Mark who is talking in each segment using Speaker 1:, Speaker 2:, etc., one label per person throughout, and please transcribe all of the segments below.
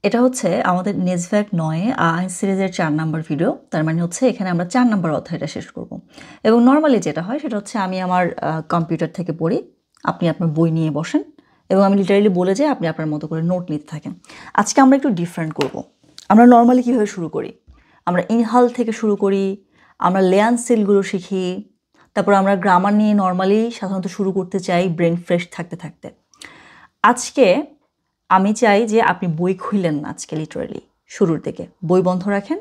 Speaker 1: এটা হচ্ছে আমাদের নেজভ্যাক ৯ সিরিজের ৪ নাম্বার ভিডিও। তার মানে হচ্ছে এখানে আমরা ৪ নাম্বার অধ্যায়টা শেষ করব। এবং নরমালি যেটা হয় সেটা হচ্ছে আমি আমার কম্পিউটার থেকে পড়ি, আপনি আপনার বই নিয়ে বসেন এবং আমি লিটারেলি বলে যাই, আপনি আপনার মতো করে নোট নিতে থাকেন। আজকে আমরা একটু ডিফারেন্ট করব। আমরা নরমালি কীভাবে শুরু করি? আমরা ইনহাল থেকে শুরু করি, আমরা লেয়ান সেলগুলো শিখি, তারপর আমরা গ্রামার নিয়ে নরমালি সাধারণত শুরু করতে চাই ব্রেন ফ্রেশ থাকতে থাকতে। আজকে আমি চাই যে আপনি বই খুললেন না আজকে, লিটারালি শুরুর দিকে বই বন্ধ রাখেন,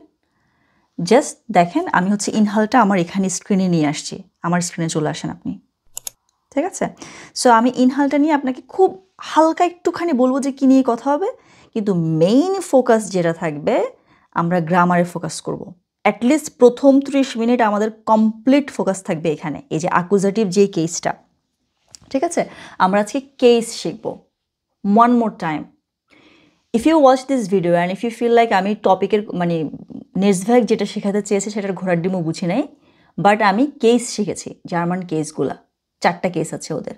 Speaker 1: জাস্ট দেখেন আমি হচ্ছে ইনহালটা আমার এখানে স্ক্রিনে নিয়ে আসছি, আমার স্ক্রিনে চলে আসেন আপনি, ঠিক আছে? সো আমি ইনহালটা নিয়ে আপনাকে খুব হালকা একটুখানি বলবো যে কী নিয়ে কথা হবে, কিন্তু মেইন ফোকাস যেটা থাকবে আমরা গ্রামারে ফোকাস করব। অ্যাটলিস্ট প্রথম 30 মিনিট আমাদের কমপ্লিট ফোকাস থাকবে এখানে, এই যে অ্যাকুজেটিভ যে কেসটা, ঠিক আছে? আমরা আজকে কেস শিখবো। One more time, if you watch this video and if you feel like আমি টপিকের মানে নেজভ্যাক যেটা শেখাতে চেয়েছে সেটার ঘোড়ার ডিমও বুঝি নাই, বাট আমি কেস শিখেছি, জার্মান কেসগুলা 4টা কেস আছে ওদের,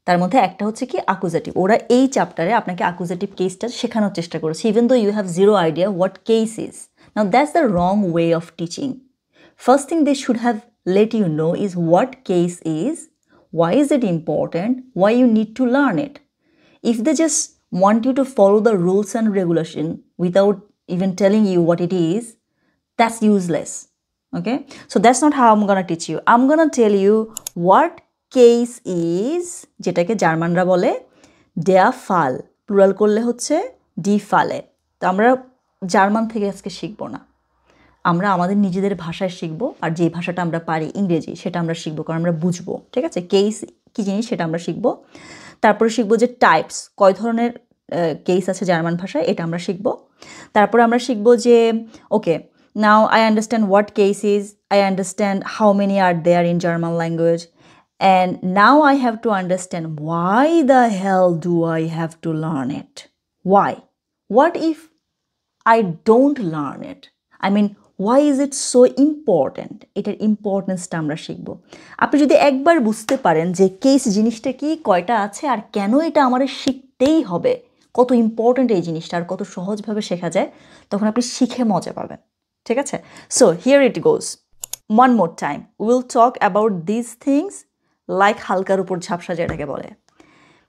Speaker 1: তার মধ্যে একটা হচ্ছে কি অ্যাকুজেটিভ। ওরা এই চ্যাপ্টারে আপনাকে অ্যাকুজেটিভ কেসটা শেখানোর চেষ্টা করেছে, even though you have zero idea what case is. Now that's the wrong way of teaching. First thing they should have let you know is what case is, why is it important, why you need to learn it. If they just want you to follow the rules and regulation without even telling you what it is, that's useless. Okay, so that's not how I'm gonna teach you. I'm gonna tell you what case is, যেটাকে জার্মানরা বলে der Fall, plural করলে হচ্ছে die Falle। তো আমরা German থেকে আজকে শিখবো না, আমরা আমাদের নিজেদের ভাষায় শিখবো, আর যে ভাষাটা আমরা পারি ইংরেজি সেটা আমরা শিখবো, কারণ আমরা বুঝবো, ঠিক আছে? কেস কী জিনিস সেটা আমরা শিখবো। তারপরে শিখবো যে টাইপস, কয় ধরনের কেস আছে জার্মান ভাষায়, এটা আমরা শিখবো। তারপরে আমরা শিখবো যে okay, now I understand what case is, I understand how many are there in German language, and now I have to understand why the hell do I have to learn it, why, what if I don't learn it, I mean why is it so important, এটার ইম্পর্টেন্সটা আমরা শিখব। আপনি যদি একবার বুঝতে পারেন যে case জিনিসটা কি, কয়টা আছে, আর কেন এটা আমাদের শিখতেই হবে, কত ইম্পর্টেন্ট এই জিনিসটা, আর কত সহজভাবে শেখা যায়, তখন আপনি শিখে মজা পাবেন, ঠিক আছে? So here it goes, one more time will talk about this things like হালকার উপর ঝাপসা যেটাকে বলে।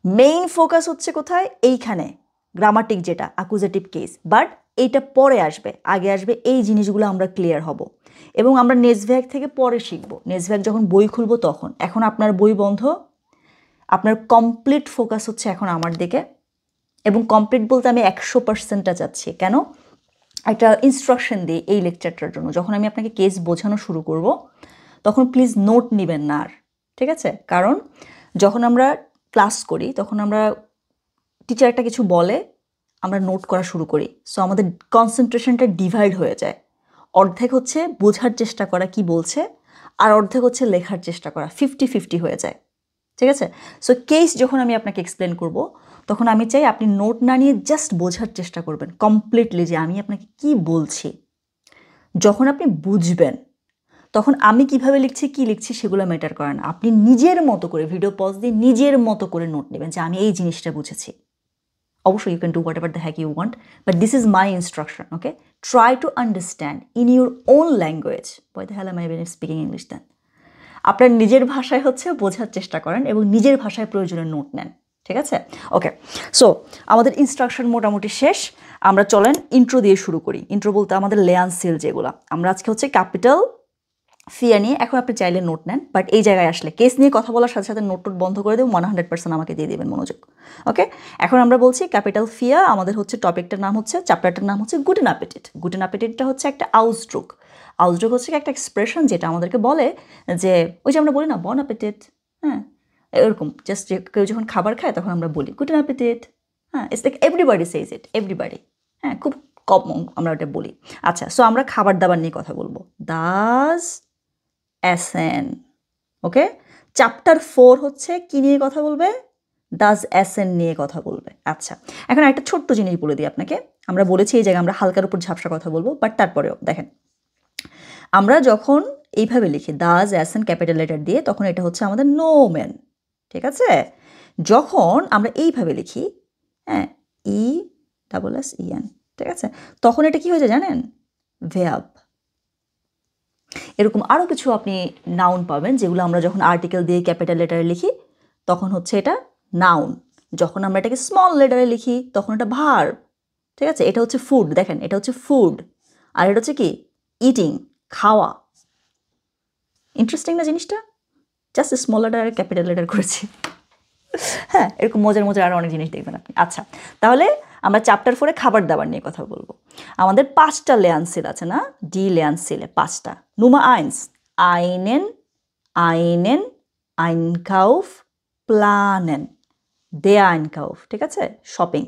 Speaker 1: মেইন ফোকাস হচ্ছে কোথায়? এইখানে গ্রামাটিক যেটা অ্যাকুজেটিভ কেস, বাট এইটা পরে আসবে, আগে আসবে এই জিনিসগুলো আমরা ক্লিয়ার হব, এবং আমরা নেজভ্যাক থেকে পরে শিখবো, নেজভ্যাক যখন বই খুলবো তখন। এখন আপনার বই বন্ধ, আপনার কমপ্লিট ফোকাস হচ্ছে এখন আমার দিকে, এবং কমপ্লিট বলতে আমি 100%টা চাচ্ছি। কেন? একটা ইনস্ট্রাকশন দিই এই লেকচারটার জন্য, যখন আমি আপনাকে কেস বোঝানো শুরু করব তখন প্লিজ নোট নেবেন না আর, ঠিক আছে? কারণ যখন আমরা ক্লাস করি তখন আমরা টিচার একটা কিছু বলে, আমরা নোট করা শুরু করি, সো আমাদের কনসেন্ট্রেশনটা ডিভাইড হয়ে যায়। অর্ধেক হচ্ছে বোঝার চেষ্টা করা কি বলছে, আর অর্ধেক হচ্ছে লেখার চেষ্টা করা, 50-50 হয়ে যায়, ঠিক আছে? সো কেস যখন আমি আপনাকে এক্সপ্লেন করব তখন আমি চাই আপনি নোট না নিয়ে জাস্ট বোঝার চেষ্টা করবেন কমপ্লিটলি যে আমি আপনাকে কি বলছি। যখন আপনি বুঝবেন তখন আমি কিভাবে লিখছি কি লিখছি সেগুলো ম্যাটার করে না, আপনি নিজের মতো করে ভিডিও পজ দিয়ে নিজের মতো করে নোট নেবেন যে আমি এই জিনিসটা বুঝেছি। Obviously, you can do whatever the heck you want, but this is my instruction, okay? Try to understand in your own language. Why the hell am I even speaking English then? আপনার নিজের ভাষায় হচ্ছে বোঝার চেষ্টা করেন এবং নিজের ভাষায় প্রয়োজনে নোট নেন, ঠিক আছে? ওকে, সো আমাদের ইনস্ট্রাকশন মোটামুটি শেষ, আমরা চলেন ইন্ট্রো দিয়ে শুরু করি। ইন্ট্রো বলতে আমাদের লেয়ান সেল যেগুলো, আমরা আজকে হচ্ছে ক্যাপিটাল ফিয়া নিয়ে, এখন আপনি চাইলে নোট নেন, বাট এই জায়গায় আসলে কেস নিয়ে কথা বলার সাথে সাথে নোট বন্ধ করে দেবেন, 100% আমাকে দিয়ে দেবেন মনোযোগ, ওকে? এখন আমরা বলছি ক্যাপিটাল ফিয়া, আমাদের হচ্ছে টপিকটার নাম হচ্ছে, চ্যাপ্টারটার নাম হচ্ছে গুটেন অ্যাপেটিট। গুটেন অ্যাপেটিটটা হচ্ছে একটা আউসড্রুক। আউসড্রুক হচ্ছে একটা এক্সপ্রেশন যেটা আমাদেরকে বলে যে ওই যে আমরা বলি না বন অ্যাপেটিট, হ্যাঁ এরকম, জাস্ট কেউ যখন খাবার খায় তখন আমরা বলি গুটেন অ্যাপেটিট, হ্যাঁ, it's like everybody সেইজ it, everybody, হ্যাঁ, খুব কম আমরা ওটা বলি। আচ্ছা, সো আমরা খাবার দাবার নিয়ে কথা বলবো, দাস এসেন, ওকে? চ্যাপ্টার 4 হচ্ছে কি নিয়ে কথা বলবে? দাস এসেন নিয়ে কথা বলবে। আচ্ছা, এখন একটা ছোট্ট জিনিস বলে দিই আপনাকে, আমরা বলেছি এই জায়গায় আমরা হালকার উপর ঝাপসা কথা বলবো, বাট তারপরেও দেখেন আমরা যখন এইভাবে লিখি দাস এসেন ক্যাপিটাল লেটার দিয়ে, তখন এটা হচ্ছে আমাদের নোমেন, ঠিক আছে? যখন আমরা এইভাবে লিখি, হ্যাঁ, E double S E N, ঠিক আছে, তখন এটা কি হয়ে যায় জানেন, ভেয়াব। এরকম আরও কিছু আপনি নাউন পাবেন যেগুলো আমরা যখন আর্টিকেল দিয়ে ক্যাপিটাল লেটারে লিখি তখন হচ্ছে এটা নাউন, যখন আমরা এটাকে স্মল লেটারে লিখি তখন এটা ভার্ব। ঠিক আছে, এটা হচ্ছে ফুড, দেখেন এটা হচ্ছে ফুড, আর এটা হচ্ছে কি ইটিং, খাওয়া। ইন্টারেস্টিং না জিনিসটা, জাস্ট স্মল লেটার আর ক্যাপিটাল লেটার করেছি। হ্যাঁ, এরকম মজার মজার আরও অনেক জিনিস দেখবেন আপনি। আচ্ছা, তাহলে আমরা চ্যাপ্টার 4 খাবার দাবার নিয়ে কথা বলবো। আমাদের 5টা লেয়ানসিল আছে না, ডি লেয়ানসিলে 5টা। নুমা আইনস, আইনেন, আইনেন, আইনকাউফ, প্লানেন, দে আইনকাউফ। ঠিক আছে, শপিং।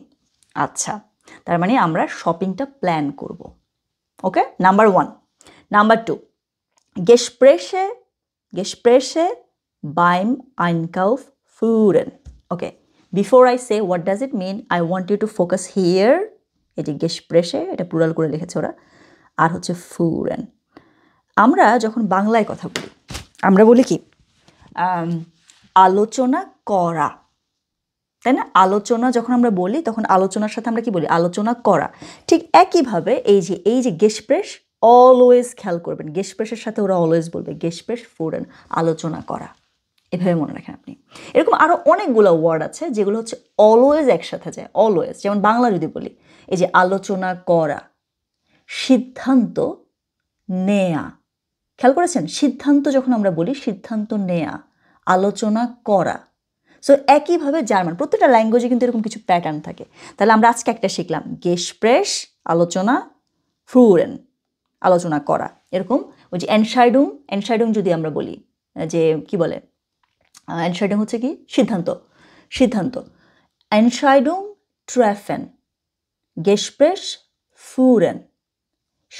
Speaker 1: আচ্ছা, তার মানে আমরা শপিংটা প্ল্যান করব। ওকে, number 1। Number 2, Gespräche, Gespräche beim Einkaufsführen. Okay, before I say what does it mean, I want you to focus here. এই যে Gespräche, এটা প্লুরাল করে লিখেছে ওরা, আর হচ্ছে führen। আমরা যখন বাংলায় কথা বলি আমরা বলি কি আলোচনা করা, তাই না? আলোচনা যখন আমরা বলি তখন আলোচনার সাথে আমরা কি বলি, আলোচনা করা। ঠিক একইভাবে এই যে গেসপ্রেস, অলওয়েজ খেয়াল করবেন, গেসপ্রেসের সাথে ওরা অলওয়েজ বলবে গেসপ্রেস ফুরেন, আলোচনা করা। এভাবে মনে রাখেন আপনি। এরকম আরও অনেকগুলো ওয়ার্ড আছে যেগুলো হচ্ছে অলওয়েজ একসাথে যায়, অলওয়েজ। যেমন বাংলা যদি বলি, এই যে আলোচনা করা, সিদ্ধান্ত নেয়া। খেয়াল করেছেন, সিদ্ধান্ত যখন আমরা বলি সিদ্ধান্ত নেয়া, আলোচনা করা। সো একইভাবে জার্মান প্রত্যেকটা ল্যাঙ্গুয়েজে কিন্তু এরকম কিছু প্যাটার্ন থাকে। তাহলে আমরা আজকে একটা শিখলাম গেসপ্রেস, আলোচনা, ফ্রুরেন, আলোচনা করা। এরকম ওই যে এনশাইডুং, এনশাইডুং যদি আমরা বলি যে কি বলে, এনশাইডুং হচ্ছে কি সিদ্ধান্ত, সিদ্ধান্ত। এনশাইডুং ট্রেফেন, গেসপ্রেস ফ্রুরেন,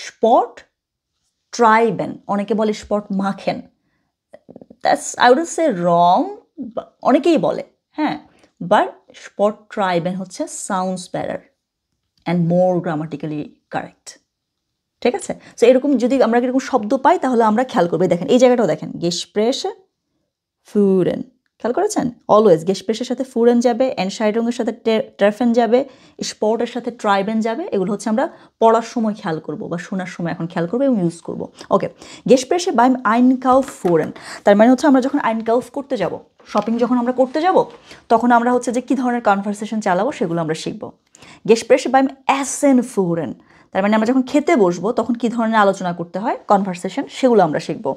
Speaker 1: স্পট ট্রাইবেন, অনেকে বলে স্পট মাখেন, that's I would say wrong, অনেকেই বলে, হ্যাঁ, বাট স্পট ট্রাইবেন হচ্ছে sounds better and more grammatically correct. ঠিক আছে, সো এরকম যদি আমরা এরকম শব্দ পাই তাহলে আমরা খেয়াল করবো। দেখেন এই জায়গাটাও দেখেন, গেসপ্রেসে ফুরেন, খেয়াল করেছেন, অলওয়েজ গেসপ্রেসের সাথে ফুরেন যাবে, এনশাইডুংয়ের সাথে ট্রেফেন যাবে, স্পটের সাথে ট্রাইবেন যাবে। এগুলো হচ্ছে আমরা পড়ার সময় খেয়াল করবো বা শোনার সময় এখন খেয়াল করবো এবং ইউজ করবো। ওকে, গেসপ্রেসে বাইম আইনকাউফ ফুরেন, তার মানে হচ্ছে আমরা যখন আইনকাউফ করতে যাব, শপিং যখন আমরা করতে যাব, তখন আমরা হচ্ছে যে কী ধরনের কনভারসেশন চালাবো সেগুলো আমরা শিখবো। গেসপ্রেসে বাইম এসেন ফুরেন, তার মানে আমরা যখন খেতে বসবো তখন কী ধরনের আলোচনা করতে হয়, কনভারসেশন, সেগুলো আমরা শিখবো।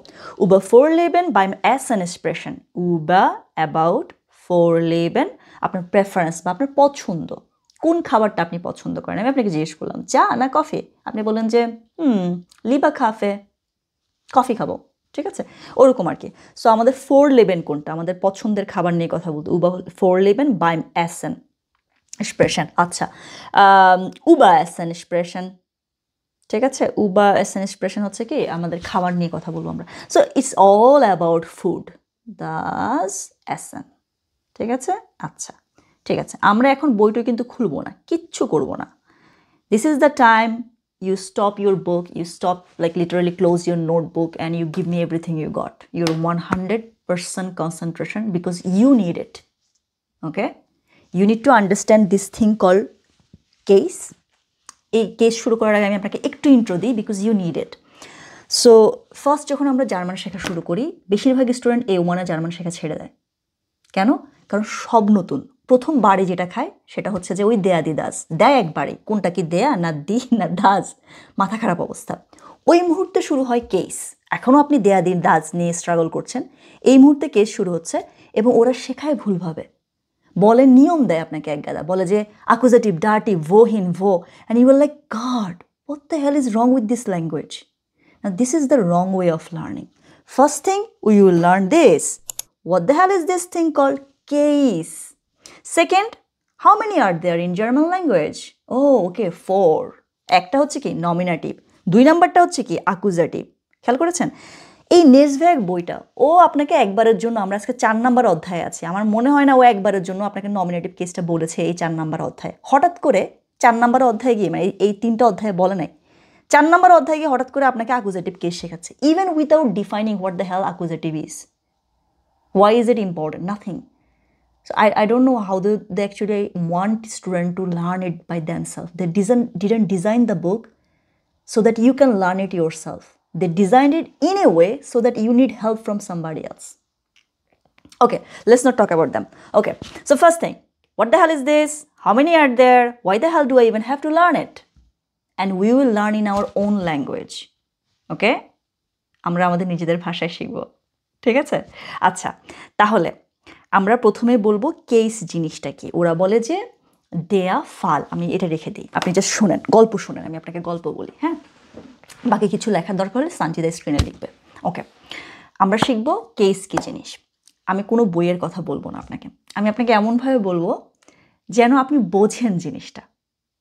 Speaker 1: উবা ফোর লেবেন বাইম এসেন এক্সপ্রেশন, উবা অ্যাবাউট, ফোর লেবেন আপনার প্রেফারেন্স বা আপনার পছন্দ, কোন খাবারটা আপনি পছন্দ করেন। আমি আপনাকে জিজ্ঞেস করলাম চা না কফি, আপনি বললেন যে লিবা কাফে, কফি খাবো। ঠিক আছে, ওরকম আর কি। সো আমাদের ফোর লেবেন কোনটা, আমাদের পছন্দের খাবার নিয়ে কথা বলতে, উবা ফোর লেবেন বাইম এসেন এক্সপ্রেশন। আচ্ছা, উবা এসেন এক্সপ্রেশন, ঠিক আছে, উবা এসেন এক্সপ্রেশন হচ্ছে কি আমাদের খাবার নিয়ে কথা বলবো আমরা। So it's all about food, দাস এসেন। ঠিক আছে, আচ্ছা ঠিক আছে, আমরা এখন বইটা কিন্তু খুলবো না, কিচ্ছু করবো না। This is the time you stop your book, you stop, like literally close your notebook and you give me everything you got, your 100% concentration, because you need it. Okay, you need to understand this thing called case. এই case শুরু করার আগে আমি আপনাকে একটু intro দিই, because you need it. So first যখন আমরা জার্মান শেখা শুরু করি, বেশিরভাগ স্টুডেন্ট A1 জার্মান শেখা ছেড়ে দেয়। কেন? কারণ সব নতুন, প্রথমবারে যেটা খায় সেটা হচ্ছে যে ওই দেয়া দি দাস, দেয় একবারে, কোনটা কি দেয়া না দি না দাস, মাথা খারাপ অবস্থা। ওই মুহূর্তে শুরু হয় কেস। এখনও আপনি দেয়া দি দাস নিয়ে স্ট্রাগল করছেন, এই মুহূর্তে কেস শুরু হচ্ছে, এবং ওরা শেখায় ভুলভাবে, বলে নিয়ম দেয় আপনাকে এক গাদা, বলে যে অ্যাকুজেটিভ, ডার্টি, ভোহিন, ভো, and you are like God, what the hell is wrong with this language? Now this is the wrong way of learning. First thing, we will learn this. What the hell is this thing called case? Second, how many are there in German language? Oh, okay, 4. একটা হচ্ছে কি nominative, 2 নাম্বারটা হচ্ছে কি accusative. খেয়াল করেছেন? এই নেজভ্যাগ বইটা ও আপনাকে একবারের জন্য, আমরা আজকে 4 নাম্বার অধ্যায়ে আছি, আমার মনে হয় না ও একবারের জন্য আপনাকে নমিনেটিভ কেসটা বলেছে এই 4 নাম্বার অধ্যায়ে। হঠাৎ করে 4 নাম্বার অধ্যায়ে গিয়ে, মানে এই 3টা অধ্যায়ে বলে নাই, 4 নাম্বার অধ্যায়ে গিয়ে হঠাৎ করে আপনাকে অ্যাকুজেটিভ কেস শেখাচ্ছে, even without defining what the hell accusative is. Why is it important? Nothing. So I don't know how they actually want student to learn it by themselves. They didn't design the book so that you can learn it yourself. They designed it in a way so that you need help from somebody else. Okay, let's not talk about them. Okay, so first thing, what the hell is this? How many are there? Why the hell do I even have to learn it? And we will learn in our own language. Okay? আমরা আমাদের নিজেদের ভাষায় শিখব। ঠিক আছে? আচ্ছা, তাহলে আমরা প্রথমে বলবো কেস জিনিসটা কি। ওরা বলে যে দেয়া ফাল, আমি এটা রেখে দিই, আপনি জাস্ট শুনেন, গল্প শুনেন, আমি আপনাকে গল্প বলি, হ্যাঁ? বাকি কিছু লেখার দরকার হলে সানজিদা স্ক্রিনে লিখবে। ওকে, আমরা শিখবো কেস কি জিনিস। আমি কোনো বইয়ের কথা বলবো না আপনাকে, আমি আপনাকে এমনভাবে বলবো যেন আপনি বোঝেন জিনিসটা।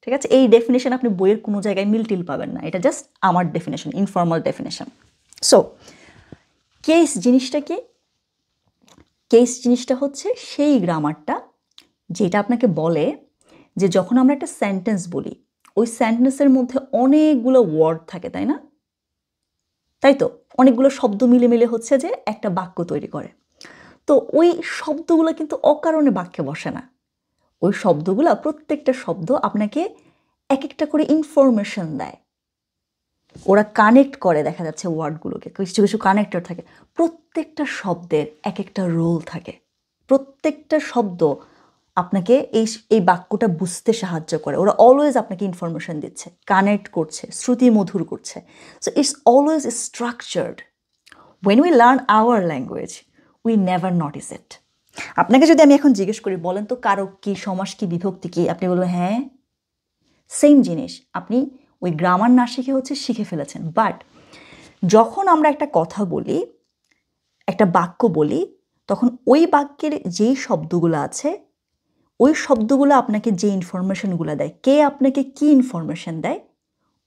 Speaker 1: ঠিক আছে? এই ডেফিনেশন আপনি বইয়ের কোনো জায়গায় মিলটিল পাবেন না, এটা জাস্ট আমার definition, informal definition. So case জিনিসটা কি? কেস জিনিসটা হচ্ছে সেই গ্রামারটা যেটা আপনাকে বলে যে যখন আমরা একটা সেন্টেন্স বলি, ওই সেন্টেন্সের মধ্যে অনেকগুলো ওয়ার্ড থাকে, তাই না? তাই তো, অনেকগুলো শব্দ মিলে মিলে হচ্ছে যে একটা বাক্য তৈরি করে। তো ওই শব্দগুলো কিন্তু অকারণে বাক্যে বসে না। ওই শব্দগুলো, প্রত্যেকটা শব্দ আপনাকে এক একটা করে ইনফরমেশন দেয়। ওরা কানেক্ট করে, দেখা যাচ্ছে ওয়ার্ডগুলোকে, কিছু কিছু কানেক্টর থাকে। প্রত্যেকটা শব্দের এক একটা রোল থাকে। প্রত্যেকটা শব্দ আপনাকে এই বাক্যটা বুঝতে সাহায্য করে। ওরা অলওয়েজ আপনাকে ইনফরমেশন দিচ্ছে, কানেক্ট করছে, শ্রুতি মধুর করছে। So it's always structured. When we learn our language we never notice it. আপনাকে যদি আমি এখন জিজ্ঞেস করি, বলেন তো কারক কি, সমাস কি, বিভক্তি কি, আপনি বলবেন হ্যাঁ, সেম জিনিস। আপনি ওই গ্রামার না শিখে হচ্ছে শিখে ফেলেছেন। বাট যখন আমরা একটা কথা বলি, একটা বাক্য বলি, তখন ওই বাক্যের যেই শব্দগুলো আছে, ওই শব্দগুলো আপনাকে যে ইনফরমেশনগুলো দেয়, কে আপনাকে কি ইনফরমেশন দেয়,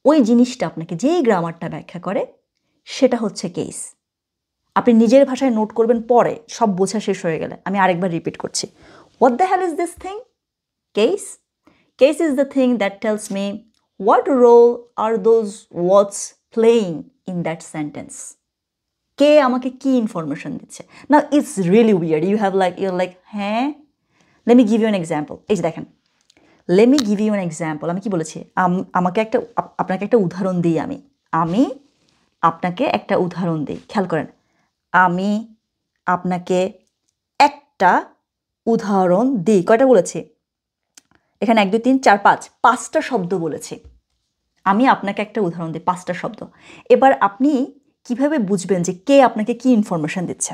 Speaker 1: ওই জিনিসটা আপনাকে যেই গ্রামারটা ব্যাখ্যা করে, সেটা হচ্ছে কেস। আপনি নিজের ভাষায় নোট করবেন পরে, সব বোঝা শেষ হয়ে গেলে। আমি আরেকবার রিপিট করছি। What the hell is this thing? Case. Case is the thing that tells me what role are those words playing in that sentence. কে আমাকে কি ইনফরমেশন দিচ্ছে। Now it's really weird. You're like, হ্যাঁ? Let me give you an example. এই যে দেখেন, let me give you an example. আমি কি বলেছি? আপনাকে একটা উদাহরণ দিই। আমি আপনাকে একটা উদাহরণ দিই। খেয়াল করেন, আমি আপনাকে একটা উদাহরণ দিই। কয়টা বলেছি? এখানে 1 2 3 4 5, 5টা শব্দ বলেছি। আমি আপনাকে একটা উদাহরণ দিই, 5টা শব্দ। এবার আপনি কিভাবে বুঝবেন যে কে আপনাকে কি ইনফরমেশন দিচ্ছে?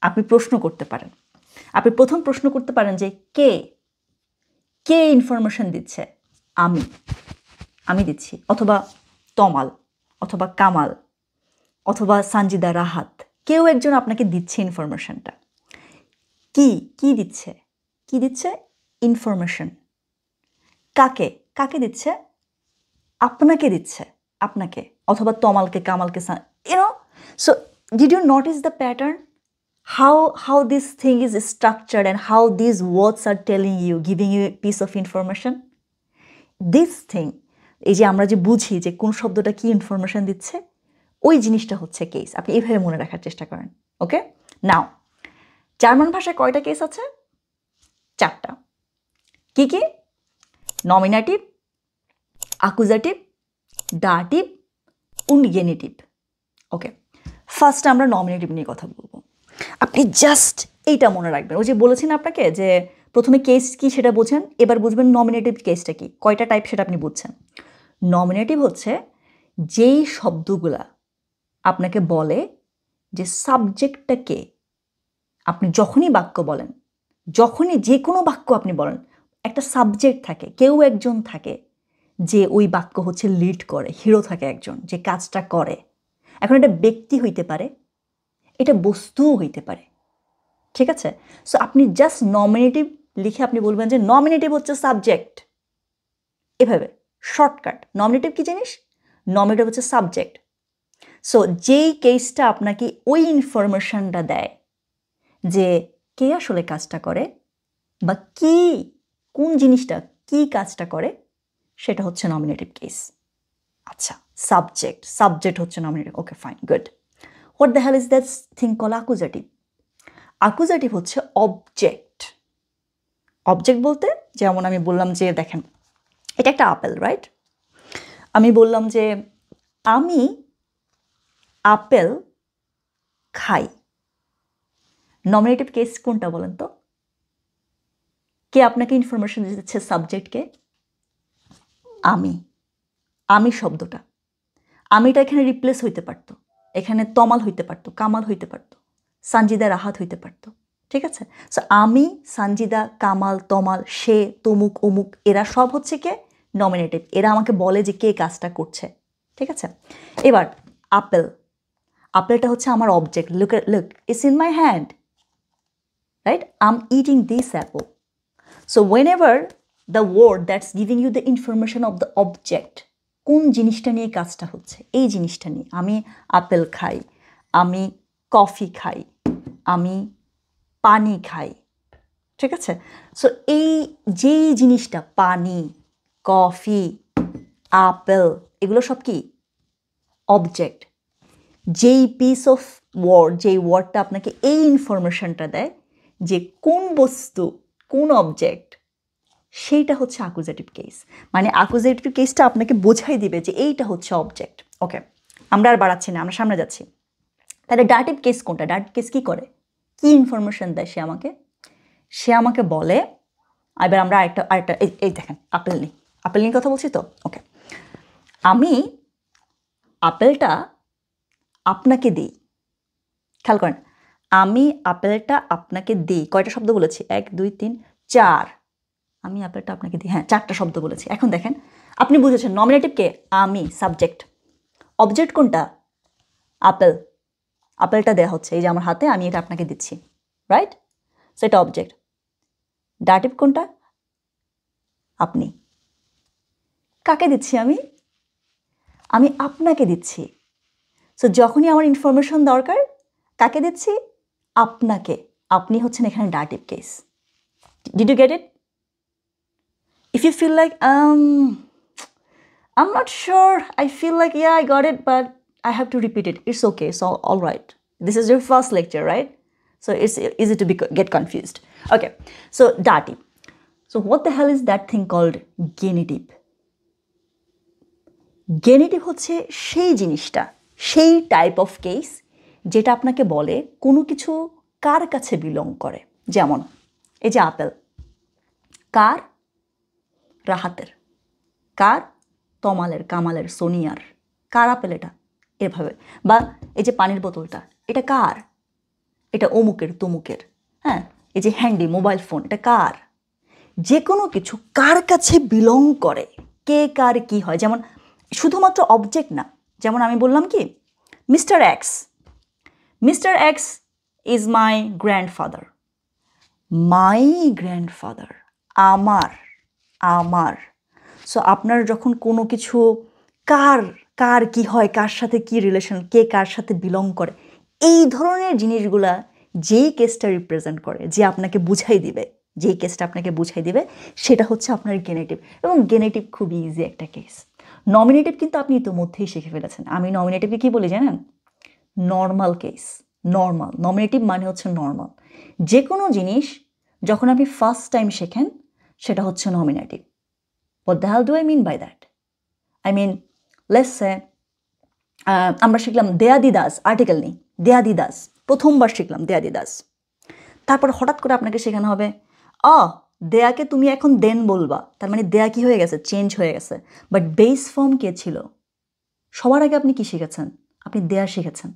Speaker 1: আপনি প্রশ্ন করতে পারেন। আপনি প্রথম প্রশ্ন করতে পারেন যে কে ইনফরমেশন দিচ্ছে? আমি দিচ্ছি, অথবা তমাল, অথবা কামাল, অথবা সানজিদা, রাহাত, কেউ একজন আপনাকে দিচ্ছে ইনফরমেশনটা। কি দিচ্ছে? কি দিচ্ছে? ইনফরমেশন। কাকে দিচ্ছে? আপনাকে দিচ্ছে, আপনাকে, অথবা তমালকে, কামালকে, so did you notice the pattern? how this thing is structured and how these words are telling you, giving you a piece of information? This thing, এই যে আমরা যে বুঝি যে কোন শব্দটা কি ইনফরমেশন দিচ্ছে, ওই জিনিসটা হচ্ছে কেস। আপনি এইভাবে মনে রাখার চেষ্টা করেন। ওকে, নাও জার্মান ভাষায় কয়টা কেস আছে? 4টা। কি? Nominative, accusative, dative und genitive. Okay, first আমরা নমিনেটিভ নিয়ে কথা বলবো। আপনি জাস্ট এইটা মনে রাখবেন। ওই যে বলেছেন আপনাকে যে প্রথমে কেস কি সেটা বোঝেন, এবার বুঝবেন নমিনেটিভ কেসটা কি, কয়টা টাইপ সেটা আপনি বুঝছেন। নমিনেটিভ হচ্ছে যেই শব্দগুলা আপনাকে বলে যে সাবজেক্টটা কে। আপনি যখনই বাক্য বলেন, যখনই যে কোনো বাক্য আপনি বলেন, একটা সাবজেক্ট থাকে, কেউ একজন থাকে যে ওই বাক্য হচ্ছে লিড করে, হিরো থাকে একজন যে কাজটা করে। এখন এটা ব্যক্তি হইতে পারে, এটা বস্তুও হইতে পারে। ঠিক আছে? সো আপনি জাস্ট নমিনেটিভ লিখে আপনি বলবেন যে নমিনেটিভ হচ্ছে সাবজেক্ট। এভাবে শর্টকাট। নমিনেটিভ কি জিনিস? নমিনেটিভ হচ্ছে সাবজেক্ট। সো যেই কেসটা আপনাকে ওই ইনফরমেশনটা দেয় যে কে আসলে কাজটা করে, বা কোন জিনিসটা কি কাজটা করে, সেটা হচ্ছে নমিনেটিভ কেস। আচ্ছা, সাবজেক্ট হচ্ছে nominative. Okay, fine, good. What the hell is that thing call accusative? Accusative হচ্ছে অবজেক্ট। অবজেক্ট বলতে যেমন আমি বললাম যে দেখেন এটা একটা আপেল, রাইট? আমি বললাম যে আমি আপেল খাই। নমিনেটিভ কেস কোনটা বলেন তো? কে আপনাকে ইনফরমেশন দিচ্ছে? সাবজেক্টকে আমি। আমি শব্দটা, আমিটা এখানে রিপ্লেস হইতে পারতো, এখানে তমাল হইতে পারতো, কামাল হইতে পারতো, সানজিদা রাহাত হইতে পারতো, ঠিক আছে? সো আমি, সানজিদা, কামাল, তমাল, সে, তমুক, অমুক, এরা সব হচ্ছে কে? নমিনেটিভ। এরা আমাকে বলে যে কে কাজটা করছে, ঠিক আছে? এবার আপেল, আপেলটা হচ্ছে আমার object. Look it's in my hand, right? I am eating this Apple. So whenever the word that's giving you the information of the object, কোন জিনিসটা নিয়ে কাজটা হচ্ছে, এই জিনিসটা নিয়ে, আমি আপেল খাই, আমি কফি খাই, আমি পানি খাই, ঠিক আছে? সো এই যেই জিনিসটা, পানি, কফি, আপেল, এগুলো সব কি? অবজেক্ট। যেই পিস অফ ওয়ার্ড, যেই ওয়ার্ডটা আপনাকে এই ইনফরমেশনটা দেয় যে কোন বস্তু, কোন অবজেক্ট, সেইটা হচ্ছে অ্যাকুজেটিভ কেস। মানে অ্যাকুজেটিভ কেসটা আপনাকে বোঝাই দিবে যে এইটা হচ্ছে অবজেক্ট। ওকে, আমরা আর বাড়াচ্ছি না, আমরা সামনে যাচ্ছি। তাহলে ডাটিভ কেস কোনটা? ডাটিভ কেস কী করে, কী ইনফরমেশন দেয় সে আমাকে? সে আমাকে বলে, এবার আমরা আরেকটা এই দেখেন আপেল নিই, আপেল নিয়ে কথা বলছি তো। ওকে, আমি আপেলটা আপনাকে দিই। খেয়াল করেন, আমি আপেলটা আপনাকে দিই। কয়টা শব্দ বলেছি? 1 2 3 4। আমি আপেলটা আপনাকে দিই, হ্যাঁ 4টা শব্দ বলেছি। এখন দেখেন আপনি বুঝেছেন নমিনেটিভ কে? আমি, সাবজেক্ট। অবজেক্ট কোনটা? আপেল। আপেলটা দেওয়া হচ্ছে এই যে আমার হাতে, আমি এটা আপনাকে দিচ্ছি, রাইট? সেটা অবজেক্ট। ডাটিভ কোনটা? আপনি। কাকে দিচ্ছি আমি? আমি আপনাকে দিচ্ছি। সো যখনই আমার ইনফরমেশন দরকার, কাকে দিচ্ছি? আপনাকে। আপনি হচ্ছেন এখানে dative case. Did you get it? If you feel like, I'm not sure, I feel like, yeah, I got it, but I have to repeat it. It's okay, so all right. This is your first lecture, right? So it's easy to get confused. Okay, so dative. So what the hell is that thing called genitive? Genitive হচ্ছে সেই জিনিসটা, সেই type of case যেটা আপনাকে বলে কোনো কিছু কার কাছে বিলং করে। যেমন এই যে আপেল, কার? রাহাতের। কার? তমালের, কামালের, সোনিয়ার। কার আপেল এটা? এভাবে। বা এই যে পানির বোতলটা, এটা কার? এটা অমুকের, তমুকের। হ্যাঁ, এই যে হ্যান্ডি মোবাইল ফোন, এটা কার? যে কোনো কিছু কার কাছে বিলং করে, কে কার কি হয়। যেমন শুধুমাত্র অবজেক্ট না, যেমন আমি বললাম কি mister x, mister x is my grandfather. My grandfather, আমার, আমার। সো আপনার যখন কোনো কিছু কার কার কি হয়, কার সাথে কি রিলেশন, কে কার সাথে বিলং করে, এই ধরনের জিনিসগুলা যেই কেসটা রিপ্রেজেন্ট করে, যে আপনাকে বুঝাই দিবে, যেই কেসটা আপনাকে বুঝাই দিবে, সেটা হচ্ছে আপনার গেনেটিভ। এবং গেনেটিভ খুব ইজি একটা কেস। নমিনেটিভ কিন্তু আপনি ইতোমধ্যেই শিখে ফেলেছেন। আমি নমিনেটিভকে কী বলি জানেন? Normal case. নর্মাল, নমিনেটিভ মানে হচ্ছে নর্মাল। যে কোনো জিনিস যখন আপনি ফার্স্ট টাইম শেখেন, সেটা হচ্ছে nominative. What the hell do I mean by that? I mean, let's say, আমরা শিখলাম দেয়াদি দাস, আর্টিকেল নেই, দেয়াদি দাস, প্রথমবার শিখলাম দেয়াদি দাস। তারপর হঠাৎ করে আপনাকে শেখানো হবে দেয়াকে তুমি এখন দেন বলবা, তার মানে দেয়া কি হয়ে গেছে? চেঞ্জ হয়ে গেছে। বাট বেস ফর্ম কে ছিল? সবার আগে আপনি কি শিখেছেন? আপনি দেয়া শিখেছেন।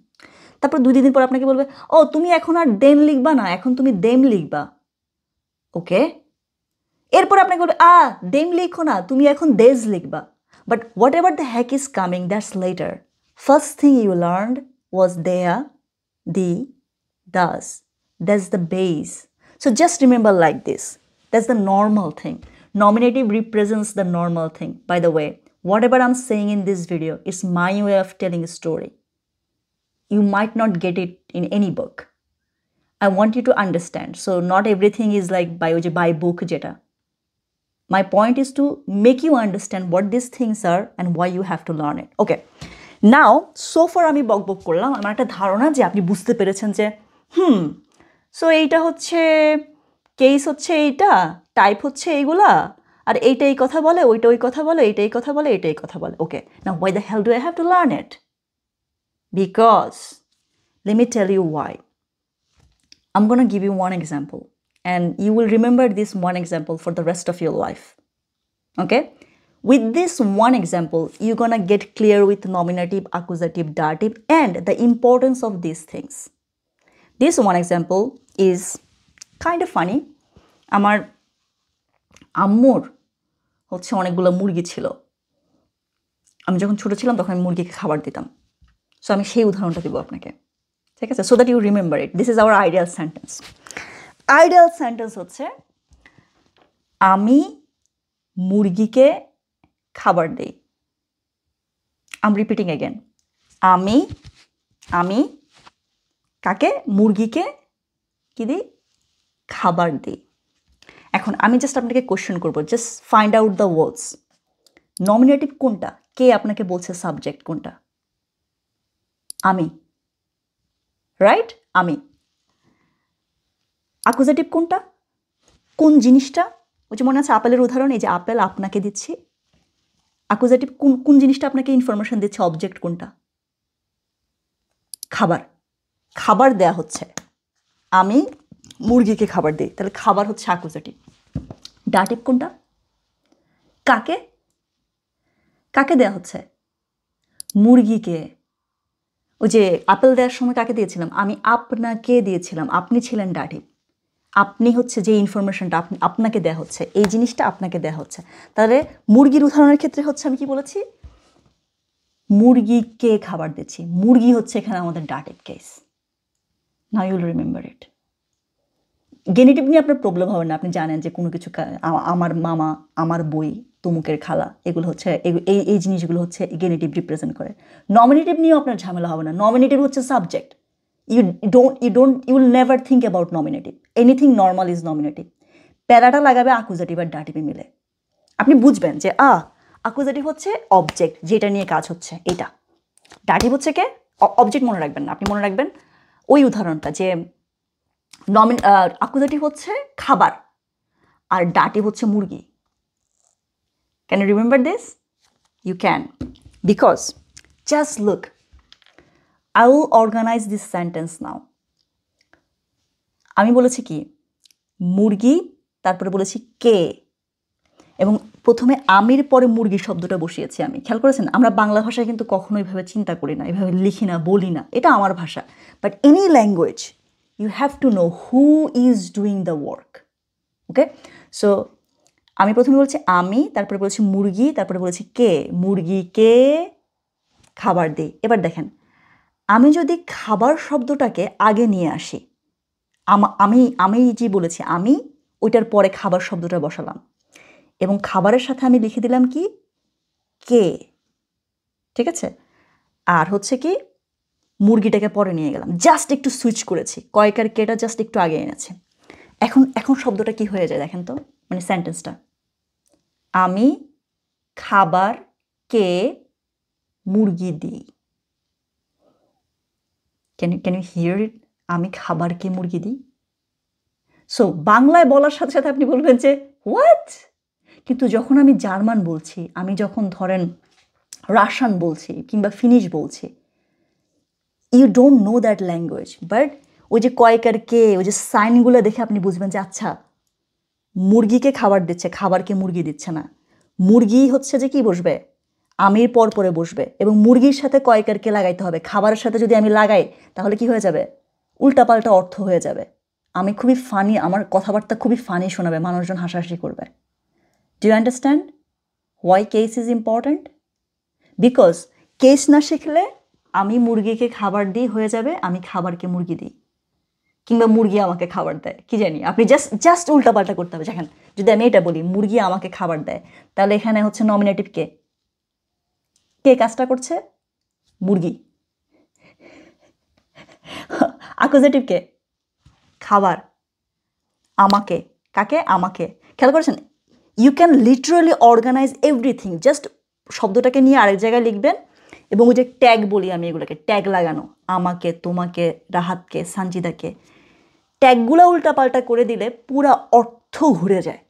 Speaker 1: তারপর 2 দিন পর আপনাকে বলবে তুমি এখন আর দেন লিখবা না, এখন তুমি দেম লিখবা। ওকে, এরপর আপনাকে বলবে দেম লিখো না, তুমি এখন দেজ লিখবা। But whatever the heck is coming, that's later. First thing you learned was দেয়া, দি, ডাজ। That's the base. So just remember like this. That's the normal thing. Nominative represents the normal thing. By the way, whatever I'm saying in this video is my way of telling a story. You might not get it in any book. I want you to understand. So not everything is like by book jeta. My point is to make you understand what these things are and why you have to learn it. Okay. Now, so far আমি বকবক করলাম। আমার একটা ধারণা যে আপনি বুঝতে পেরেছেন যে সো এইটা হচ্ছে কেস হচ্ছে এইটা, টাইপ হচ্ছে এইগুলা, আর এইটা এই কথা বলে, ওইটা ওই কথা বলে, এইটা এই কথা বলে, এইটা এই কথা বলে। ওকে, নাও why the hell do I have to learn it? Because let me tell you why. I'm gonna give you one example and you will remember this one example for the rest of your life. Okay, with this one example you're gonna get clear with nominative, accusative, dative and the importance of these things. This one example is kind of funny. আমার আম্মুর হচ্ছে অনেকগুলো মুরগি ছিল। আমি যখন ছোট ছিলাম তখন আমি মুরগিকে খাবার দিতাম। সো আমি সেই উদাহরণটা দিব আপনাকে, ঠিক আছে? So that you remember it. This is our ideal sentence. Ideal sentence হচ্ছে আমি মুরগিকে খাবার দিই। I'm repeating again. আমি কাকে? মুরগিকে কি দিই? খাবার দিই। এখন আমি জাস্ট আপনাকে কোশ্চেন করবো, just find out the words. Nominative কোনটা? কে আপনাকে বলছে সাবজেক্ট কোনটা? আমি, রাইট? আমি। অ্যাকুজেটিভ কোনটা? কোন জিনিসটা? ওই যে মনে আছে আপেলের উদাহরণ, এই যে আপেল আপনাকে দিচ্ছি। অ্যাকুজেটিভ কোন জিনিসটা আপনাকে ইনফরমেশন দিচ্ছে? অবজেক্ট কোনটা? খাবার। খাবার দেয়া হচ্ছে। আমি মুরগিকে খাবার দিই, তাহলে খাবার হচ্ছে অ্যাকুজেটিভ। ডাটিভ কোনটা? কাকে? কাকে দেয়া হচ্ছে? মুরগিকে। ওই যে আপেল দেওয়ার সময় কাকে দিয়েছিলাম? আমি আপনাকে দিয়েছিলাম, আপনি ছিলেন ডাটিভ। আপনি হচ্ছে যে ইনফরমেশনটা আপনাকে দেয়া হচ্ছে, এই জিনিসটা আপনাকে দেয়া হচ্ছে। তাহলে মুরগির উদাহরণের ক্ষেত্রে হচ্ছে আমি কি বলেছি? মুরগিকে খাবার দিচ্ছি। মুরগি হচ্ছে এখানে আমাদের dative case. Now you will remember it. Genitive নিয়ে আপনার প্রবলেম হবে না, আপনি জানেন যে কোনো কিছু আমার মামা, আমার বই, তমুকের খালা, এগুলো হচ্ছে এই জিনিসগুলো হচ্ছে গেনেটিভ রিপ্রেজেন্ট করে। নমিনেটিভ নিয়েও আপনার ঝামেলা হবে না। নমিনেটিভ হচ্ছে subject. you will never think about nominative. Anything normal is nominative. প্যারাটা লাগাবে অ্যাকুজেটিভ আর ডাটিভে মিলে। আপনি বুঝবেন যে অ্যাকুজেটিভ হচ্ছে অবজেক্ট, যেটা নিয়ে কাজ হচ্ছে এটা। ডাটিভ হচ্ছে কে? অবজেক্ট মনে রাখবেন না, আপনি মনে রাখবেন ওই উদাহরণটা যে অ্যাকুজেটিভ হচ্ছে খাবার আর ডাটিভ হচ্ছে মুরগি। Can you remember this? You can, because just look, I will organize this sentence now. আমি বলেছি কি? মুরগি, তারপরে বলেছি কে, এবং প্রথমে আমির পরে মুরগি শব্দটা বসিয়েছি আমি। খেয়াল করেছেন? আমরা বাংলা ভাষায় কিন্তু কখনো এভাবে চিন্তা করি না, এভাবে লিখি না, বলি না। এটা আমার ভাষা। But any language you have to know who is doing the work. Okay, so আমি প্রথমে বলছি আমি, তারপরে বলেছি মুরগি, তারপরে বলেছি কে। মুরগিকে খাবার দিই। এবার দেখেন, আমি যদি খাবার শব্দটাকে আগে নিয়ে আসি, আমি যে বলেছি আমি, ওইটার পরে খাবার শব্দটা বসালাম এবং খাবারের সাথে আমি লিখে দিলাম কি? কে। ঠিক আছে? আর হচ্ছে কি? মুরগিটাকে পরে নিয়ে গেলাম, জাস্ট একটু সুইচ করেছি, কয়েকার কেটা জাস্ট একটু আগে এনেছে। এখন শব্দটা কি হয়ে যায় দেখেন তো, মানে সেন্টেন্সটা। আমি খাবার কে মুরগি দিই। ক্যান ইউ হিয়ার ইট? আমি খাবারকে মুরগি দিই। সো বাংলায় বলার সাথে সাথে আপনি বলবেন যে হোয়াট, কিন্তু যখন আমি জার্মান বলছি, আমি যখন ধরেন রাশিয়ান বলছি কিংবা ফিনিশ বলছি, you don't know that language, but ওই যে কয়েকার কে, ওই যে সাইনগুলো দেখে আপনি বুঝবেন যে আচ্ছা, মুরগিকে খাবার দিচ্ছে, খাবারকে মুরগি দিচ্ছে না। মুরগি হচ্ছে যে কি বসবে? আমির পর পরে বসবে, এবং মুরগির সাথে কয়েকারকে লাগাইতে হবে। খাবারের সাথে যদি আমি লাগাই তাহলে কি হয়ে যাবে? উল্টাপাল্টা অর্থ হয়ে যাবে। আমি খুবই ফানি, আমার কথাবার্তা খুবই ফানি শোনাবে, মানুষজন হাসাহাসি করবে। Do you understand why case is important? Because case না শিখলে আমি মুরগিকে খাবার দিই হয়ে যাবে আমি খাবারকে মুরগি দিই, কিংবা মুরগি আমাকে খাবার দেয়, কি জানি। আপনি জাস্ট উল্টাপাল্টা করতে হবে। দেখেন, যদি আমি এটা বলি মুরগি আমাকে খাবার দেয়, তাহলে এখানে হচ্ছে নমিনেটিভ কে, কে কাজটা করছে? মুরগি। অ্যাকুজেটিভ কে? খাবার। আমাকে, কাকে? আমাকে। খেয়াল করেছেন? You can literally organise everything. Just শব্দটাকে নিয়ে আরেক জায়গায় লিখবেন, এবং ওই যে ট্যাগ বলি আমি, এগুলোকে ট্যাগ লাগানো, আমাকে, তোমাকে, রাহাতকে, সানজিদাকে, ট্যাগগুলো উল্টাপাল্টা করে দিলে পুরা অর্থ ঘুরে যায়।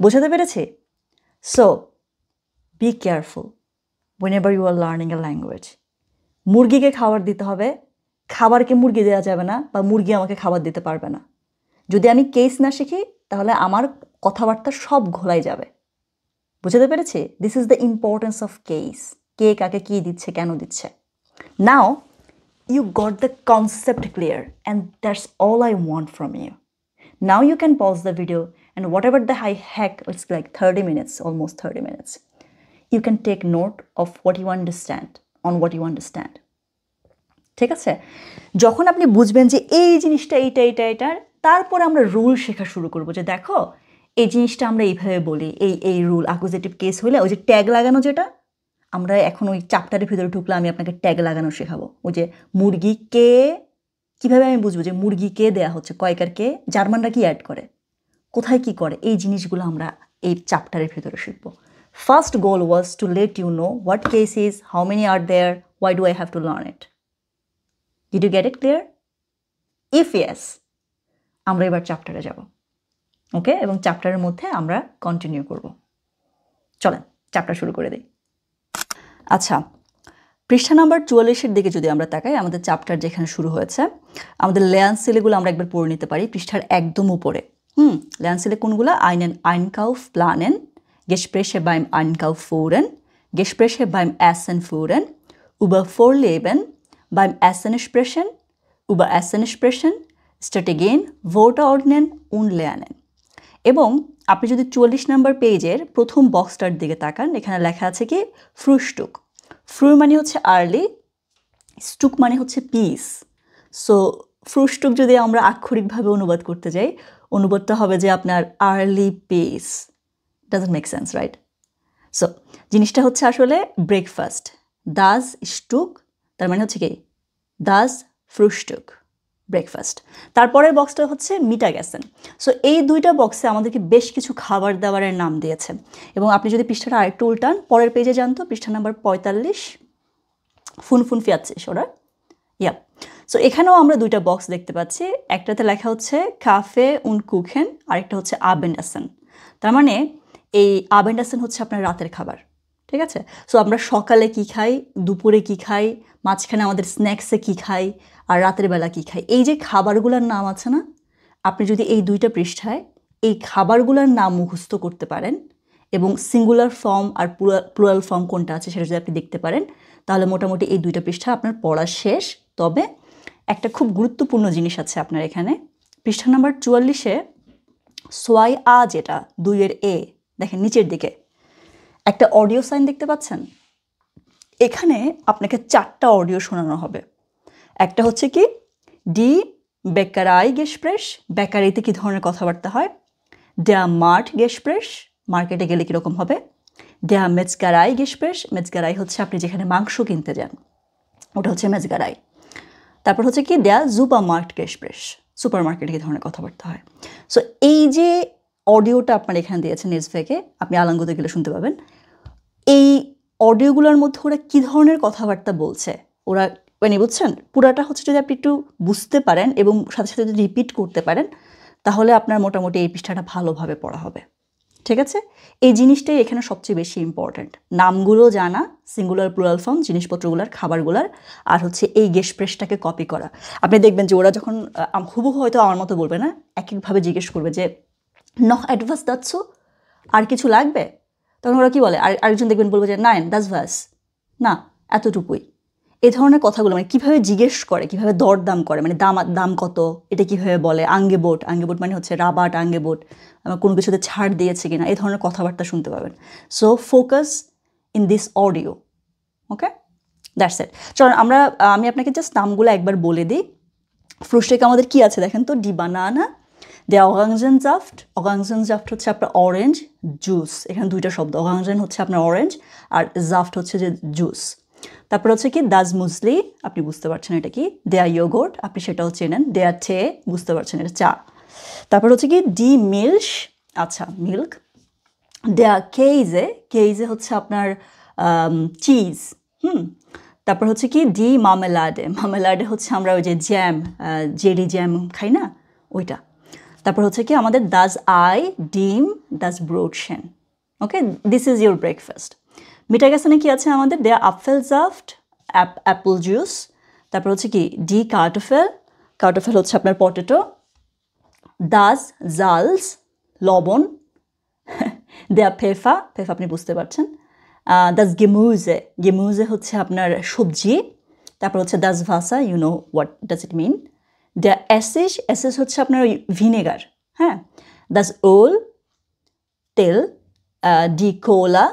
Speaker 1: বোঝাতে পেরেছি? So be careful whenever you are learning a language. মুরগিকে খাবার দিতে হবে, খাবারকে মুরগি দেওয়া যাবে না, বা মুরগি আমাকে খাবার দিতে পারবে না। যদি আমি কেস না শিখি তাহলে আমার কথাবার্তা সব ঘোলাই যাবে। বুঝতে পেরেছি? This is the importance of case. কে কাকে কী দিচ্ছে, কেন দিচ্ছে। নাও you got the concept clear, and that's all I want from you. Now you can pause the video, and whatever the high hack, it's like 30 minutes, almost 30 minutes. You can take note of what you understand, on what you understand. ঠিক আছে? যখন আপনি বুঝবেন যে এই জিনিসটা এইটার, তারপর আমরা রুল শেখা শুরু করবো যে দেখো এই জিনিসটা আমরা এইভাবে বলি, এই রুল। অ্যাকুজেটিভ কেস হলে ওই যে ট্যাগ লাগানো, যেটা আমরা এখন ওই চ্যাপ্টারের ভিতরে ঢুকলে আমি আপনাকে ট্যাগ লাগানো শেখাবো। ওই যে মুরগি কে, কীভাবে আমি বুঝবো যে মুরগি কে দেয়া হচ্ছে, কয়কার কে, জার্মানরা কি অ্যাড করে, কোথায় কি করে, এই জিনিসগুলো আমরা এই চ্যাপ্টারের ভিতরে শিখবো। First goal was to let you know what case is, how many are there, why do I have to learn it. Did you get it clear? If yes, আমরা এবার চ্যাপ্টারে যাব। ওকে, এবং চ্যাপ্টারের মধ্যে আমরা কন্টিনিউ করব। চলেন চ্যাপ্টার শুরু করে দিই। আচ্ছা, পৃষ্ঠা নাম্বার 44-এর দিকে যদি আমরা তাকাই, আমাদের চ্যাপ্টার যেখানে শুরু হয়েছে, আমাদের লেয়ানসিলেগুলো আমরা একবার পড়ে নিতে পারি পৃষ্ঠার একদম উপরে। লেয়ানসিলে কোনগুলো? einen Einkauf planen, Gespräche beim Einkauf führen, Gespräche beim Essen führen, über Vorleben, beim Essen sprechen, über Essen sprechen, Strategien, Worte ordnen und lernen। এবং আপনি যদি 44 নম্বর পেজের প্রথম বক্সটার দিকে তাকান, এখানে লেখা আছে কি ফ্রুস্টুক। ফ্রু মানে হচ্ছে আর্লি, স্টুক মানে হচ্ছে পিস। সো ফ্রুস্টুক যদি আমরা আক্ষরিকভাবে অনুবাদ করতে যাই, অনুবাদটা হবে যে আপনার early piece. Doesn't make sense, right? So জিনিসটা হচ্ছে আসলে ব্রেকফাস্ট। দাস স্টুক তার মানে হচ্ছে কি দাস ফ্রুস্টুক, ব্রেকফাস্ট। তারপরের বক্সটা হচ্ছে মিটা গেছেন। সো এই দুইটা বক্সে আমাদেরকে বেশ কিছু খাবার দাবারের নাম দিয়েছে। এবং আপনি যদি পৃষ্ঠাটা আরেকটু উল্টান, পরের পেজে জানতো পৃষ্ঠা নাম্বার 45, ফুন ফিয়াচ্ছিস ওরা, ইয়াপ। সো এখানেও আমরা দুইটা বক্স দেখতে পাচ্ছি। একটাতে লেখা হচ্ছে কাফে উন কুখেন, আরেকটা হচ্ছে আবেন্ডাসেন। তার মানে এই আবেন্ডাসেন হচ্ছে আপনার রাতের খাবার। ঠিক আছে? সো আমরা সকালে কি খাই, দুপুরে কি খাই, মাঝখানে আমাদের স্ন্যাক্সে কি খাই, আর রাতের বেলা কি খাই, এই যে খাবারগুলোর নাম আছে না, আপনি যদি এই দুইটা পৃষ্ঠায় এই খাবারগুলোর নাম মুখস্থ করতে পারেন এবং সিঙ্গুলার ফর্ম আর প্লুরাল ফর্ম কোনটা আছে সেটা যদি আপনি দেখতে পারেন, তাহলে মোটামুটি এই দুইটা পৃষ্ঠা আপনার পড়া শেষ। তবে একটা খুব গুরুত্বপূর্ণ জিনিস আছে আপনার এখানে, পৃষ্ঠা নাম্বার 44-এ সোয়াই আ, যেটা 2-এর এ, দেখেন নিচের দিকে একটা অডিও সাইন দেখতে পাচ্ছেন। এখানে আপনাকে 4টা অডিও শোনানো হবে। একটা হচ্ছে কি ডি বেকারাই গেসপ্রেস, বেকারিতে কী ধরনের কথাবার্তা হয়। দেয়া মার্ট গেসপ্রেস, মার্কেটে গেলে কীরকম হবে। দেয়া মেজগারাই গেসপ্রেস, মেজগারাই হচ্ছে আপনি যেখানে মাংস কিনতে যান, ওটা হচ্ছে মেজগারাই। তারপর হচ্ছে কি দেয়া জুপার মার্ট গেসপ্রেস, সুপার মার্কেটে কী ধরনের কথাবার্তা হয়। সো এই যে অডিওটা আপনার এখানে দিয়েছেন নেজভেকে, আপনি আলাঙ্গুতে গেলে শুনতে পাবেন। এই অডিওগুলোর মধ্যে ওরা কী ধরনের কথাবার্তা বলছে, ওরা মানে বুঝছেন, পুরাটা হচ্ছে যদি আপনি একটু বুঝতে পারেন এবং সাথে সাথে যদি রিপিট করতে পারেন, তাহলে আপনার মোটামুটি এই পৃষ্ঠাটা ভালোভাবে পড়া হবে। ঠিক আছে? এই জিনিসটাই এখানে সবচেয়ে বেশি ইম্পর্ট্যান্ট। নামগুলো জানা, সিঙ্গুলার প্লুরাল ফর্ম, জিনিসপত্রগুলার, খাবারগুলার, আর হচ্ছে এই গেসপ্রেসটাকে কপি করা। আপনি দেখবেন যে ওরা যখন হুবহু হয়তো আমার মতো বলবে না, এক একভাবে জিজ্ঞেস করবে যে নহ অ্যাডভাস দাচ্ছ, আর কিছু লাগবে? তখন ওরা কী বলে, আরেকজন দেখবেন বলবে যে নাইন দাস ভাস, না এতটুকুই। এই ধরনের কথাগুলো মানে কীভাবে জিজ্ঞেস করে, কীভাবে দরদাম করে, মানে দাম কত, এটা কীভাবে বলে। আঙ্গেবোট, আঙ্গেবোট মানে হচ্ছে রাবাট, আঙ্গেবোট কোনো কিছুতে ছাড় দিয়েছে কিনা, এই ধরনের কথাবার্তা শুনতে পাবেন। So focus in this audio. Okay, that's it. চলুন আমি আপনাকে জাস্ট নামগুলো একবার বলে দিই। ফ্রুস্টেক আমাদের কী আছে দেখেন তো, ডি বানানা, দে অগাংজেনজাফট, অগাংজেনজাফট হচ্ছে আপনার অরেঞ্জ জুস। এখানে দুইটা শব্দ, অগাংজেন হচ্ছে আপনার অরেঞ্জ আর জাফট হচ্ছে যে জুস। তারপর হচ্ছে কি দাজ মুসলি, আপনি বুঝতে পারছেন এটা কি। দেয়া ইয়োগোর্ট, আপনি সেটাও চেনেন। দেয়া টে, বুঝতে পারছেন এটা চা। তারপর হচ্ছে কি ডি মিল্ক, আচ্ছা মিল্ক। দেয়া কেইজে, কেইজে হচ্ছে আপনার চিজ। তারপর হচ্ছে কি ডি মার্মেলাডে, মার্মেলাডে হচ্ছে আমরা ওই যে জ্যাম, জেরি জ্যাম খাই না ওইটা। তারপর হচ্ছে কি আমাদের দাস আই ডিম দাস ব্রোডশেন। ওকে, দিস ইজ ইউর ব্রেকফাস্ট। মিটাগাসানে কি আছে আমাদের? দেয়া আপফেলসাফট, অ্যাপল জুস। তারপর হচ্ছে কি ডি কার্টোফেল, কার্টোফেল হচ্ছে আপনার পটেটো। দাস জালস লবণ, দেয়া ফেফা, ফেফা আপনি বুঝতে পারছেন। দাস গেমুজে, গেমুজে হচ্ছে আপনার সবজি। তারপর হচ্ছে দাস ভাসা, you know what does it mean. দেয়া অ্যাসিস, অ্যাসিস হচ্ছে আপনার ওই ভিনেগার, হ্যাঁ। দাস ওল তেল, ডি কোলা,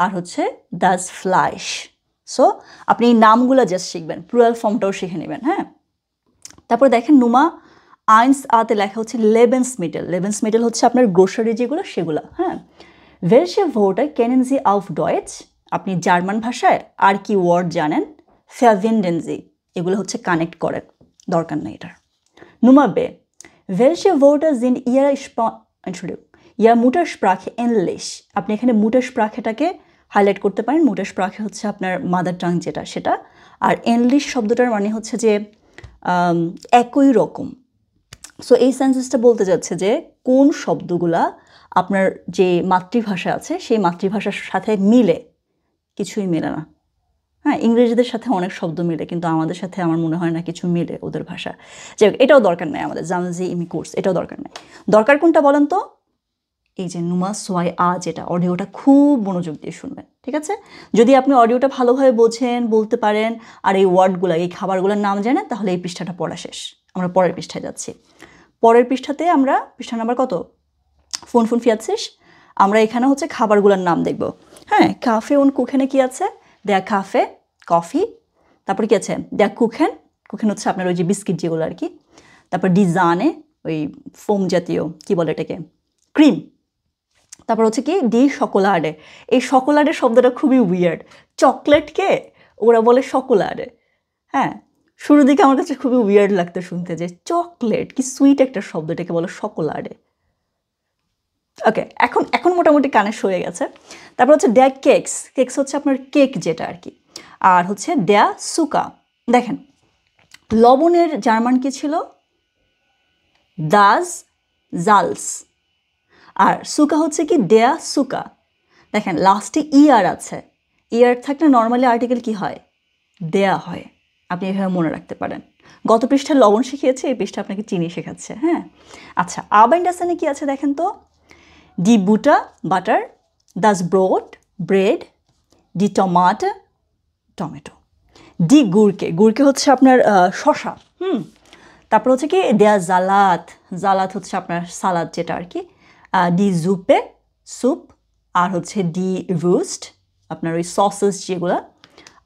Speaker 1: আর হচ্ছে দাস ফ্লাইশ। সো আপনি এই নামগুলো জাস্ট শিখবেন, প্লুরাল ফর্মটাও শিখে নেবেন, হ্যাঁ। তারপর দেখেন নুমা আইনস আতে লেখা হচ্ছে লেবেন্সমিটেল, লেবেন্সমিটেল হচ্ছে আপনার গ্রোসারি যেগুলো সেগুলো, হ্যাঁ। ওয়েলশে ভোর্টে কেনেন জি আউফ ডয়েচ, আপনি জার্মান ভাষায় আর কি ওয়ার্ড জানেন? ফেভিনডেন জি, এগুলো হচ্ছে কানেক্ট করেন, দরকার নেই এটার। নুমা বে ওয়েলশে ভোর্টে জিন ইয়ার মুটারস্প্রাখে এনলিশ, আপনি এখানে মুটারস্প্রাখেটাকে হাইলাইট করতে পারেন। মুটারস্প্রাখে হচ্ছে আপনার মাদার টাং যেটা সেটা, আর এনলিশ শব্দটার মানে হচ্ছে যে একই রকম। সো এই সেন্টেন্সটা বলতে যাচ্ছে যে কোন শব্দগুলা আপনার যে মাতৃভাষা আছে সেই মাতৃভাষার সাথে মিলে, কিছুই মেলে না, হ্যাঁ। ইংরেজিদের সাথে অনেক শব্দ মিলে, কিন্তু আমাদের সাথে আমার মনে হয় না কিছু মিলে ওদের ভাষা। যাই হোক, এটাও দরকার নেই আমাদের জামজি ইমি কোর্স, এটাও দরকার নেই। দরকার কোনটা বলেন তো? এই যে নুমা সোয়াই আ, যেটা অডিওটা খুব মনোযোগ দিয়ে শুনবেন, ঠিক আছে? যদি আপনি অডিওটা ভালোভাবে বোঝেন, বলতে পারেন, আর এই ওয়ার্ডগুলো, এই খাবারগুলোর নাম জানেন, তাহলে এই পৃষ্ঠাটা পড়া শেষ। আমরা পরের পৃষ্ঠায় যাচ্ছি। পরের পৃষ্ঠাতে আমরা পৃষ্ঠা নাম্বার কত? ফোন ফিয়াচ্ছিস। আমরা এখানে হচ্ছে খাবারগুলোর নাম দেখব, হ্যাঁ। কাফে উন কুখেনে কি আছে? দেয়া কাফে, কফি। তারপর কি আছে? দেয়া কুখেন, কুখেন হচ্ছে আপনার ওই যে বিস্কিট যেগুলো আর কি। তারপর ডিজানে ওই ফোম জাতীয়, কি বলে এটাকে, ক্রিম। তারপর হচ্ছে কি ডি শকোলাডে, এই শকোলাডে শব্দটা খুবই উইয়ার্ড। চকলেটকে ওরা বলে শকোলাডে, হ্যাঁ। শুরুর দিকে আমার কাছে খুবই উইয়ার্ড লাগতো শুনতে, যে চকলেট কি সুইট একটা শব্দ, এটাকে বলে শকোলাডে। ওকে, এখন এখন মোটামুটি কানেক্ট হয়ে গেছে। তারপর হচ্ছে ড্যা কেকস, কেকস হচ্ছে আপনার কেক যেটা আর কি। আর হচ্ছে ড্যা সুকা, দেখেন লবণের জার্মান কি ছিল? দাস জালস। আর সুকা হচ্ছে কি? ডেয়া সুকা। দেখেন লাস্টে ইয়ার আছে, ইয়ার থাকলে নর্মালি আর্টিকেল কি হয়? দেয়া হয়। আপনি এভাবে মনে রাখতে পারেন। গত পৃষ্ঠায় লবণ শিখিয়েছে, এই পৃষ্ঠা আপনাকে চিনি শেখাচ্ছে, হ্যাঁ। আচ্ছা, আবাইন্ডাসানে কি আছে দেখেন তো? ডি বুটা বাটার, দাস ব্রোড ব্রেড, ডি টমাটো টমেটো, ডি গুড়কে, গুড়কে হচ্ছে আপনার শশা, তারপর হচ্ছে কি দেয়া জালাত, জালাত হচ্ছে আপনার সালাদ যেটা আর কি। ডি জুপে স্যুপ, আর হচ্ছে ডি রুস্ট আপনার ওই সসেস যেগুলো,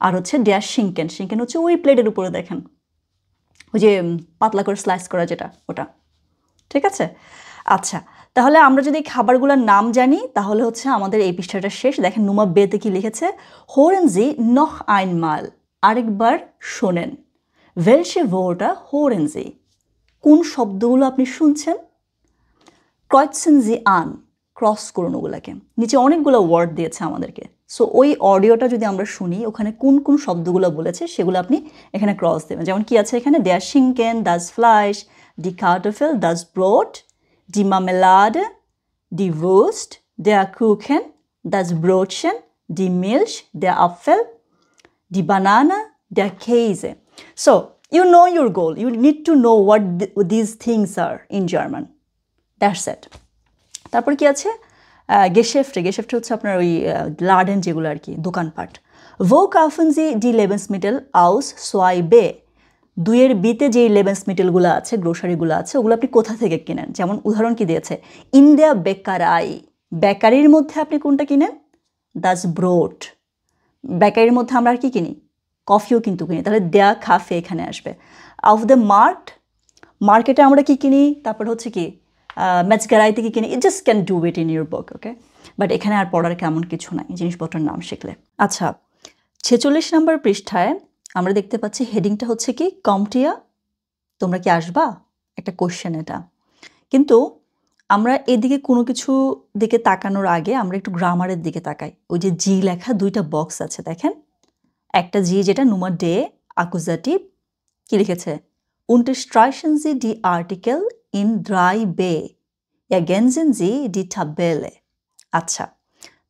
Speaker 1: আর হচ্ছে ডেয়া শিঙ্কেন, শিঙ্কেন হচ্ছে ওই প্লেটের উপরে দেখেন ওই যে পাতলা করে স্লাইস করা যেটা, ওটা, ঠিক আছে? আচ্ছা, তাহলে আমরা যদি খাবারগুলোর নাম জানি তাহলে হচ্ছে আমাদের এই পৃষ্ঠাটা শেষ। দেখেন নুমা বেতে কি লিখেছে? হোরেনজি নখ আইন মাল, আরেকবার শোনেন। ওয়েলশে ভোর্টা হোরেনজি, কোন শব্দগুলো আপনি শুনছেন? ক্রয়সেন জি আন, ক্রস করুন ওগুলাকে। নিচে অনেকগুলো ওয়ার্ড দিয়েছে আমাদেরকে, সো ওই অডিওটা যদি আমরা শুনি ওখানে কোন কোন শব্দগুলো বলেছে সেগুলো আপনি এখানে ক্রস দেবেন। যেমন কি আছে এখানে? দেয়ার শিঙ্কেন, দাস ফ্লাইশ, ডি কার্টোফেল, দাস ব্রোড, ডি মার্মেলাড, ডি ওস্ট, দেয়ার কুখেন, দাস ব্রোডশেন, ডি মিল্শ, দেয়ার আপফেল, ডি বানানা, দেয়ার কেইজে। So you know your goal, you need to know what these things are in German. That's it. তারপর কি আছে? গেশেফটে, গেশেফটে হচ্ছে আপনার ওই লাডেন যেগুলো আর কি, দোকানপাট। ভো কাফেন জি ডি লেবেন্সমিটেল আউস সোয়াই বে, দুইয়ের বিতে যে লেবেন্সমিটেলগুলো আছে, গ্রোসারিগুলো আছে, ওগুলো আপনি কোথা থেকে কিনেন? যেমন উদাহরণ কি দিয়েছে? ইন দেয়া বেকারাই, বেকারির মধ্যে আপনি কোনটা কিনেন? দাস ব্রোড। বেকারির মধ্যে আমরা আর কি কিনি? কফিও কিন্তু কিনি, তাহলে দেয়া কাফে এখানে আসবে। অফ দ্য মার্ট, মার্কেটে আমরা কি কিনি? তারপর হচ্ছে কি ম্যাচগারাইতে কি কিনি? It just can do it in your book, okay. But এখানে আর পড়ার কেমন কিছু নাই, জিনিসপত্রের নাম শিখলে। আচ্ছা, 46 নম্বর পৃষ্ঠায় আমরা দেখতে পাচ্ছি হেডিংটা হচ্ছে কি কমটিয়া, তোমরা কি আসবা? একটা কোশ্চেন এটা। কিন্তু আমরা এদিকে কোনো কিছু দিকে তাকানোর আগে আমরা একটু গ্রামারের দিকে তাকাই। ওই যে জি লেখা দুইটা বক্স আছে দেখেন, একটা জি যেটা Nummer D, Akkusativ, কি লিখেছে? Unterstreichen Sie die Artikel in 3b. Ergänzen Sie die Tabelle. আচ্ছা,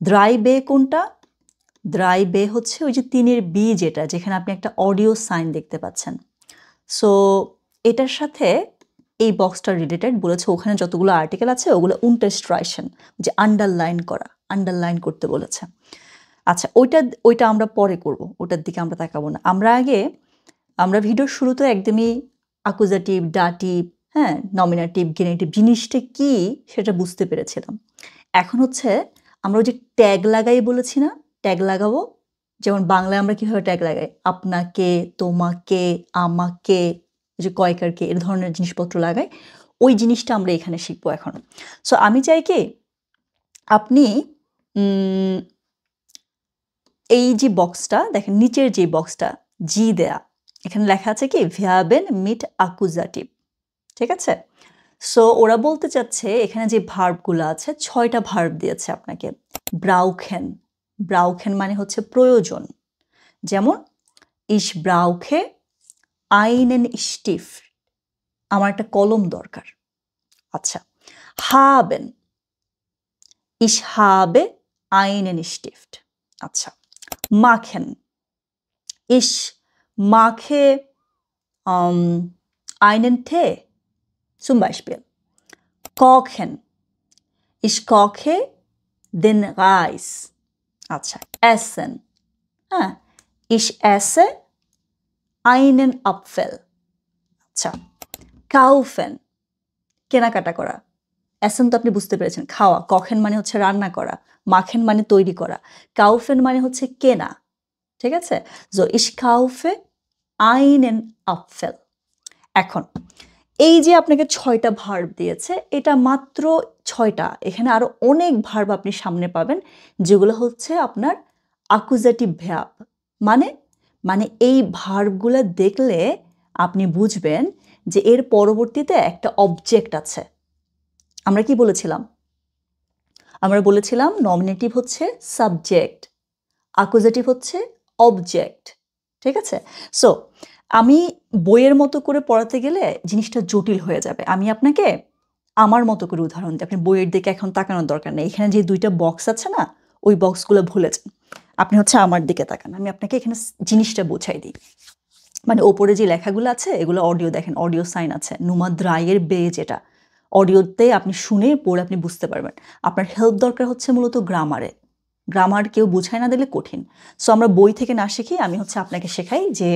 Speaker 1: 3b কোনটা? 3b হচ্ছে ওই যে 3-এর B যেটা, যেখানে আপনি একটা অডিও সাইন দেখতে পাচ্ছেন। সো এটার সাথে এই বক্সটা রিলেটেড বলেছে, ওখানে যতগুলো আর্টিকেল আছে ওগুলো Unterstreichen, যে আন্ডারলাইন করা, আন্ডারলাইন করতে বলেছে। আচ্ছা, ওইটা আমরা পরে করব, ওটার দিকে আমরা তাকাবো না। আমরা ভিডিওর শুরুতে একদমই অ্যাকুজাটিভ, ডাটিভ, হ্যাঁ, নমিনেটিভ, গেনেটিভ জিনিসটা কি সেটা বুঝতে পেরেছিলাম। এখন হচ্ছে আমরা ওই যে ট্যাগ লাগাই বলেছি না, ট্যাগ লাগাবো। যেমন বাংলায় আমরা কীভাবে ট্যাগ লাগাই? আপনাকে, তোমাকে, আমাকে, যে কয়কারকে, এর ধরনের জিনিসপত্র লাগাই, ওই জিনিসটা আমরা এখানে শিখবো এখন। সো আমি চাই কি আপনি এই যে বক্সটা দেখেন, নিচের যে বক্সটা জি দেয়া, এখানে লেখা আছে কি Verben mit Akkusativ, ঠিক আছে? সো ওরা বলতে চাচ্ছে এখানে যে ভার্বগুলো আছে 6টা ভার্ব দিয়েছে আপনাকে। ব্রাউখেন, ব্রাউখেন মানে হচ্ছে প্রয়োজন। যেমন ich brauche einen Stift, আমার একটা কলম দরকার। আচ্ছা, haben, ich habe einen Stift। আচ্ছা, machen, ich mache einen Tee, zum Beispiel. Kochen, ich koche den Reis। আচ্ছা, essen, হ্যাঁ, ich esse einen Apfel। আচ্ছা, kaufen, কেনাকাটা করা। essen তো আপনি বুঝতে পেরেছেন, খাওয়া। kochen মানে হচ্ছে রান্না করা, machen মানে তৈরি করা, kaufen মানে হচ্ছে কেনা, ঠিক আছে? so ich kaufe einen Apfel। এখন এই যে আপনাকে 6টা ভার্ব দিয়েছে, এটা মাত্র 6টা, এখানে আরো অনেক ভার্ব আপনি সামনে পাবেন যেগুলো হচ্ছে আপনার অ্যাকুজাটিভ ভার্ব। মানে এই ভার্বগুলো দেখলে আপনি বুঝবেন যে এর পরবর্তীতে একটা অবজেক্ট আছে। আমরা কি বলেছিলাম? আমরা বলেছিলাম নমিনেটিভ হচ্ছে সাবজেক্ট, অ্যাকুজাটিভ হচ্ছে অবজেক্ট, ঠিক আছে? সো আমি বইয়ের মতো করে পড়াতে গেলে জিনিসটা জটিল হয়ে যাবে। আমি আপনাকে আমার মতো করে উদাহরণ দিই, আপনি বইয়ের দিকে এখন তাকানোর দরকার নেই। এখানে যে 2টা বক্স আছে না, ওই বক্সগুলো ভুলে যান, আপনি হচ্ছে আমার দিকে তাকান। আমি আপনাকে এখানে জিনিসটা বোঝাই দিই। মানে ওপরে যে লেখাগুলো আছে এগুলো অডিও, দেখেন অডিও সাইন আছে। Nummer 3-এর বে যেটা, অডিওতে আপনি শুনে পড়ে আপনি বুঝতে পারবেন। আপনার হেল্প দরকার হচ্ছে মূলত গ্রামারে। গ্রামার কেউ বুঝায় না দিলে কঠিন। সো আমরা বই থেকে না শিখি, আমি হচ্ছে আপনাকে শেখাই যে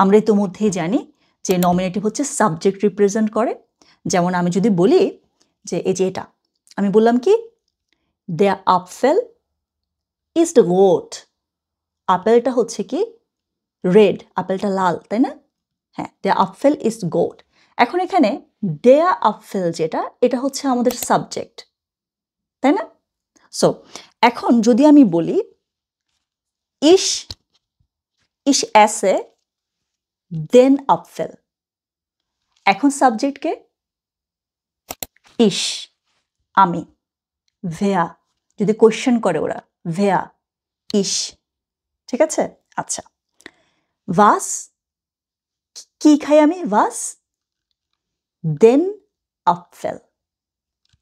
Speaker 1: আমরা ইতোমধ্যেই জানি যে নমিনেটিভ হচ্ছে সাবজেক্ট রিপ্রেজেন্ট করে। যেমন আমি যদি বলি যে এই যে এটা, আমি বললাম কি der Apfel ist rot, আপেলটা হচ্ছে কি রেড, আপেলটা লাল, তাই না? হ্যাঁ, der Apfel ist rot। এখন এখানে der Apfel যেটা, এটা হচ্ছে আমাদের সাবজেক্ট, তাই না? সো এখন যদি আমি বলি ich esse den Apfel, এখন সাবজেক্টকে ich, আমি, wer, যদি কোয়েশ্চেন করে ওরা, wer, ich, ঠিক আছে? আচ্ছা, was, কি খাই আমি, was, den Apfel,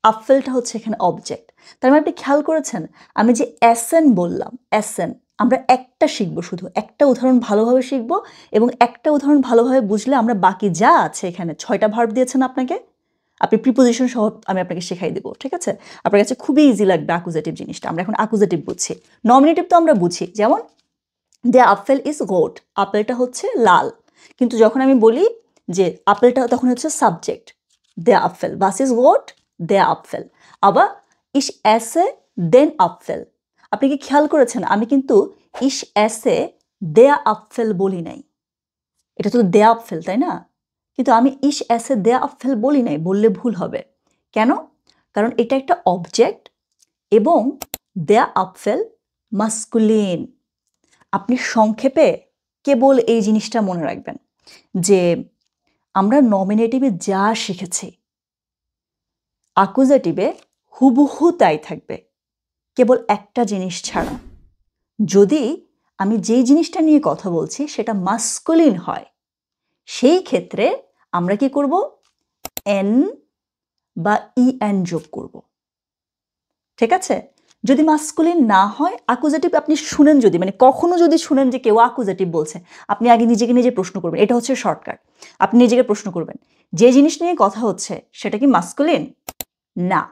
Speaker 1: আপেলটা হচ্ছে এখানে অবজেক্ট। তার মানে আপনি খেয়াল করেছেন আমি যে এসেন বললাম, এসেন আমরা একটা শিখবো, শুধু একটা উদাহরণ ভালোভাবে শিখবো, এবং একটা উদাহরণ ভালোভাবে বুঝলে আমরা বাকি যা আছে এখানে 6টা ভার্ব দিয়েছেন আপনাকে, আপনি প্রিপোজিশন সহ আমি আপনাকে শেখাই দেবো, ঠিক আছে? আপনার কাছে খুবই ইজি লাগবে অ্যাকুজাটিভ জিনিসটা। আমরা এখন অ্যাকুজাটিভ বুঝছি, নমিনেটিভ তো আমরা বুঝি। যেমন der Apfel ist rot, আপেলটা হচ্ছে লাল, কিন্তু যখন আমি বলি যে আপেলটা, তখন হচ্ছে subject der Apfel, was ist rot, der Apfel। আবার ich esse den Apfel, আপনি কি খেয়াল করেছেন আমি কিন্তু ich esse der Apfel বলি নাই, এটা তো der Apfel, তাই না? কিন্তু আমি ich esse der Apfel বলি নাই, বললে ভুল হবে। কেন? কারণ এটা একটা অবজেক্ট এবং der Apfel মাস্কুলিন। আপনি সংক্ষেপে কেবল এই জিনিসটা মনে রাখবেন যে আমরা নমিনেটিভে যা শিখেছি অ্যাকুজাটিভে হুবহু তাই থাকবে, কেবল একটা জিনিস ছাড়া। যদি আমি যেই জিনিসটা নিয়ে কথা বলছি সেটা মাস্কুলিন হয়, সেই ক্ষেত্রে আমরা কি করব? এন বা ইএন যোগ করব। ঠিক আছে? যদি মাস্কুলিন না হয়, অ্যাকুজেটিভ আপনি শুনেন যদি, মানে কখনো যদি শুনেন যে কেউ অ্যাকুজেটিভ বলছে, আপনি আগে নিজেকে নিজে প্রশ্ন করবেন। এটা হচ্ছে শর্টকাট। আপনি নিজেকে প্রশ্ন করবেন, যে জিনিস নিয়ে কথা হচ্ছে সেটা কি মাস্কুলিন? না।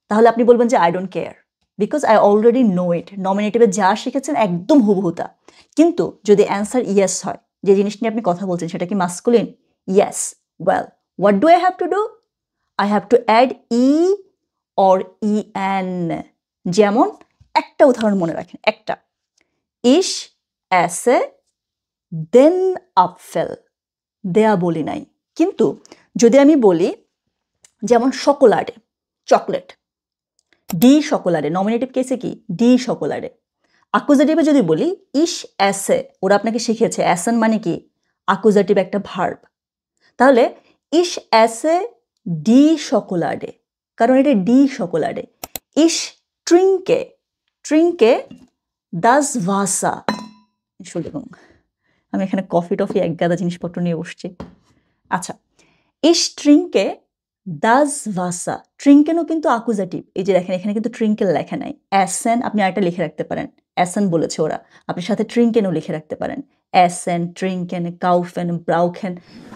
Speaker 1: তাহলে আপনি বলবেন যে I don't care, because I already know it. নমিনেটিভে যা শিখেছেন একদম হুবহু তা। কিন্তু যদি অ্যান্সার ইয়েস হয়, যে জিনিস নিয়ে আপনি কথা বলছেন সেটা কি masculine? Yes. Well, what do I have to do? I have to add e or en. যেমন একটা উদাহরণ মনে রাখেন, একটা। Ich esse den Apfel. দেয়া বলি নাই। কিন্তু যদি আমি বলি যেমন শোকোলাডে, চকলেট, ডি শোকোলাডে, নমিনেটিভ কেসে কি? ডি শোকোলাডে। অ্যাকুজেটিভে যদি বলি ইশ এসে, ওরা আপনাকে শিখিয়েছে এসেন মানে কি? অ্যাকুজেটিভ একটা ভার্ব। তাহলে ইশ এসে ডি শোকোলাডে, কারণ এটা ডি শোকোলাডে। ইশ ট্রিঙ্কে, ট্রিঙ্কে দাস ভাসা। শুনুন, আমি এখানে কফি টফি এক গাদা জিনিসপত্র নিয়ে বসছি। আচ্ছা, ইশ ট্রিঙ্কে দাস ভাসা। ট্রিঙ্কেনও কিন্তু অ্যাকুজেটিভ। এই যে দেখেন, এখানে কিন্তু ট্রিঙ্কেল লেখা নাই। অ্যাসেন আপনি আরেকটা লিখে রাখতে পারেন। অ্যাসেন বলেছে ওরা, আপনি সাথে ট্রিঙ্কেনও লিখে রাখতে পারেন। অ্যাসেন, ট্রিঙ্কেন, কাউফেন, ব্রাউখেন।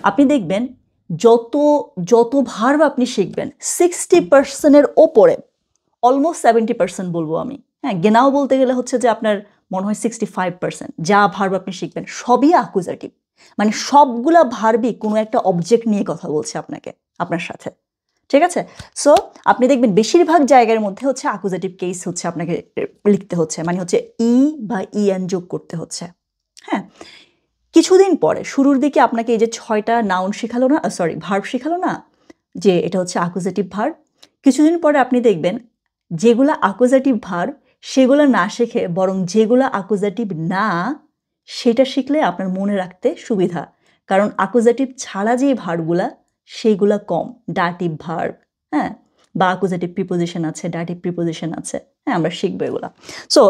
Speaker 1: আপনি দেখবেন যত যত ভার্ব আপনি শিখবেন 60%-এর ওপরে, অলমোস্ট 70% বলবো আমি, হ্যাঁ, গেনাও বলতে গেলে হচ্ছে যে আপনার মনে হয় 65%, যা ভার্ব আপনি শিখবেন সবই অ্যাকুজেটিভ। মানে সবগুলা ভার্বই কোনো একটা অবজেক্ট নিয়ে কথা বলছে আপনাকে, আপনার সাথে। ঠিক আছে? সো আপনি দেখবেন বেশিরভাগ জায়গার মধ্যে হচ্ছে অ্যাকুজেটিভ কেস হচ্ছে আপনাকে লিখতে হচ্ছে, মানে হচ্ছে ই বা ইএন যোগ করতে হচ্ছে। হ্যাঁ, কিছুদিন পরে শুরুর দিকে আপনাকে এই যে 6টা নাউন শেখালো না, সরি ভার্ব শেখালো না, যে এটা হচ্ছে অ্যাকুজেটিভ ভার্ব। কিছুদিন পরে আপনি দেখবেন যেগুলা অ্যাকুজেটিভ ভার্ব সেগুলো না শিখে বরং যেগুলো অ্যাকুজেটিভ না সেটা শিখলে আপনার মনে রাখতে সুবিধা। কারণ অ্যাকুজেটিভ ছাড়া যে ভার্বগুলা সেইগুলা কম, ডাটিভ ভার্ব, হ্যাঁ, বা অ্যাকুজেটিভ প্রিপোজিশন আছে, ডাটিভ প্রিপোজিশন আছে, হ্যাঁ, আমরা শিখবো এগুলা। সো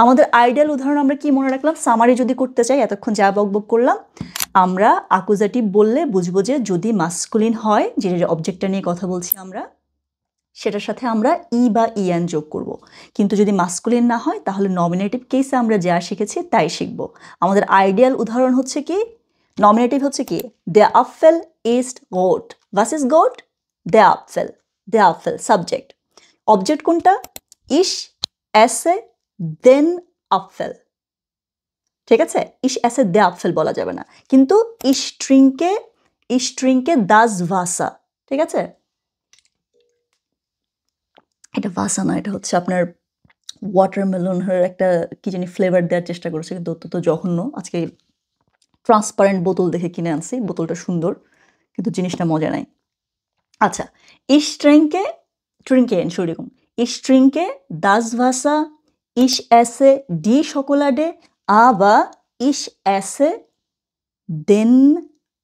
Speaker 1: আমাদের আইডিয়াল উদাহরণ আমরা কি মনে রাখলাম? সামারি যদি করতে চাই, এতক্ষণ যা বকবক করলাম, আমরা অ্যাকুজেটিভ বললে বুঝবো যে যদি মাস্কুলিন হয়, যে অবজেক্টটা নিয়ে কথা বলছি আমরা, সেটার সাথে আমরা ই বা ইএন যোগ করব। কিন্তু যদি মাস্কুলিন না হয় তাহলে নমিনেটিভ কেসে আমরা যা শিখেছি তাই শিখব। আমাদের আইডিয়াল উদাহরণ হচ্ছে কি? নমিনেটিভ হচ্ছে কি? দ্য আপফেল ইস্ট গোট। ভাস ইজ গোট? দ্য আপফেল, দ্য আপফেল সাবজেক্ট। অবজেক্ট কোনটা? ইশ এসে দেন আপফেল। ঠিক আছে? ইশ এসে দ্য আপফেল বলা যাবে না, কিন্তু ইশ ট্রিঙ্কে দাস ভাসা। ঠিক আছে? এটা ভাসা না, এটা হচ্ছে আপনার ওয়াটারমেলনের একটা কি জানি ফ্লেভার দেওয়ার চেষ্টা করেছে, কিন্তু অত্যন্ত জঘন্য। আজকে ট্রান্সপারেন্ট বোতল দেখে কিনে আনছি, বোতলটা সুন্দর কিন্তু জিনিসটা মজা নাই। আচ্ছা, ich trinke, Entschuldigung, ich trinke das Wasser, ich esse die Schokolade, aber ich esse den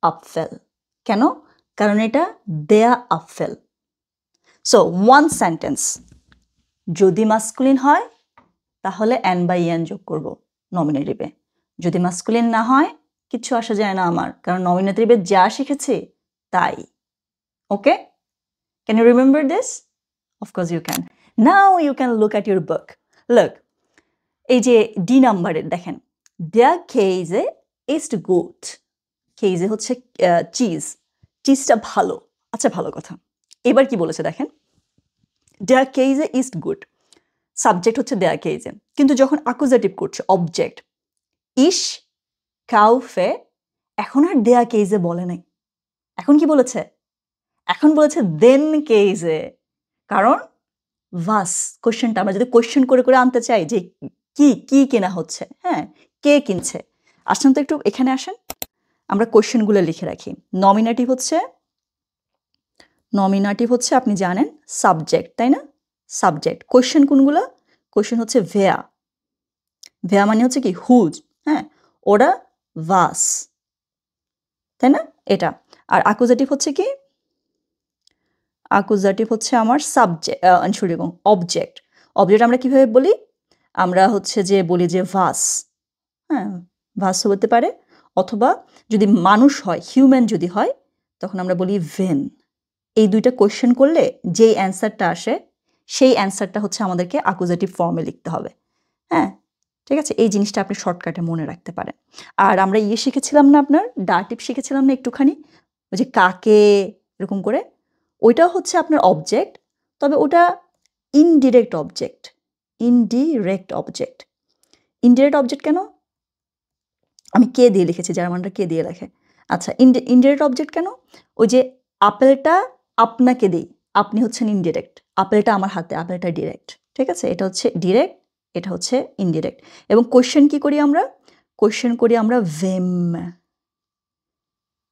Speaker 1: Apfel. কেন? কারণ এটা der Apfel. So, one sentence. যদি মাস্কুলিন হয় তাহলে এন বাই এন যোগ করব নমিনেটিভে। যদি মাস্কুলিন না হয় কিচ্ছু আসা যায় না আমার, কারণ নমিনেটিভে যা শিখেছি তাই। ওকে? Can you remember this? Of course you can. Now you can look at your book. Look, এই যে ডি নাম্বারের দেখেন, der Käse ist gut. Käse হচ্ছে চিজ, চিজটা ভালো। আচ্ছা, ভালো কথা। এবার কি বলেছে দেখেন, der Käse ist gut. Subject হচ্ছে der Käse, কিন্তু যখন অ্যাকুজেটিভ করছে অবজেক্ট, ich kaufe, এখন আর der Käse বলে নাই। এখন কি বলেছে? এখন বলেছে den Käse। কারণ ভাস, কোশ্চেনটা আমরা যদি কোশ্চেন করে করে আনতে চাই যে কি কেনা হচ্ছে, হ্যাঁ, কে কিনছে, আসেন তো একটু এখানে আসেন, আমরা কোশ্চেনগুলো লিখে রাখি। নমিনেটিভ হচ্ছে আপনি জানেন সাবজেক্ট, তাই না? সাবজেক্ট। কোশ্চেন কোনগুলো? কোশ্চেন হচ্ছে ভেয়া, ভেয়া মানে হচ্ছে কি? হুজ, হ্যাঁ, ওরা ভাস, তাই না? এটা। আর অ্যাকুজেটিভ হচ্ছে কি? অ্যাকুজেটিভ হচ্ছে আমার সাবজেক্ট, অবজেক্ট। অবজেক্ট আমরা কিভাবে বলি? আমরা হচ্ছে যে বলি যে ভাস, হ্যাঁ, ভাস হতে পারে, অথবা যদি মানুষ হয়, হিউম্যান যদি হয়, তখন আমরা বলি ভেন। এই দুইটা কোয়েশ্চেন করলে যেই অ্যান্সারটা আসে সেই অ্যান্সারটা হচ্ছে আমাদেরকে অ্যাকুজেটিভ ফর্মে লিখতে হবে। হ্যাঁ, ঠিক আছে? এই জিনিসটা আপনি শর্টকাটে মনে রাখতে পারেন। আর আমরা শিখেছিলাম না, আপনার ডাটিভ শিখেছিলাম না একটুখানি, ওই যে কাকে এরকম করে, ওইটাও হচ্ছে আপনার অবজেক্ট, তবে ওটা indirect object. Indirect object. Indirect object কেন? আমি কে দিয়ে লিখেছি, জার্মানরা কে দিয়ে লেখে। আচ্ছা, ইনডিরেক্ট অবজেক্ট কেন? ওই যে আপেলটা আপনাকে দিই, আপনি হচ্ছেন ইনডিরেক্ট, আপেলটা আমার হাতে, আপেলটা ডিরেক্ট। ঠিক আছে? এটা হচ্ছে ডিরেক্ট, এটা হচ্ছে ইনডিরেক্ট। এবং কোয়েশ্চেন কি করি আমরা? কোয়েশ্চেন করি আমরা ভেম,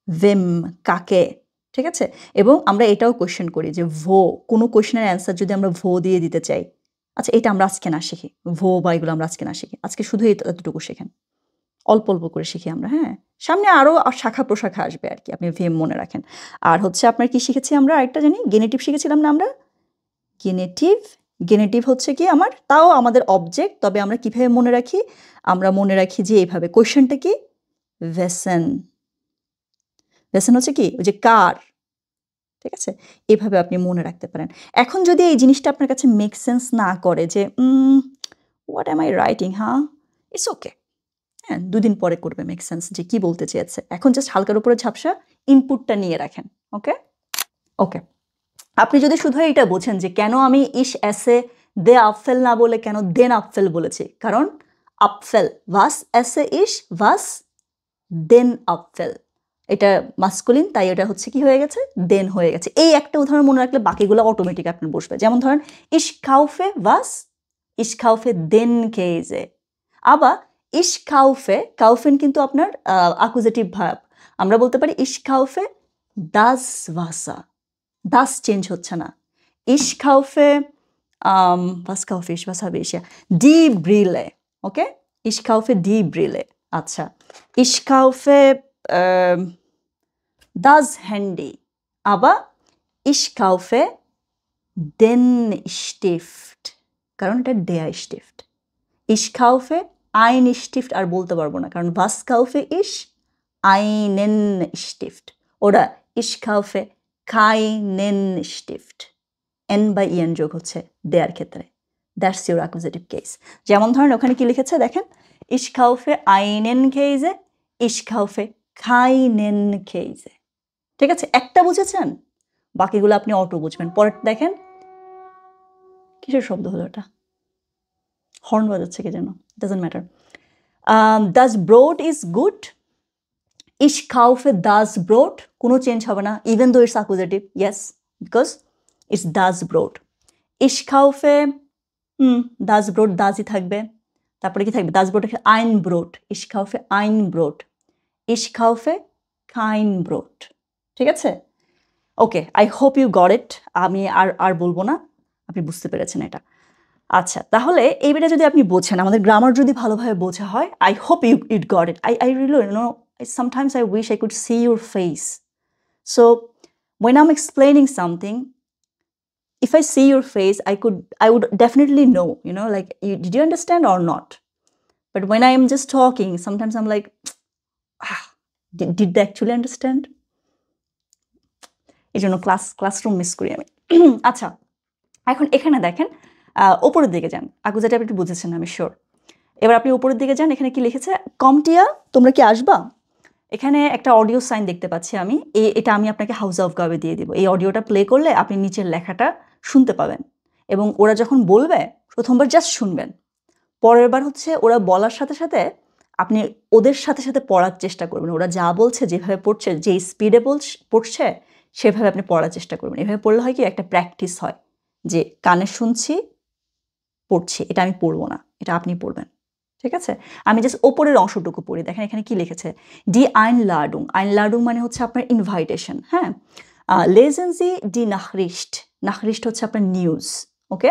Speaker 1: ভেম কাকে। ঠিক আছে? এবং আমরা এটাও কোয়েশ্চেন করি যে ভো, কোনো কোয়েশ্চেনের অ্যান্সার যদি আমরা ভো দিয়ে দিতে চাই, আচ্ছা এটা আমরা আজকে না শিখি, ভো বা এগুলো আমরা আজকে না শিখি, আজকে শুধু এতটুকু শেখেন, অল্প অল্প করে শিখি আমরা। হ্যাঁ, সামনে আরও শাখা প্রশাখা আসবে আর কি, আপনি ভেম মনে রাখেন। আর হচ্ছে আপনার কি শিখেছি আমরা, আরেকটা জানি, গেনেটিভ শিখেছিলাম না আমরা? গেনেটিভ, গেনেটিভ হচ্ছে কি আমার, তাও আমাদের অবজেক্ট, তবে আমরা কীভাবে মনে রাখি? আমরা মনে রাখি যে এইভাবে, কোয়েশ্চেনটা কি? ভেসেন। ভেসেন হচ্ছে কি? ওই যে কার। ঠিক আছে? এভাবে আপনি মনে রাখতে পারেন। এখন যদি এই জিনিসটা আপনার কাছে মেক সেন্স না করে যে হোয়াট অ্যাম আই রাইটিং, হ্যাঁ, ইটস ওকে। হ্যাঁ, 2 দিন পরে করবে মেক সেন্স যে কি বলতে চেয়েছে। এখন জাস্ট হালকার উপরে ঝাপসা ইনপুটটা নিয়ে রাখেন। ওকে? ওকে। আপনি যদি শুধু এইটা বোঝেন যে কেন আমি ইশ এসে দে আপফেল না বলে কেন দেন আপফেল বলেছি, কারণ আপফেল ওয়াস এসে ইশ ওয়াস দেন আপফেল, এটা মাস্কুলিন, তাই এটা হচ্ছে কি হয়ে গেছে, দেন হয়ে গেছে। এই একটা উদাহরণ মনে রাখলে বাকিগুলো অটোমেটিক আপনার বসবে। যেমন ধরেন ইশ কাউফে ওয়াস, ইশ কাউফে দেন কেজে। আবার ইশ কাউফে, কাউফেন কিন্তু আপনার অ্যাকুজেটিভ ভার্ব, আমরা বলতে পারি ইশ কাউফে দাস ওয়াসা, দাস চেঞ্জ হচ্ছে না। ইশ কাউফে was kaufe ich, was habe ich, ja, die Brille, okay? Ich kaufe die Brille. আচ্ছা, ich kaufe das Handy, aber ich kaufe den Stift, কারণ এটা der Stift. Ich kaufe ein Stift আর বলতে পারবো না, কারণ was kaufe ich einen Stift, oder ich kaufe keinen Stift, N বা EN যোগ হচ্ছে দেয়ার ক্ষেত্রে, দ্যাটস ইউর অ্যাকুজেটিভ কেস। যেমন ধরেন ওখানে কি লিখেছে দেখেন, ইশ কাউফে আইনেন কেইজে, ইশ কাউফে খাইনেন কেইজে। ঠিক আছে? একটা বুঝেছেন, বাকিগুলো আপনি অটো বুঝবেন। পরে দেখেন কিসের শব্দ হলো এটা, হর্ন বাজাচ্ছে কে যেন, ডাজন্ট ম্যাটার। দাস ব্রোড ইজ গুড, ইশ কাউফে দাস ব্রোড, কোনো চেঞ্জ হবে না, even though it's accusative, yes, because it's দাস ব্রোড। ইশ কাউফে, দাস ব্রোড, দাসই থাকবে, তারপরে কি থাকবে, দাস ব্রোড আইন ব্রোড, ইশ কাউফে আইন ব্রোড, ইশ কাউফে কাইন ব্রোড। ঠিক আছে? Okay, I hope you got it. আমি আর বলবো না, আপনি বুঝতে পেরেছেন এটা। আচ্ছা, তাহলে এইবারে যদি আপনি বোঝেন, আমাদের গ্রামার যদি ভালোভাবে বোঝা হয়, I hope you got it. I really know, sometimes I wish I could see your face. So when I'm explaining something, if I see your face, I would definitely know, like, did you understand or not? But when I am just talking, sometimes I'm like, did they actually understand? এই জন্য classroom miss করি আমি। আচ্ছা, এখন এখানে দেখেন, ওপরের দিকে যান, অ্যাকুজেটিভ আপনি বুঝেছেন আমি শিওর। এবার আপনি উপরের দিকে যান, এখানে কি লিখেছে, কমটিয়া তোমরা কি আসবা? এখানে একটা অডিও সাইন দেখতে পাচ্ছি আমি, এটা আমি আপনাকে হাউস অফ গাবে দিয়ে দিব। এই অডিওটা প্লে করলে আপনি নিচের লেখাটা শুনতে পাবেন, এবং ওরা যখন বলবে প্রথমবার জাস্ট শুনবেন, পরের বার হচ্ছে ওরা বলার সাথে সাথে আপনি ওদের সাথে সাথে পড়ার চেষ্টা করবেন। ওরা যা বলছে, যেভাবে পড়ছে, যে স্পিডে পড়ছে সেভাবে আপনি পড়ার চেষ্টা করবেন। এভাবে পড়লে হয় কি, একটা প্র্যাকটিস হয় যে কানে শুনছি, পড়ছি, এটা আমি পড়বো না, এটা আপনি পড়বেন। ঠিক আছে? আমি জাস্ট ওপরের অংশটুকু পড়ি। দেখেন এখানে কি লিখেছে, ডি আইনলাডুং, আইনলাডুং মানে হচ্ছে আপনার ইনভাইটেশন। হ্যাঁ, লেজেন জি ডি নাখরিস্ট, নাখরিস্ট হচ্ছে আপনার নিউজ। ওকে,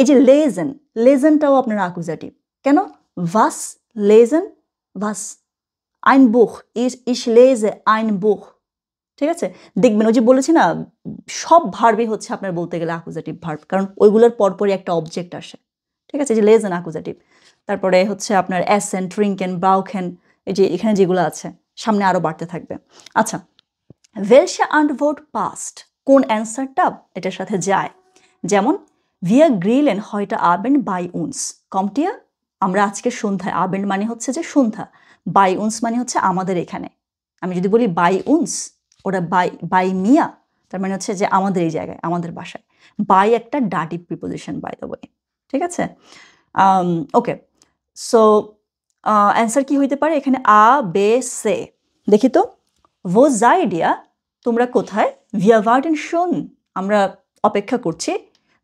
Speaker 1: এই যে লেজেন, লেজেনটাও আপনার অ্যাকুজেটিভ। কেন? ভাস লেজেন, ভাস আইন বুখ, ইশ লেজে আইন বুখ। ঠিক আছে? দেখবেন ওই যে বলেছি না, সব ভার্বই হচ্ছে আপনার বলতে গেলে অ্যাকুজেটিভ ভার্ব, কারণ ওইগুলোর পরপরই একটা অবজেক্ট আসে। ঠিক আছে, যে লেজেন অ্যাকুজেটিভ। তারপরে হচ্ছে আপনার এসেন, ট্রিঙ্কেন, ব্রাউকেন, এই যে এখানে যেগুলো আছে সামনে আরও বাড়তে থাকবে। আচ্ছা, welche Antwort passt, কোন অ্যান্সারটা এটার সাথে যায়? যেমন wir grillen heute Abend bei uns, kommt ihr? আমরা আজকে সন্ধ্যায়, Abend মানে হচ্ছে যে সন্ধ্যা, bei uns মানে হচ্ছে আমাদের এখানে। আমি যদি বলি bei uns, ওটা bei mir, তার মানে হচ্ছে যে আমাদের এই জায়গায়, আমাদের বাসায়। by একটা dative preposition by the way, ঠিক আছে? ওকে, সো অ্যান্সার কি হইতে পারে এখানে? আ বে সে। দেখি তো, wo seid ihr? তোমরা কোথায়? wir warten schon, আমরা অপেক্ষা করছি।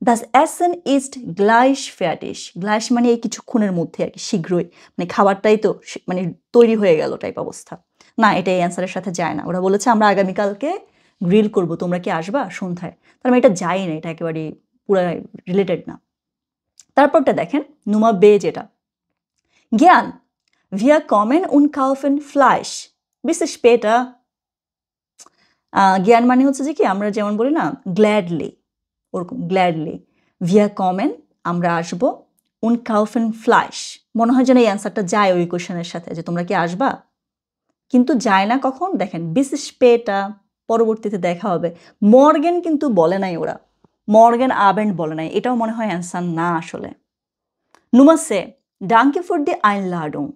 Speaker 1: das Essen ist gleich fertig, gleich মানে এই কিছুক্ষণের মধ্যে আর কি, শীঘ্রই, মানে খাবারটাই তো মানে তৈরি হয়ে গেল টাইপ অবস্থা। না, এটা এই অ্যান্সারের সাথে যায় না। ওরা বলেছে আমরা আগামীকালকে গ্রিল করব, তোমরা কি আসবা সন্ধ্যায়? তার মানে এটা যায় না, এটা একেবারে পুরো রিলেটেড না। তারপরটা দেখেন, নুমা বে যেটা, জ্ঞান, wir kommen und kaufen Fleisch bis später। জ্ঞান মানে হচ্ছে যে কি, আমরা যেমন বলি না গ্ল্যাডলি, ওরকম গ্ল্যাডলি। wir kommen আমরা আসবো, und kaufen Fleisch মনে হয় যেন এই অ্যান্সারটা যায় ওই কোশ্চেনের সাথে, যে তোমরা কি আসবা, কিন্তু যায় না কখন দেখেন, bis später, পরবর্তীতে দেখা হবে। মর্গেন কিন্তু বলে নাই ওরা, মর্গেন আবেন্ড বলে নাই, এটাও মনে হয় অ্যান্সার না আসলে। নুমা সে, danke für die Einladung,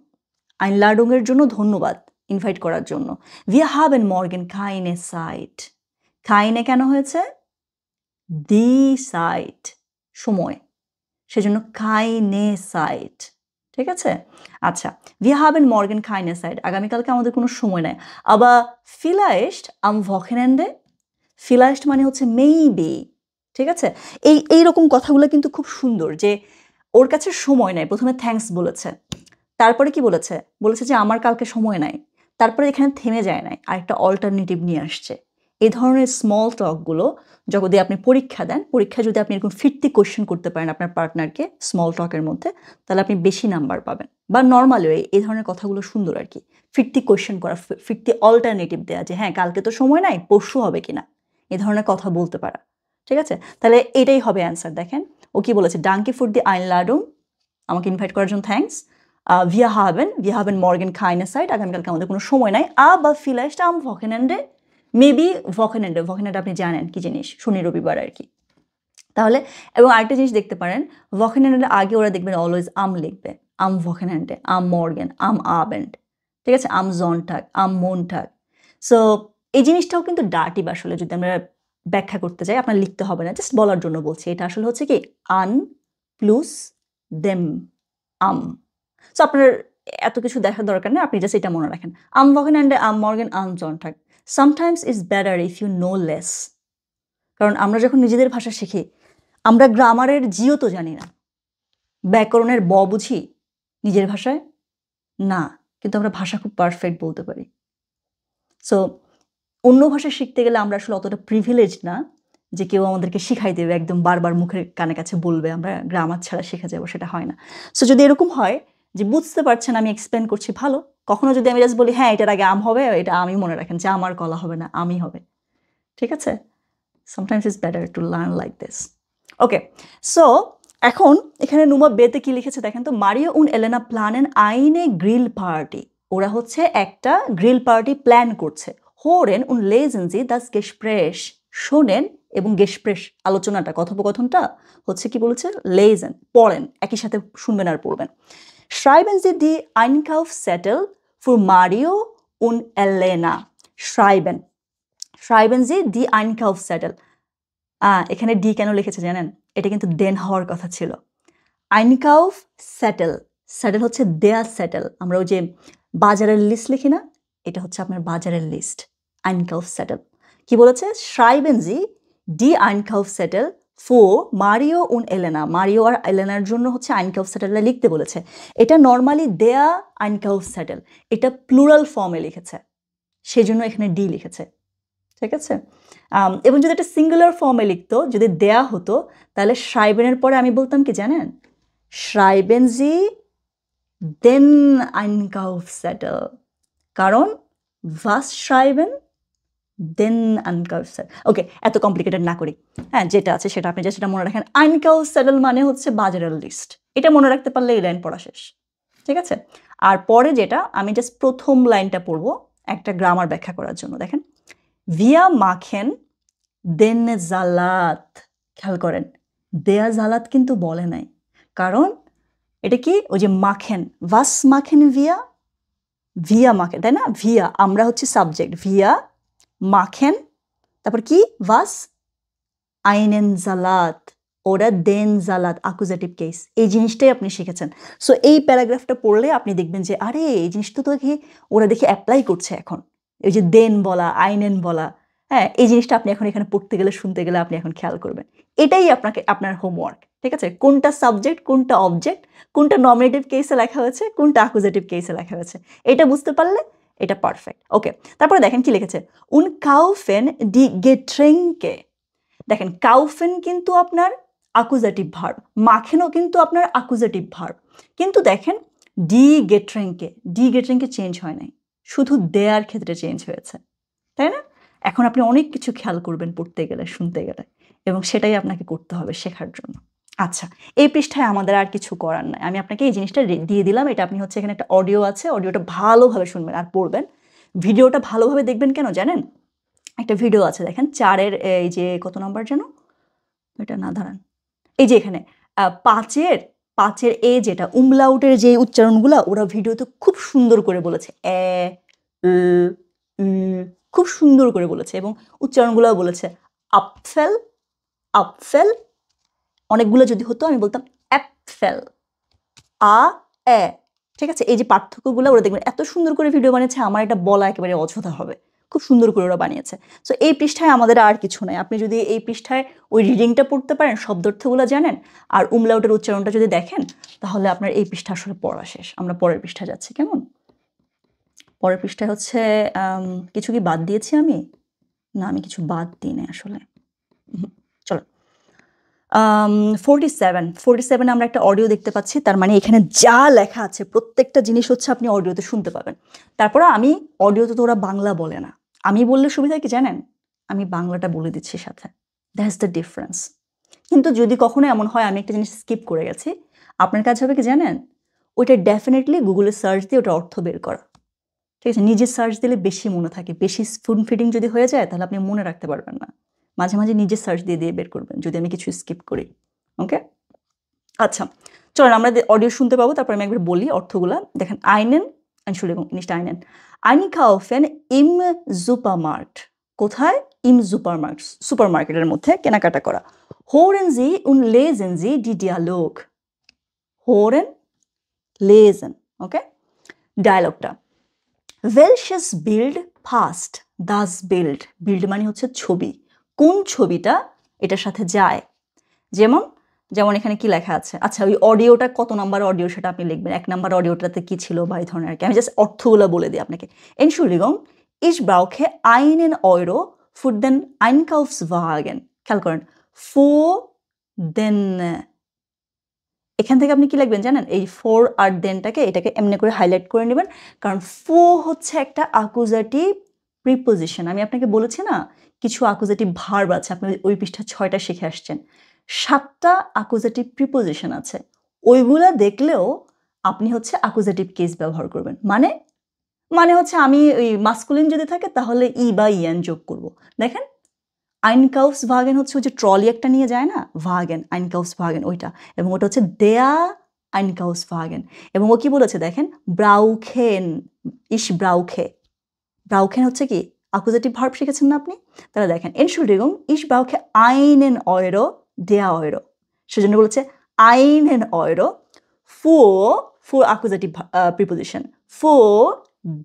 Speaker 1: Einladung এর জন্য ধন্যবাদ, ইনভাইট করার জন্য। wir haben morgen keine Zeit, keine কেন হয়েছে? die Zeit, সময়, সেজন্য keine Zeit, ঠিক আছে? আচ্ছা, wir haben morgen keine Zeit, আগামীকালকে আমাদের কোনো সময় নাই। আবার vielleicht am Wochenende, vielleicht মানে হচ্ছে মেবি, ঠিক আছে? এইরকম কথাগুলো কিন্তু খুব সুন্দর, যে ওর কাছে সময় নাই, প্রথমে থ্যাঙ্কস বলেছে, তারপরে কি বলেছে? বলেছে যে আমার কালকে সময় নাই, তারপরে এখানে থেমে যায় নাই, আরেকটা অল্টারনেটিভ নিয়ে আসছে। এই ধরনের স্মল টকগুলো যদি আপনি পরীক্ষা দেন, পরীক্ষায় যদি আপনি এরকম ফিরতি কোয়েশ্চেন করতে পারেন আপনার পার্টনারকে স্মল টকের মধ্যে, তাহলে আপনি বেশি নাম্বার পাবেন। বা নর্মালিও এই ধরনের কথাগুলো সুন্দর আর কি, ফিরতি কোয়েশ্চেন করা, ফিরতি অল্টারনেটিভ দেওয়া, যে হ্যাঁ কালকে তো সময় নাই, পরশু হবে কিনা, এই ধরনের কথা বলতে পারা, ঠিক আছে? তাহলে এটাই হবে অ্যান্সার। দেখেন ও কি বলেছে, ডাঙ্কি ফুড দি Einladung, আমাকে ইনভাইট করার জন্য thanks. wir haben morgen keine Zeit, আগামীকালকে আমাদের কোনো সময় নাই। aber vielleicht am Wochenende, maybe Wochenende, Wochenende আপনি জানেন কি জিনিস, শনি রবিবার আর কি। তাহলে এবং আরেকটা জিনিস দেখতে পারেন, Wochenende আগে ওরা দেখবেন অলওয়েজ am লিখবে, am Wochenende, am Morgen, am Abend, ঠিক আছে? am Sonntag, am Montag। So এই জিনিসটাও কিন্তু ডার্টিভ আসলে, যদি আমরা ব্যাখ্যা করতে চাই, আপনার লিখতে হবে না, জাস্ট বলার জন্য বলছি। এটা আসলে হচ্ছে কি an plus dem, am। So আপনার এত কিছু দেখার দরকার নেই, আপনি জাস্ট এটা মনে রাখেন, am Wochenende, am Morgen, am Sonntag। sometimes is better if you know less, কারণ আমরা যখন নিজেদের ভাষা শিখি, আমরা গ্রামারের জিও তো জানি না, ব্যাকরণের ব বুঝি নিজের ভাষায় না, কিন্তু আমরা ভাষা খুব পারফেক্ট বলতে পারি। সো অন্য ভাষা শিখতে গেলে আমরা আসলে অতটা প্রিভিলেজ না যে কেউ আমাদেরকে শিখাই দেবে, একদম বারবার মুখের কানে কাছে বলবে, আমরা গ্রামার ছাড়া শিখে যাবো, সেটা হয় না। সো যদি এরকম হয় যে বুঝতে পারছেন আমি এক্সপ্লেন করছি ভালো, কখনো যদি আমি জাস্ট বলি হ্যাঁ এটার আগে আম হবে, এটা আমি মনে রাখেন যে আমার কলা হবে না, আমি হবে, ঠিক আছে? sometimes it's better to learn like this. Okay, so এখন এখানে নুমা বেতে কি লিখেছে দেখেন তো, মারিও উন এলেনা প্ল্যানেন আইনে গ্রিল পার্টি, ওরা হচ্ছে একটা গ্রিল পার্টি প্ল্যান করছে। হোরেন উন লেজেন জি দাস গেসপ্রেশ, শোনেন এবং গেসপ্রেশ আলোচনাটা, কথোপকথনটা হচ্ছে কি বলেছে, লেজেন পড়েন, একই সাথে শুনবেন আর পড়বেন। schreiben Sie die Einkaufszettel für Mario und Elena, schreiben Sie die Einkaufszettel। এখানে ডি কেন লিখেছে জানেন? এটা কিন্তু দেন হওয়ার কথা ছিল। Einkaufszettel, স্যাটেল হচ্ছে দেয়া স্যাটেল, আমরা ওই যে বাজারের লিস্ট লিখি না, এটা হচ্ছে আপনার বাজারের লিস্ট, Einkaufszettel। কি বলেছে? schreiben Sie die Einkaufszettel für Mario und Elena, Mario আর এলেনার জন্য হচ্ছে Einkaufszettelটা লিখতে বলেছে। এটা নর্মালি দেয়া Einkaufszettel, এটা প্লুরাল ফর্মে লিখেছে, সেজন্য এখানে ডি লিখেছে, ঠিক আছে? এবং যদি একটা সিঙ্গুলার ফর্মে লিখতো, যদি দেয়া হতো, তাহলে schreiben-এর পরে আমি বলতাম কি জানেন, schreiben Sie den Einkaufszettel, কারণ was schreiben, দেন আনকাউসার। ওকে, এত কমপ্লিকেটেড না করি। হ্যাঁ, যেটা আছে সেটা আপনি জাস্ট এটা মনে রাখেন। আনকাউসারেল মানে হচ্ছে বাজারের লিস্ট। এটা মনে রাখতে পারলে এই লাইন পড়া শেষ। ঠিক আছে? আর পরে যেটা আমি জাস্ট প্রথম লাইনটা পড়বো একটা গ্রামার ব্যাখ্যা করার জন্য। দেখেন, ভিয়া মাখেন দেন জালাত। খেয়াল করেন, দেয়া জালাত কিন্তু বলে নাই, কারণ এটা কি ওই যে মাখেন, ভাস মাখেন ভিয়া, ভিয়া মাখেন, তাই না? ভিয়া আমরা হচ্ছে সাবজেক্ট, ভিয়া মাখেন, তারপর কি ভাস আইনেন জালাত, ওরা দেন জালাত, আকুজেটিভ কেস। এই জিনিসটাই আপনি শিখেছেন। সো এই প্যারাগ্রাফটা পড়লে আপনি দেখবেন যে আরে এই জিনিসটা তো দেখি ওরা দেখি অ্যাপ্লাই করছে এখন। এই যে দেন বলা, আইনেন বলা, হ্যাঁ, এই জিনিসটা আপনি এখন এখানে পড়তে গেলে, শুনতে গেলে আপনি এখন খেয়াল করবেন। এটাই আপনাকে আপনার হোমওয়ার্ক। ঠিক আছে? কোনটা সাবজেক্ট, কোনটা অবজেক্ট, কোনটা নমিনেটিভ কেসে লেখা হয়েছে, কোনটা আকুজেটিভ কেসে লেখা হয়েছে, এটা বুঝতে পারলে এটা পারফেক্ট। ওকে, তারপরে দেখেন কি লিখেছে, উন কাউফেন ডি গেট্রেঙ্কে। দেখেন, কাউফেন কিন্তু আপনার আকুজেটিভ ভার্ব, মাখেনও কিন্তু আপনার আকুজেটিভ ভার্ব, কিন্তু দেখেন ডি গেট্রেঙ্কে চেঞ্জ হয় নাই, শুধু দেয়ার ক্ষেত্রে চেঞ্জ হয়েছে, তাই না? এখন আপনি অনেক কিছু খেয়াল করবেন পড়তে গেলে, শুনতে গেলে, এবং সেটাই আপনাকে করতে হবে শেখার জন্য। আচ্ছা, এই পৃষ্ঠায় আমাদের আর কিছু করার নাই, আমি আপনাকে এই জিনিসটা দিয়ে দিলাম। এটা আপনি হচ্ছে এখানে একটা অডিও আছে, অডিওটা ভালোভাবে শুনবেন আর পড়বেন। ভিডিওটা ভালোভাবে দেখবেন, কেন জানেন? একটা ভিডিও আছে দেখেন, 4-এর এই যে কত নাম্বার যেন, এটা না দাঁড়ান, এই যে এখানে 5-এর এ যেটা উমলাউটের যে উচ্চারণগুলো ওরা ভিডিওতে খুব সুন্দর করে বলেছে, খুব সুন্দর করে বলেছে, এবং উচ্চারণগুলোও বলেছে। আপফেল, আপফেল, অনেকগুলো যদি হতো আমি বলতাম অ্যাপফেল, আ এ। ঠিক আছে? এই যে পার্থক্যগুলো ওরা দেখবেন এত সুন্দর করে ভিডিও বানিয়েছে, আমার এটা বলা একেবারে অযথা হবে, খুব সুন্দর করে ওরা বানিয়েছে। সো এই পৃষ্ঠায় আমাদের আর কিছু নাই। আপনি যদি এই পৃষ্ঠায় ওই রিডিংটা পড়তে পারেন, শব্দার্থগুলো জানেন, আর উমলাউটের উচ্চারণটা যদি দেখেন, তাহলে আপনার এই পৃষ্ঠা আসলে পড়া শেষ। আমরা পরের পৃষ্ঠায় যাচ্ছি, কেমন? পরের পৃষ্ঠায় হচ্ছে কিছু কি বাদ দিয়েছি আমি? না, আমি কিছু বাদ দিই না আসলে। চলো, 47 আমরা একটা অডিও দেখতে পাচ্ছি, তার মানে এখানে যা লেখা আছে প্রত্যেকটা জিনিস হচ্ছে আপনি অডিওতে শুনতে পাবেন। তারপরে আমি অডিওতে তো ওরা বাংলা বলে না, আমি বললে সুবিধা কি জানেন? আমি বাংলাটা বলে দিচ্ছি সাথে, দ্যাটস দ্য ডিফারেন্স। কিন্তু যদি কখনো এমন হয় আমি একটা জিনিস স্কিপ করে গেছি, আপনার কাজ হবে কি জানেন? ওইটা ডেফিনেটলি গুগলে সার্চ দিয়ে ওটা অর্থ বের করা। ঠিক আছে? নিজে সার্চ দিলে বেশি মনে থাকে। বেশি স্পুন ফিডিং যদি হয়ে যায় তাহলে আপনি মনে রাখতে পারবেন না। মাঝে মাঝে নিজে সার্চ দিয়ে বের করবেন যদি আমি কিছু স্কিপ করি। ওকে, আচ্ছা, চলেন আমরা অডিও শুনতে পাবো, তারপর আমি একবার বলি অর্থগুলা। দেখেন, আইনেন, Entschuldigung, nicht einen, einkaufen im Supermarkt। কোথায়? ইম সুপারমার্কেট, সুপারমার্কেটের মধ্যে কেনাকাটা করা। Hören Sie und lesen Sie die Dialog। Hören, lesen, ওকে? ডায়লগটা, Welches Bild passt das Bild? Build মানে হচ্ছে ছবি, কোন ছবিটা এটার সাথে যায়? যেমন যেমন এখানে কি লেখা আছে? আচ্ছা, ওই অডিওটা কত নাম্বার অডিও সেটা আপনি লিখবেন। 1 নাম্বার অডিওটাতে কি ছিল বা এই ধরনের আর কি। আমি জাস্ট অর্থগুলো বলে দিই আপনাকে। Entschuldigung, ich brauche einen Euro für den Einkaufswagen। খেয়াল করেন, für den, এখান থেকে আপনি কি লিখবেন জানেন? এই ফর আর দেনটাকে এটাকে এমনি করে হাইলাইট করে নেবেন, কারণ ফো হচ্ছে একটা আকুজেটিভ প্রিপোজিশন। আমি আপনাকে বলেছি না কিছু আকুজেটিভ ভার্ব আছে, আপনি ওই পৃষ্ঠা 6টা শিখে আসছেন, 7টা আকুজেটিভ প্রিপোজিশন আছে। ওইগুলা দেখলেও আপনি হচ্ছে আকুজেটিভ কেস ব্যবহার করবেন। মানে হচ্ছে আমি ওই মাস্কুলিন যদি থাকে তাহলে ই বা ইয়ান যোগ করব। দেখেন, Einkaufswagen হচ্ছে ওই যে ট্রলি একটা নিয়ে যায় না, ভাগেন, Einkaufswagen ওইটা, এবং ওটা হচ্ছে der Einkaufswagen। এবং ও কি বলেছে দেখেন, brauchen, ich brauche, brauchen হচ্ছে কি আকুজেটিভ ভার্ব শিখেছেন না আপনি? তাহলে দেখেন, Entschuldigung, ich brauche einen Euro, der Euro, সেজন্য বলেছে einen Euro für accusative preposition, für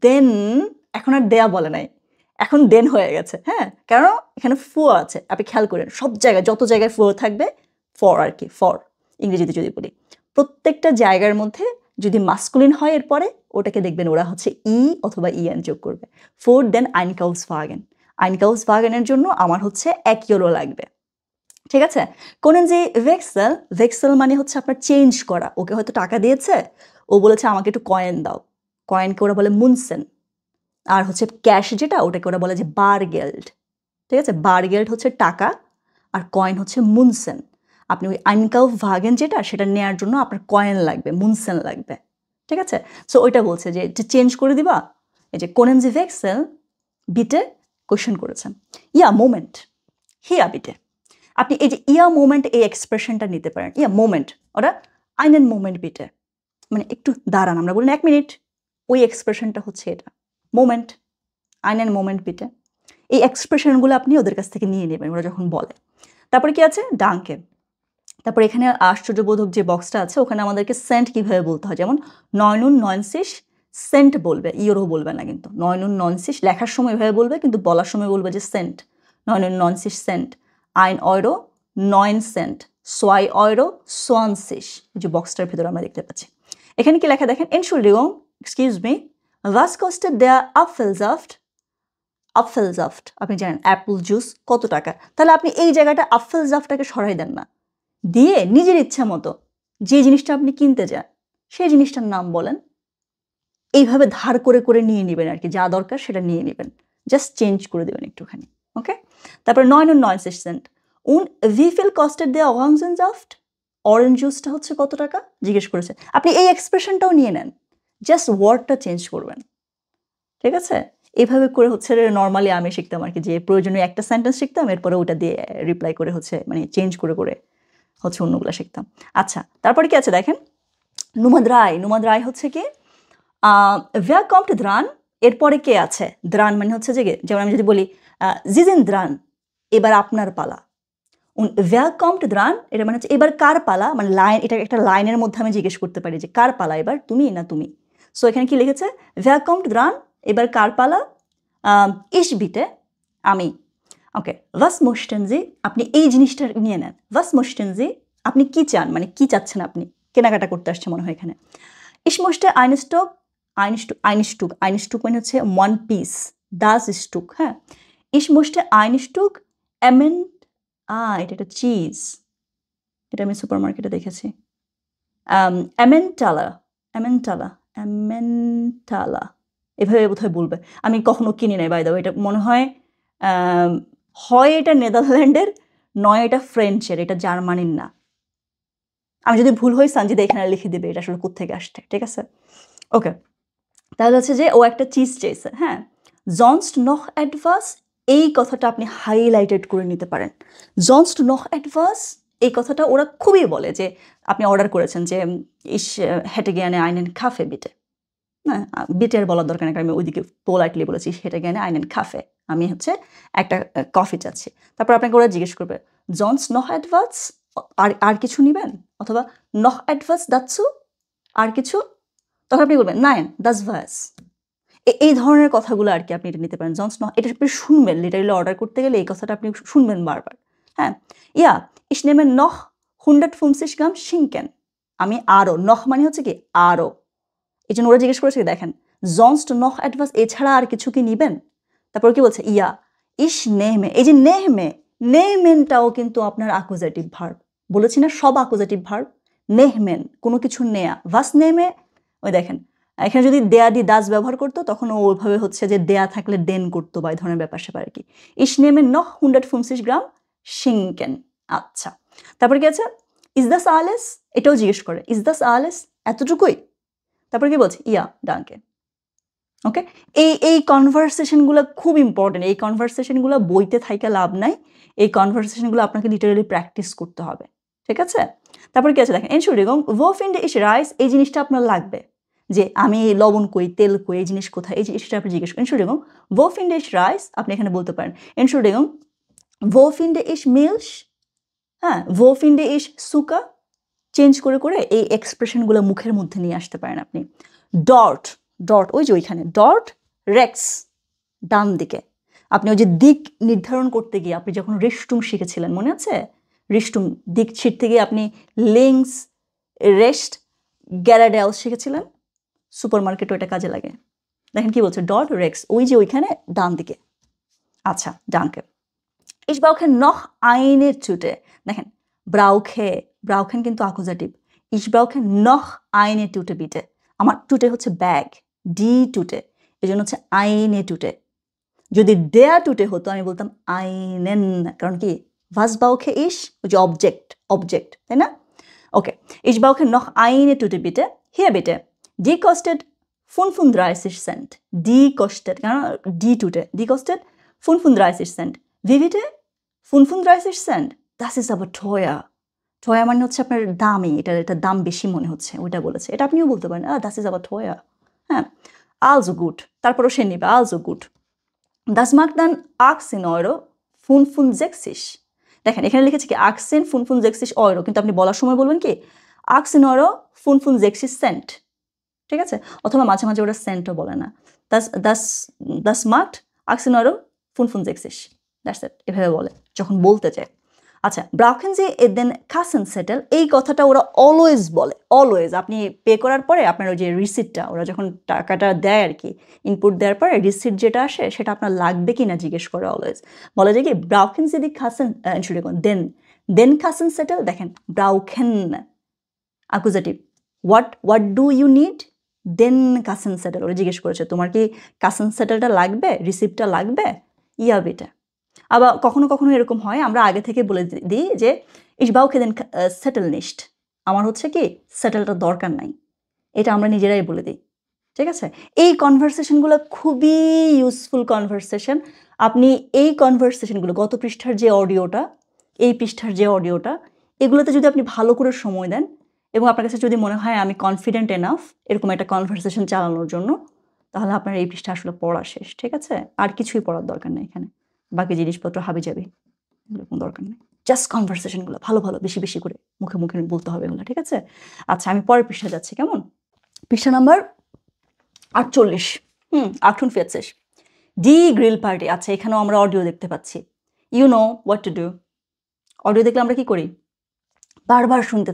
Speaker 1: den, এখন আর দেয়া বলে নাই, এখন দেন হয়ে গেছে, হ্যাঁ, কারণ এখানে ফো আছে। আপনি খেয়াল করেন সব জায়গায়, যত জায়গায় ফো থাকবে, ফর আর কি, ফর ইংরেজিতে যদি বলি, প্রত্যেকটা জায়গার মধ্যে যদি মাস্কুলিন হয় এরপরে ওটাকে দেখবেন ওরা হচ্ছে ই অথবা ইএন যোগ করবে। ফোর দেন Einkaufswagen, Einkaufswagenের জন্য আমার হচ্ছে 1 ইউরো লাগবে। ঠিক আছে? কোন যে ভেক্সেল, ভেক্সেল মানে হচ্ছে আপনার চেঞ্জ করা। ওকে হয়তো টাকা দিয়েছে, ও বলেছে আমাকে একটু কয়েন দাও, কয়েনকে ওরা বলে মুনসেন, আর হচ্ছে ক্যাশ যেটা ওটাকে ওরা বলে যে বারগেল্ড, ঠিক আছে? বারগেল্ড হচ্ছে টাকা আর কয়েন হচ্ছে মুনসেন। আপনি ওই আইনকাউফভাগেন যেটা সেটা নেওয়ার জন্য আপনার কয়েন লাগবে, মুনসেন লাগবে, ঠিক আছে? সো ওইটা বলছে যে চেঞ্জ করে দিবা, এই যে কোনেন জি ভেক্সেল বিটে কোয়েশ্চেন করেছেন। ইয়া মোমেন্ট হিয়া বিটে, আপনি এই যে ইয়া মোমেন্ট এই এক্সপ্রেশনটা নিতে পারেন। ইয়া মোমেন্ট ওরা আইনেন মোমেন্ট বিটে, মানে একটু দাঁড়ান, আমরা বলি 1 মিনিট, ওই এক্সপ্রেশনটা হচ্ছে এটা মোমেন্ট, আইনেন মোমেন্ট বিটে। এই এক্সপ্রেশনগুলো আপনি ওদের কাছ থেকে নিয়ে নেবেন ওরা যখন বলে। তারপরে কি আছে? ডাঙ্কে। তারপর এখানে আশ্চর্যবোধক যে বক্সটা আছে ওখানে আমাদেরকে সেন্ট কিভাবে বলতে হয়, যেমন 99 সেন্ট বলবে, ইউরো বলবে না কিন্তু। 99 লেখার সময় এভাবে বলবে, কিন্তু বলার সময় বলবে যে cent, 99 cent, 1 Euro 9 cent, 2 Euro 20, যে বক্সটার ভিতরে আমরা দেখতে পাচ্ছি। এখানে কি লেখা দেখেন? Entschuldigung, excuse me, was kostet der Apfelsaft? আপফেলজাফট, আপনি জানেন অ্যাপল জুস কত টাকা, তাহলে আপনি এই জায়গাটা আপফেলজাফটটাকে সরাই দেন না, দিয়ে নিজের ইচ্ছা মতো যে জিনিসটা আপনি কিনতে যান সেই জিনিসটার নাম বলেন, এইভাবে ধার করে করে নিয়ে নেবেন আর কি, যা দরকার সেটা নিয়ে নেবেন, জাস্ট চেঞ্জ করে দেবেন একটুখানি, ওকে? তারপরে 99 cent, wie viel kostet der Orangensaft? Orange জুসটা হচ্ছে কত টাকা জিজ্ঞেস করেছে, আপনি এই এক্সপ্রেশনটাও নিয়ে নেন, জাস্ট ওয়ার্ডটা চেঞ্জ করবেন, ঠিক আছে? এভাবে করে হচ্ছে নর্মালি আমি শিখতাম আর কি, যে প্রয়োজনীয় একটা সেন্টেন্স শিখতাম, এরপরে ওটা দিয়ে রিপ্লাই করে হচ্ছে মানে চেঞ্জ করে করে হচ্ছে অন্যগুলো শিখতাম। আচ্ছা, তারপরে কি আছে দেখেন? নুমাদ্রাই, নুমাদ্রাই হচ্ছে কি ভ্যা কম্ট দ্রান, এরপরে কে আছে? দ্রান মানে হচ্ছে যে, যেমন আমি যদি বলি জিজেন দ্রান, এবার আপনার পালা। ভ্যা কম্ট দ্রান, এটা মানে হচ্ছে এবার কার পালা, মানে লাইন, এটা একটা লাইনের মধ্যে আমি জিজ্ঞেস করতে পারি যে কার পালা এবার, তুমি না তুমি। সো এখানে কি লিখেছে? ভ্যা কম্ট দ্রান, এবার কার পালা? ইস বিটে, আমি। ওকে, ওয়াস মোস্টেন জি, আপনি এই জিনিসটা নিয়ে নেন। ওয়াস মোস্টেন জি, আপনি কি চান, মানে কি চাচ্ছেন আপনি, কেনাকাটা করতে আসছে মনে হয় এখানে। ইস মোস্টে আইনস্টক, আইনস্টুক, আইনস্টুক মানে হচ্ছে 1 পিস, দাস স্টুক, হ্যাঁ। ইস মোস্টে আইনস্টুক এমেন, এটা একটা চিজ, এটা আমি সুপার মার্কেটে দেখেছি। এমেনটালা, এমেনটালা, এমেনটালা, এভাবে বোধহয় বলবে, আমি কখনো কিনি নাই বাই দ্য ওয়ে, এটা মনে হয় হয় এটা নেদারল্যান্ডের, নয় এটা ফ্রেঞ্চের, এটা জার্মানির না। আমি যদি ভুল হই সানজিদা এখানে লিখে দেবে এটা আসলে কোত্থেকে আসছে, ঠিক আছে? ওকে, তাহলে হচ্ছে যে ও একটা চিজ চেয়েছে, হ্যাঁ। জনস্ট নখ অ্যাডভাস, এই কথাটা আপনি হাইলাইটেড করে নিতে পারেন। জনস্ট নখ অ্যাডভাস, এই কথাটা ওরা খুবই বলে, যে আপনি অর্ডার করেছেন যে ইস হেঁটে জ্ঞানে আইনেন খাফে বিটে, হ্যাঁ, বিটে আর বলার দরকার নেই, কারণ আমি ওইদিকে পোলাইটলি বলেছি হেঁটে জ্ঞানে আইনেন খাফে, আমি হচ্ছে একটা কফি চাচ্ছি। তারপর আপনাকে ওরা জিজ্ঞেস করবে জনস নখ অ্যাডভাস, আর কিছু নেবেন, অথবা নখ অ্যাডভাস দাচ্ছু, আর কিছু, তখন আপনি বলবেন নাইন দাস ভাস, এই ধরনের কথাগুলো আর কি আপনি এটা নিতে পারেন। জনস নখ, এটা আপনি শুনবেন, লিটারালি অর্ডার করতে গেলে এই কথাটা আপনি শুনবেন বারবার, হ্যাঁ। ইয়া ইস নেমে নখ 150 গ্রাম শিঙ্কেন, আমি আরও, নখ মানে হচ্ছে কি আরও, এই জন্য ওরা জিজ্ঞেস করেছে দেখেন জনস্ট নখ অ্যাডভাস, এছাড়া আর কিছু কি নিবেন? তারপর কি বলছে? ইয়া ইস নেহমে, এই যে নেহমে, নেহমেনটাও কিন্তু আপনার আকুজেটিভ ভার্ব, বলেছি না সব আকুজেটিভ ভার্ব। নেহমেন কোনো কিছু নেয়া, ভাস নেমে, ওই দেখেন এখানে যদি দেয়া দি দাস ব্যবহার করতো তখন ও ওইভাবে হচ্ছে যে দেয়া থাকলে দেন করতো বা এই ধরনের ব্যাপার স্যাপার আর কি। ইস নেমে নখ 150 গ্রাম শিঙ্কেন। আচ্ছা, তারপর কি আছে? ইজ দাস আলেস, এটাও জিজ্ঞেস করে ইজ দাস আলেস, এতটুকুই? তারপর কি বলছে? ইয়া ডাঙ্কে। ওকে, এই কনভারসেশনগুলো খুব ইম্পর্টেন্ট, এই কনভারসেশনগুলো বইতে থাইকা লাভ নাই, এই কনভারসেশনগুলো আপনাকে লিটারালি প্র্যাকটিস করতে হবে, ঠিক আছে? তারপর কি আছে দেখেন? এনশুডিগং wo finde ich রাইস, এই জিনিসটা আপনার লাগবে, যে আমি লবণ কই, তেল কই, এই জিনিস কোথায়, এই জিনিসটা আপনি জিজ্ঞেস করেন। এনশুডিগং wo finde ich রাইস, আপনি এখানে বলতে পারেন এনশুডিগং wo finde ich Milch, হ্যাঁ, wo finde ich Zucker, change করে করে এই এক্সপ্রেশনগুলো মুখের মধ্যে নিয়ে আসতে পারেন আপনি। ডট, ডট ওই যে ওইখানে, ডট রেক্স ডান দিকে, আপনি ওই যে দিক নির্ধারণ করতে গিয়ে আপনি যখন রিস্টুম শিখেছিলেন মনে আছে? রিস্টুম দিক ছিটতে গিয়ে আপনি লিঙ্কস রেস্ট গ্যারাডেল শিখেছিলেন, সুপার মার্কেটও এটা কাজে লাগে। দেখেন কি বলছে? ডট রেক্স, ওই যে ওইখানে ডান দিকে। আচ্ছা, ডানকে Ich brauche noch eine Tüte, দেখেন ব্রাউখে, ব্রাউখেন কিন্তু আকুজাটিভ। Ich brauche noch eine Tüte bitte, আমার টুটে হচ্ছে ব্যাগ, ডি টুটে। এই জন্য হচ্ছে আইনে টুটে। যদি দেয়া টুটে হতো আমি বলতাম আইনেন, কারণ কি was brauche ich, ওই যে অবজেক্ট, তাই না? ওকে, ich brauche noch eine Tüte bitte. Hier bitte. Die kostet 35 Cent. Die kostet, কারণ die Tüte, die kostet 35 Cent. Wie bitte? 35 Cent? Das ist aber teuer. teuer মানে হচ্ছে আপনার দামি, এটা দাম বেশি মনে হচ্ছে, ওইটা বলেছে। এটা আপনিও বলতে পারেন, das ist aber teuer. হ্যাঁ, also gut, তারপরও সে নিবে, also gut. Das macht dann 18,65 €. দেখেন এখানে লিখেছে কি 18,65 €, কিন্তু আপনি বলার সময় বলবেন কি 18,65 Cent, ঠিক আছে? অথবা মাঝে মাঝে ওরা সেন্টও বলে না, das macht 18,65 €, দ্যাটস ইট, এভাবে বলে যখন বলতে চায়। আচ্ছা, brauchen Sie den Kassenzettel, এই কথাটা ওরা অলওয়েজ বলে, অলওয়েজ। আপনি পে করার পরে আপনার ওই যে রিসিপ্টটা, ওরা যখন টাকাটা দেয় আর কি, ইনপুট দেওয়ার পরে রিসিপ্ট যেটা আসে সেটা আপনার লাগবে কি না জিজ্ঞেস করে অলওয়েজ। বলে যে কি brauchen Sie die Entschuldigung, den Kassenzettel, দেখেন brauchen accusative, what do you need, den Kassenzettel, ওরা জিজ্ঞেস করেছে তোমার কি Kassenzettelটা লাগবে, রিসিপ্টটা লাগবে, ইয়া বিটা। আবার কখনো কখনো এরকম হয় আমরা আগে থেকে বলে দিই যে ich brauche den Zettel nicht, আমার হচ্ছে কি সেটেলটা দরকার নাই, এটা আমরা নিজেরাই বলে দিই, ঠিক আছে? এই কনভারসেশনগুলো খুবই ইউজফুল কনভারসেশন। আপনি এই কনভারসেশনগুলো, গত পৃষ্ঠার যে অডিওটা, এই পৃষ্ঠার যে অডিওটা, এগুলোতে যদি আপনি ভালো করে সময় দেন এবং আপনার কাছে যদি মনে হয় আমি কনফিডেন্ট এনাফ এরকম একটা কনভারসেশন চালানোর জন্য, তাহলে আপনার এই পৃষ্ঠা আসলে পড়া শেষ, ঠিক আছে? আর কিছুই পড়ার দরকার নেই এখানে, বাকি জিনিসপত্র হাবি যাবে, এরকম দরকার নেই। জাস্ট কনভারসেশনগুলো ভালো ভালো বেশি বেশি করে মুখে মুখে বলতে হবে এগুলো, ঠিক আছে? আচ্ছা, আমি পরের পৃষ্ঠা যাচ্ছি, কেমন? পৃষ্ঠা নাম্বার 48, 48, ডি গ্রিল পার্টি। আচ্ছা, এখানেও আমরা অডিও দেখতে পাচ্ছি। You know what to do. Audio দেখলে আমরা কি করি? বারবার শুনতে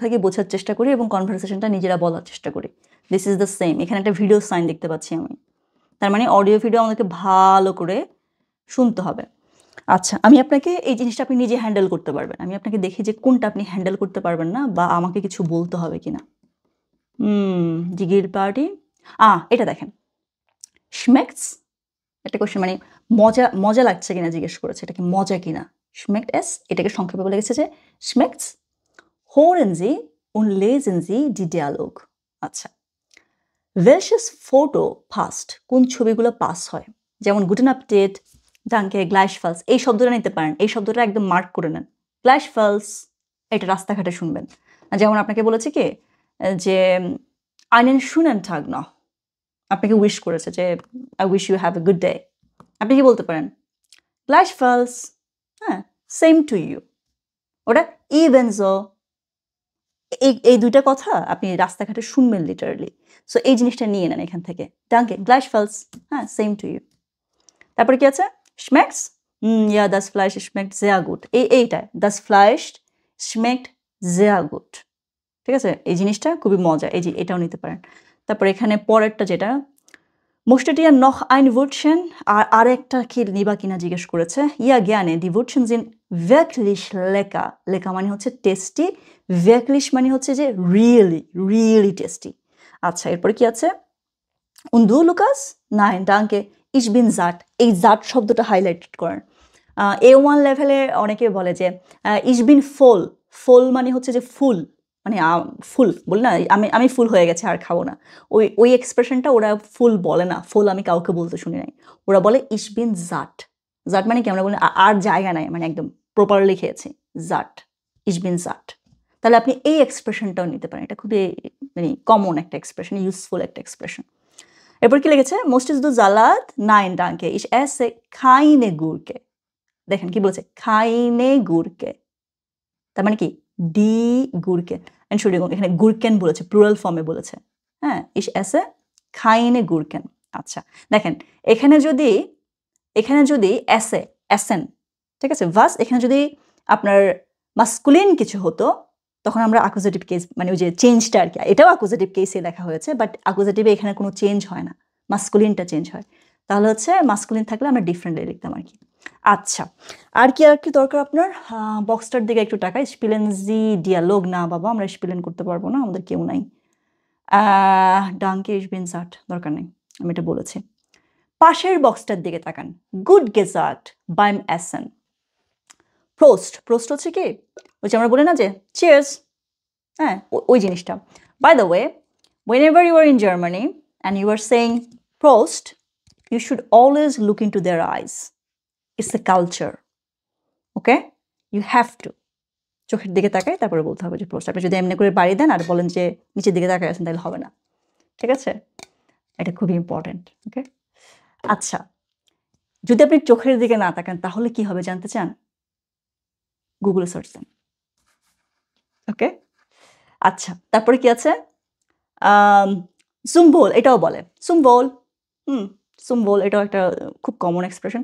Speaker 1: থাকি, বোঝার চেষ্টা করি এবং কনভারসেশনটা নিজেরা বলার চেষ্টা করি। This is the same. এখানে একটা ভিডিও সাইন দেখতে পাচ্ছি আমি, তার মানে অডিও ভিডিও আমাদেরকে ভালো করে শুনতে হবে। আচ্ছা, আমি আপনাকে এই জিনিসটা আপনি নিজে হ্যান্ডেল করতে পারবেন, আমি আপনাকে দেখি যে কোনটা আপনি হ্যান্ডেল করতে পারবেন না বা আমাকে কিছু বলতে হবে কিনা। জিগির পার্টি, এটা দেখেন, schmeckt's, একটা কোশ্চেন, মানে মজা লাগছে কিনা জিজ্ঞেস করেছে, এটা কি মজা কিনা। schmeckt es, এটাকে সংক্ষেপে বলে গেছে যে schmeckt's, hören Sie und lesen Sie die Dialog। আচ্ছা, welches Foto passt, কোন ছবিগুলো পাস হয়, যেমন guten Appetit, danke, gleichfalls, এই শব্দটা নিতে পারেন, এই শব্দটা একদম মার্ক করে নেন। gleichfalls এটা রাস্তাঘাটে শুনবেন, যেমন আপনাকে বলেছে কি যে einen schönen Tag noch, আপনাকে উইশ করেছে যে I wish you have a good day, আপনি কি বলতে পারেন? gleichfalls, হ্যাঁ, same to you, ওটা ebenso, এই দুইটা কথা আপনি রাস্তাঘাটে শুনবেন লিটারালি। সো এই জিনিসটা নিয়ে নেন এখান থেকে, danke, gleichfalls, হ্যাঁ, same to you। তারপরে কি আছে? schmeckt's, ja, das Fleisch schmeckt sehr gut, এইটা das Fleisch schmeckt sehr gut, ঠিক আছে? এই জিনিসটা খুবই মজা, এই যে এটাও নিতে পারেন। তারপর এখানে পরেরটা যেটা möchtet ihr noch ein Wörtchen, আর একটা কি নিবা কিনা জিজ্ঞেস করেছে। ja gerne, die Wörtchen sind wirklich lecker, lecker মানে হচ্ছে টেস্টি, wirklich মানে হচ্ছে যে really টেস্টি। আচ্ছা, এরপরে কি আছে? und du Lukas? nein danke, ich bin satt, এই satt শব্দটা হাইলাইট করেন। A1 লেভেলে অনেকে বলে যে ich bin voll মানে হচ্ছে যে ফুল, মানে ফুল বলি না, আমি ফুল হয়ে গেছে আর খাবো না, ওই এক্সপ্রেশনটা ওরা ফুল বলে না, ফুল আমি কাউকে বলতে শুনি নাই, ওরা বলে ich bin satt মানে কি আমরা বলি আর জায়গা নাই, মানে একদম প্রপারলি খেয়েছি, satt, ich bin satt। তাহলে আপনি এই এক্সপ্রেশনটাও নিতে পারেন, এটা খুবই মানে কমন একটা এক্সপ্রেশন, ইউজফুল একটা এক্সপ্রেশন। এরপর কি লিখেছে? möchtest du Salat? nein danke, ich esse keine Gurke। দেখেন কি বলেছে, keine Gurke, তার মানে কি die Gurke, Entschuldigung, এখানে Gurken বলেছে, প্লুরাল ফর্মে বলেছে, হ্যাঁ, ich esse keine Gurken। আচ্ছা, দেখেন এখানে যদি essen, ঠিক আছে, was, এখানে যদি আপনার মাস্কুলিন কিছু হতো তখন আমরা অ্যাকুজেটিভ কেস, মানে ওই যে চেঞ্জটা আর কি, এটাও অ্যাকুজেটিভ কেসে লেখা হয়েছে, বাট অ্যাকুজেটিভে এখানে কোনো চেঞ্জ হয় না, মাস্কুলিনটা চেঞ্জ হয়, তাহলে হচ্ছে মাস্কুলিন থাকলে আমরা ডিফারেন্টলি লিখতাম আর কি। আচ্ছা, আর কি দরকার আপনার? বক্সটার দিকে একটু টাকা, স্পিলেন জি ডিয়ালগ, না বাবা আমরা স্পিলেন করতে পারবো না, আমাদের কেউ নাই। ডাঙ্কে ইস বিন সাট, দরকার নেই। আমি এটা বলেছি। পাশের বক্সটার দিকে তাকান। গুড গেজার্ট বাইম এসেন। প্রোস্ট হচ্ছে কি ওই যে আমরা বলি না যে চিয়ার্স, হ্যাঁ ওই জিনিসটা। By the way, whenever you are in Germany and you are saying prost, you should always look into their eyes. It's a culture. Okay? You have to. চোখের দিকে তাকাই তারপরে বলতে হবে যে প্রোস্ট। আপনি যদি এমনি করে বাড়ি দেন আর বলেন যে নিচের দিকে তাকাই আছেন তাহলে হবে না। ঠিক আছে? এটা খুবই ইম্পর্টেন্ট। ওকে? আচ্ছা, যদি আপনি চোখের দিকে না তাকান তাহলে কি হবে জানতে চান? গুগলে সার্চ দেন। ওকে? আচ্ছা, তারপরে কি আছে? জুমবোল, এটাও বলে জুমবোল। জুমবোল এটাও একটা খুব কমন এক্সপ্রেশন।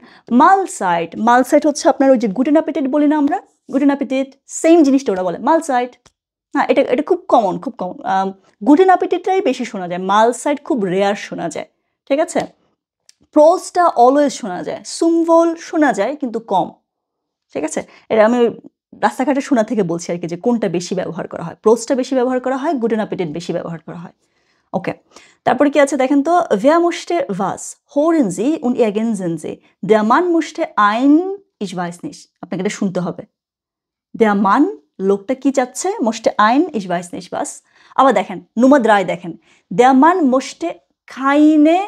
Speaker 1: মালসাইট হচ্ছে আপনার ওই যে গুটেন অ্যাপিটাইট বলি না আমরা, গুটেন অ্যাপিটাইট সেম জিনিসটা ওরা বলে মালসাইট। হ্যাঁ, এটা খুব কমন। গুটেন অ্যাপিটাইটটাই বেশি শোনা যায়, মালসাইট খুব রেয়ার শোনা যায়। ঠিক আছে? প্রোস্টটা অলওয়েজ শোনা যায়, সুমভোল শোনা যায় কিন্তু কম। ঠিক আছে? এটা আমি রাস্তাঘাটে শোনা থেকে বলছি আর কি, যে কোনটা বেশি ব্যবহার করা হয়। প্রোস্টটা বেশি ব্যবহার করা হয়, গুটেন অ্যাপিটাইট বেশি ব্যবহার করা হয়। ওকে, তারপরে কি আছে দেখেন তো, wer musste was hören Sie und ergänzen Sie, der Mann musste ein ich weiß nicht, আপনাকে এটা শুনতে হবে। der Mann লোকটা কি চাচ্ছে, musste ein ich weiß nicht was। আবার দেখেন Nummer 3 দেখেন, der Mann musste keine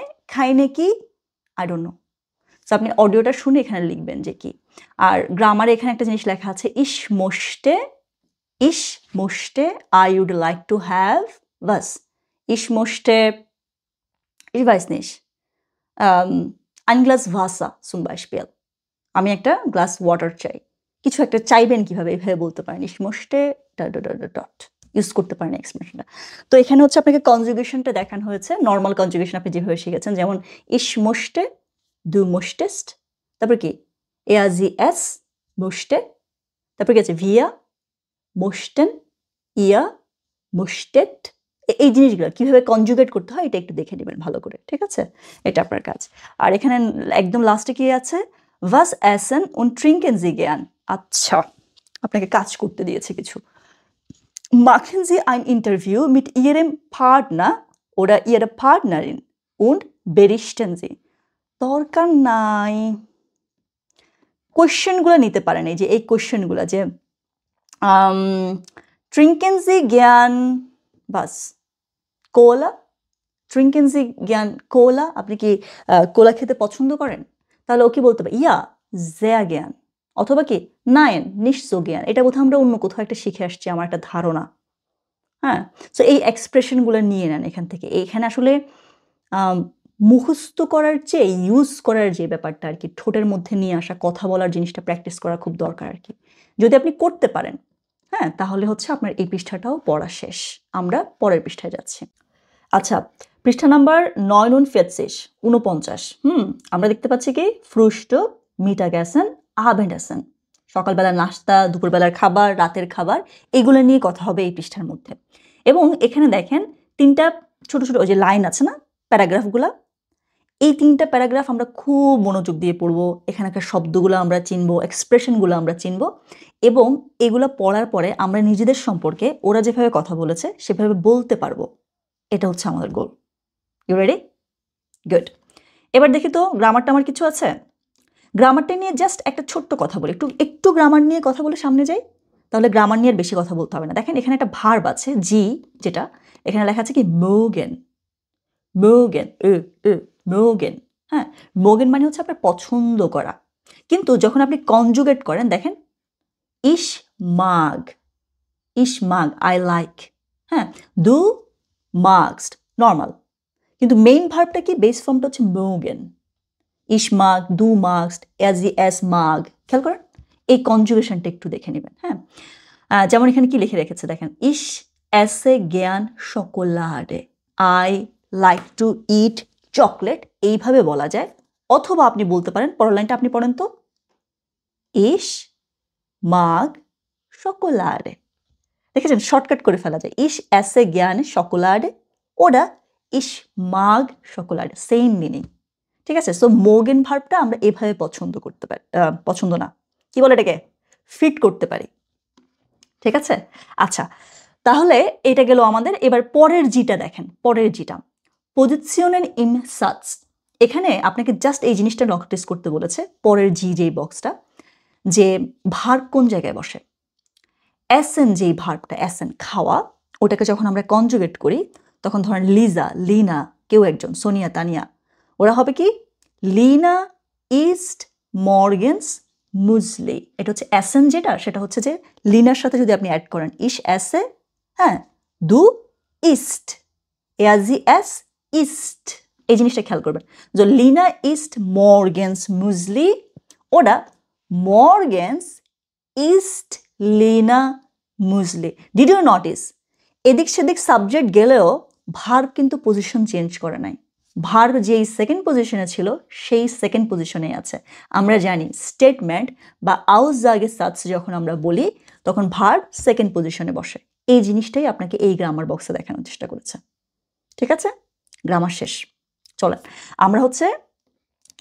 Speaker 1: কি I don't know। সো আপনি অডিওটা শুনে এখানে লিখবেন যে কি। আর গ্রামারে এখানে একটা জিনিস লেখা আছে ich musste I would like to have was। Ich musste, ich weiß nicht, ein Glas Wasser zum Beispiel। আমি একটা গ্লাস ওয়াটার চাই। কিছু একটা চাইবেন কিভাবে, এভাবে বলতে পারেন ich musste ডট ইউজ করতে পারেন এক্সপ্রেশনটা। তো এখানে হচ্ছে আপনাকে কনজুগেশনটা দেখানো হয়েছে, নর্মাল কনজুগেশন আপনি যেভাবে শিখেছেন, যেমন ich musste, du musstest, তারপর কি sie es musste, তারপর কি আছে wir mussten, ihr musstet। এই জিনিসগুলো কিভাবে কনজুগেট করতে হয় এটা একটু দেখে নেবেন ভালো করে। ঠিক আছে? এটা আপনার কাজ। আর এখানে একদম লাস্টে কি আছে, was essen und trinken Sie gern। আচ্ছা, আপনাকে কাজ করতে দিয়েছে কিছু। machen Sie ein Interview mit Ihrem Partner oder Ihrer Partnerin und berichten Sie। দরকার নাই, কোয়েশ্চেনগুলো নিতে পারেন। এই যে এই কোয়েশ্চেনগুলো যে trinken Sie gern was, Cola, trinken Sie gern কোলা, আপনি কি কোলা খেতে পছন্দ করেন? তাহলে ও কি বলতে পারে, ইয়া sehr gern, অথবা কি nein nicht so gern। এটা বোধহয় আমরা অন্য কোথাও একটা শিখে আসছি, আমার একটা ধারণা। হ্যাঁ, সো এই এক্সপ্রেশনগুলো নিয়ে নেন এখান থেকে। এইখানে আসলে মুখস্থ করার চেয়ে ইউজ করার যে ব্যাপারটা আর কি, ঠোঁটের মধ্যে নিয়ে আসা কথা বলার জিনিসটা প্র্যাকটিস করা খুব দরকার আর কি। যদি আপনি করতে পারেন, হ্যাঁ, তাহলে হচ্ছে আপনার এই পৃষ্ঠাটাও পড়া শেষ। আমরা পরের পৃষ্ঠায় যাচ্ছি। আচ্ছা, পৃষ্ঠা নাম্বার 49। আমরা দেখতে পাচ্ছি কি ফ্রুস্টুক, মিটাগেসেন, আবেন্ডেসেন। সকালবেলার নাস্তা, দুপুরবেলার খাবার, রাতের খাবার, এগুলো নিয়ে কথা হবে এই পৃষ্ঠার মধ্যে। এবং এখানে দেখেন তিনটা ছোট ছোট ওই যে লাইন আছে না, প্যারাগ্রাফগুলা, এই তিনটা প্যারাগ্রাফ আমরা খুব মনোযোগ দিয়ে পড়বো। এখানকার শব্দগুলো আমরা চিনবো, এক্সপ্রেশনগুলো আমরা চিনবো, এবং এগুলো পড়ার পরে আমরা নিজেদের সম্পর্কে ওরা যেভাবে কথা বলেছে সেভাবে বলতে পারবো। এটা হচ্ছে আমাদের গোল। You ready? গুড। এবার দেখি তো গ্রামারটা আমার কিছু আছে। গ্রামারটা নিয়ে জাস্ট একটা ছোট্ট কথা বলি, একটু গ্রামার নিয়ে কথা বলে সামনে যাই, তাহলে গ্রামার নিয়ে বেশি কথা বলতে হবে না। দেখেন এখানে একটা ভার্ব আছে জি, যেটা এখানে লেখা আছে কি মোগেন, হ্যাঁ, মোগেন মানে হচ্ছে আপনার পছন্দ করা। কিন্তু যখন আপনি কনজুগেট করেন দেখেন ইশ মাগ আই লাইক, হ্যাঁ, দু magst নর্মাল, কিন্তু মেইন ভার্বটা কি, বেস ফর্মটা হচ্ছে মোগেন। ich mag, du magst, sie es mag। খেয়াল করেন এই কনজুগেশনটা একটু দেখে নেবেন। হ্যাঁ, যেমন এখানে কি লিখে রেখেছে দেখেন, ich esse gern Schokolade, I like to eat chocolate। এইভাবে বলা যায়। অথবা আপনি বলতে পারেন, পরের লাইনটা আপনি পড়েন তো, ich mag Schokolade। দেখেছেন শর্টকাট করে ফেলা যায়, ich esse gern Schokolade oder ich mag Schokolade, same meaning. ঠিক আছে? সো মোগেন ভার্বটা আমরা এভাবে পছন্দ না, কি বলে এটাকে, ফিট করতে পারি। ঠিক আছে? আচ্ছা, তাহলে এটা গেল আমাদের। এবার পরের জিটা দেখেন, পরের জিটা পজিশনের ইম সাচ, এখানে আপনাকে জাস্ট এই জিনিসটা নোটিস করতে বলেছে পরের যেই বক্সটা, যে ভার্ব কোন জায়গায় বসে। এসেন যেই ভার্বটা, এসেন খাওয়া, ওটাকে যখন আমরা কনজুগেট করি তখন ধরেন লিজা, লিনা, কেউ একজন, সোনিয়া, তানিয়া, ওরা হবে কি লিনা ইস্ট মর্গেন্স মুজলি। এটা হচ্ছে এসেন যেটা, সেটা হচ্ছে যে লিনার সাথে যদি আপনি অ্যাড করেন ইস এসে, হ্যাঁ, দু ইস্ট, এজি এস ইস্ট, এই জিনিসটা খেয়াল করবেন। যে লিনা ইস্ট মর্গেন্স মুজলি, ওটা মর্গেন্স ইস্ট লিনা মুজলি। ডিড ইউ নোটিস এদিক সেদিক সাবজেক্ট গেলেও ভার্ব কিন্তু পজিশন চেঞ্জ করে নাই। ভার্ব যেই সেকেন্ড পজিশনে ছিল সেই সেকেন্ড পজিশনেই আছে। আমরা জানি স্টেটমেন্ট বা আউসজাগে সাচ যখন আমরা বলি তখন ভার্ব সেকেন্ড পজিশনে বসে। এই জিনিসটাই আপনাকে এই গ্রামার বক্সে দেখানোর চেষ্টা করেছে। ঠিক আছে, গ্রামার শেষ। চলেন আমরা হচ্ছে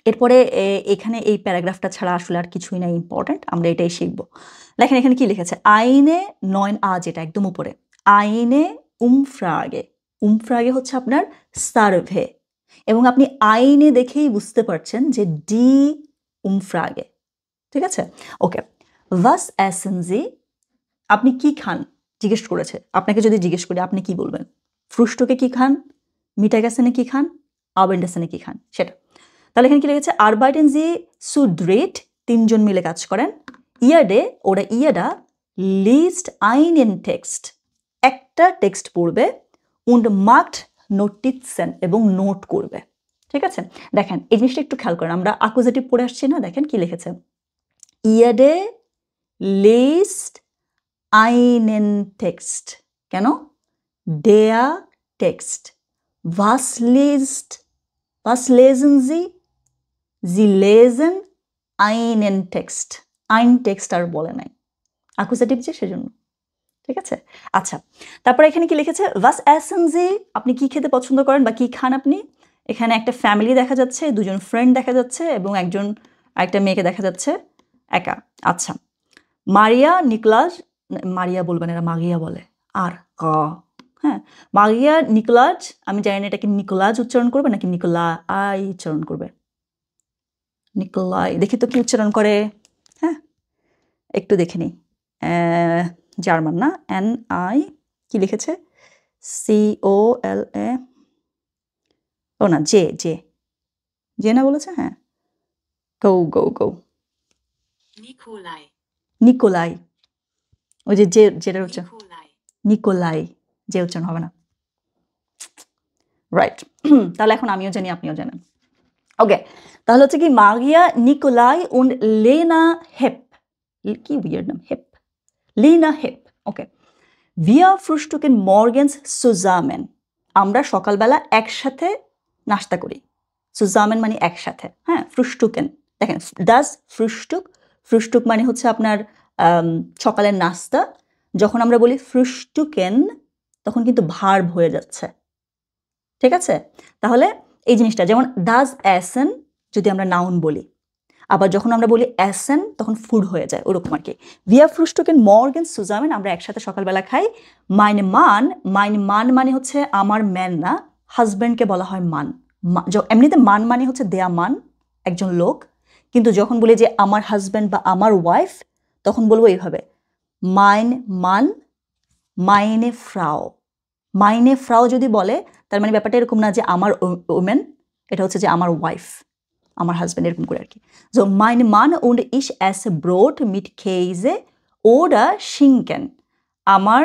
Speaker 1: এরপরে এখানে এই প্যারাগ্রাফটা ছাড়া আসলে আর কিছুই নাই ইম্পর্টেন্ট, আমরা এটাই শিখবো। দেখেন এখানে কি লিখেছে, আইনে 9a, যেটা একদম উপরে, আইনে উমফ্রাগে, উমফ্রাগে হচ্ছে আপনার সার্ভে, এবং আপনি আইনে দেখেই বুঝতে পারছেন যে ডি উমফ্রাগে। ঠিক আছে, ওকে। ভাস এসেন জি, আপনি কি খান জিজ্ঞেস করেছে। আপনাকে যদি জিজ্ঞেস করি আপনি কি বলবেন? ফ্রুস্টকে কি খান, মিটাগাসেনে কি খান, আবেন্ডাসেনে কি খান, সেটা। তাহলে এখানে কি লিখেছে, আরবাইটেন জি সুড্রেট, তিনজন মিলে কাজ করেন। ইয়াডে, ওরা ইয়াডা লিস্ট আইনেন টেক্সট, একটা টেক্সট পড়বে, উন্ড মার্কড নোটিসেন, এবং নোট করবে। ঠিক আছে, দেখেন এই জিনিসটা একটু খেয়াল করেন, আমরা অ্যাকুজেটিভ পড়ে আসছি না, দেখেন কি লিখেছে, ইয়াডে লিস্ট আইনেন টেক্সট, কেন দেয়া text, was lesen Sie? Sie lesen einen Text. ein Text আর বলে নাই, অ্যাকুজেটিভ যে সেজন্য। ঠিক আছে, আচ্ছা, তারপরে এখানে কি লিখেছে, was essen Sie? আপনি কি খেতে পছন্দ করেন বা কি খান আপনি? এখানে একটা ফ্যামিলি দেখা যাচ্ছে, দুজন ফ্রেন্ড দেখা যাচ্ছে, এবং একটা মেয়েকে দেখা যাচ্ছে একা। আচ্ছা, মারিয়া নিকলাস, মারিয়া বলবেন, এরা মাগিয়া বলে, আর হ্যাঁ, মারিয়া নিকোলাজ, আমি জানি না এটাকে নিকোলাজ উচ্চারণ করবে নাকি নিকোলাই উচ্চারণ করবে। নিকোলাই, দেখি তো কি উচ্চারণ করে, হ্যাঁ একটু দেখে নিই। জার্মান না, NI, কি লিখেছে, COLA, ও না, জে জে জে না বলেছে, হ্যাঁ, গো গো গো, নিকোলাই, নিকোলাই, ওই যে যেটা হচ্ছে নিকোলাই, যে উচ্চারণ হবে না, রাইট। তাহলে এখন আমিও জানি আপনিও জানেন। ওকে, তাহলে হচ্ছে কি, মারিয়া নিকোলাই und Lena Hepp, কি উইয়ার্ড নাম, হেপ, Lena Hepp, ওকে। Wir frühstücken morgens zusammen, আমরা সকালবেলা একসাথে নাস্তা করি। zusammen মানে একসাথে, হ্যাঁ, frühstücken, দেখেন das Frühstück, Frühstück মানে হচ্ছে আপনার সকালের নাস্তা। যখন আমরা বলি frühstücken তখন কিন্তু ভার্ব হয়ে যাচ্ছে। ঠিক আছে, তাহলে এই জিনিসটা যেমন ডাজ এসেন যদি আমরা নাউন বলি, আবার যখন আমরা বলি এসেন তখন ফুড হয়ে যায়, ওরকম আর কি। ভিয়া ফ্রুস্টুকেন মর্গেন সুজামেন, আমরা একসাথে সকালবেলা খাই। মাইন মান মানে হচ্ছে আমার ম্যান না, হাজব্যান্ডকে বলা হয় মান। এমনিতে মান মানে হচ্ছে দেয়া মান, একজন লোক, কিন্তু যখন বলি যে আমার হাজব্যান্ড বা আমার ওয়াইফ তখন বলবো এইভাবে, মাইন মান মাইনে ফ্রাও। মাইনে ফ্রাও যদি বলে তার মানে ব্যাপারটা এরকম না যে আমার ওমেন, এটা হচ্ছে যে আমার ওয়াইফ, আমার হাজব্যান্ড, এরকম করে আর কি। সো মাইন মান und ich esse Brot mit Käse oder Schinken, আমার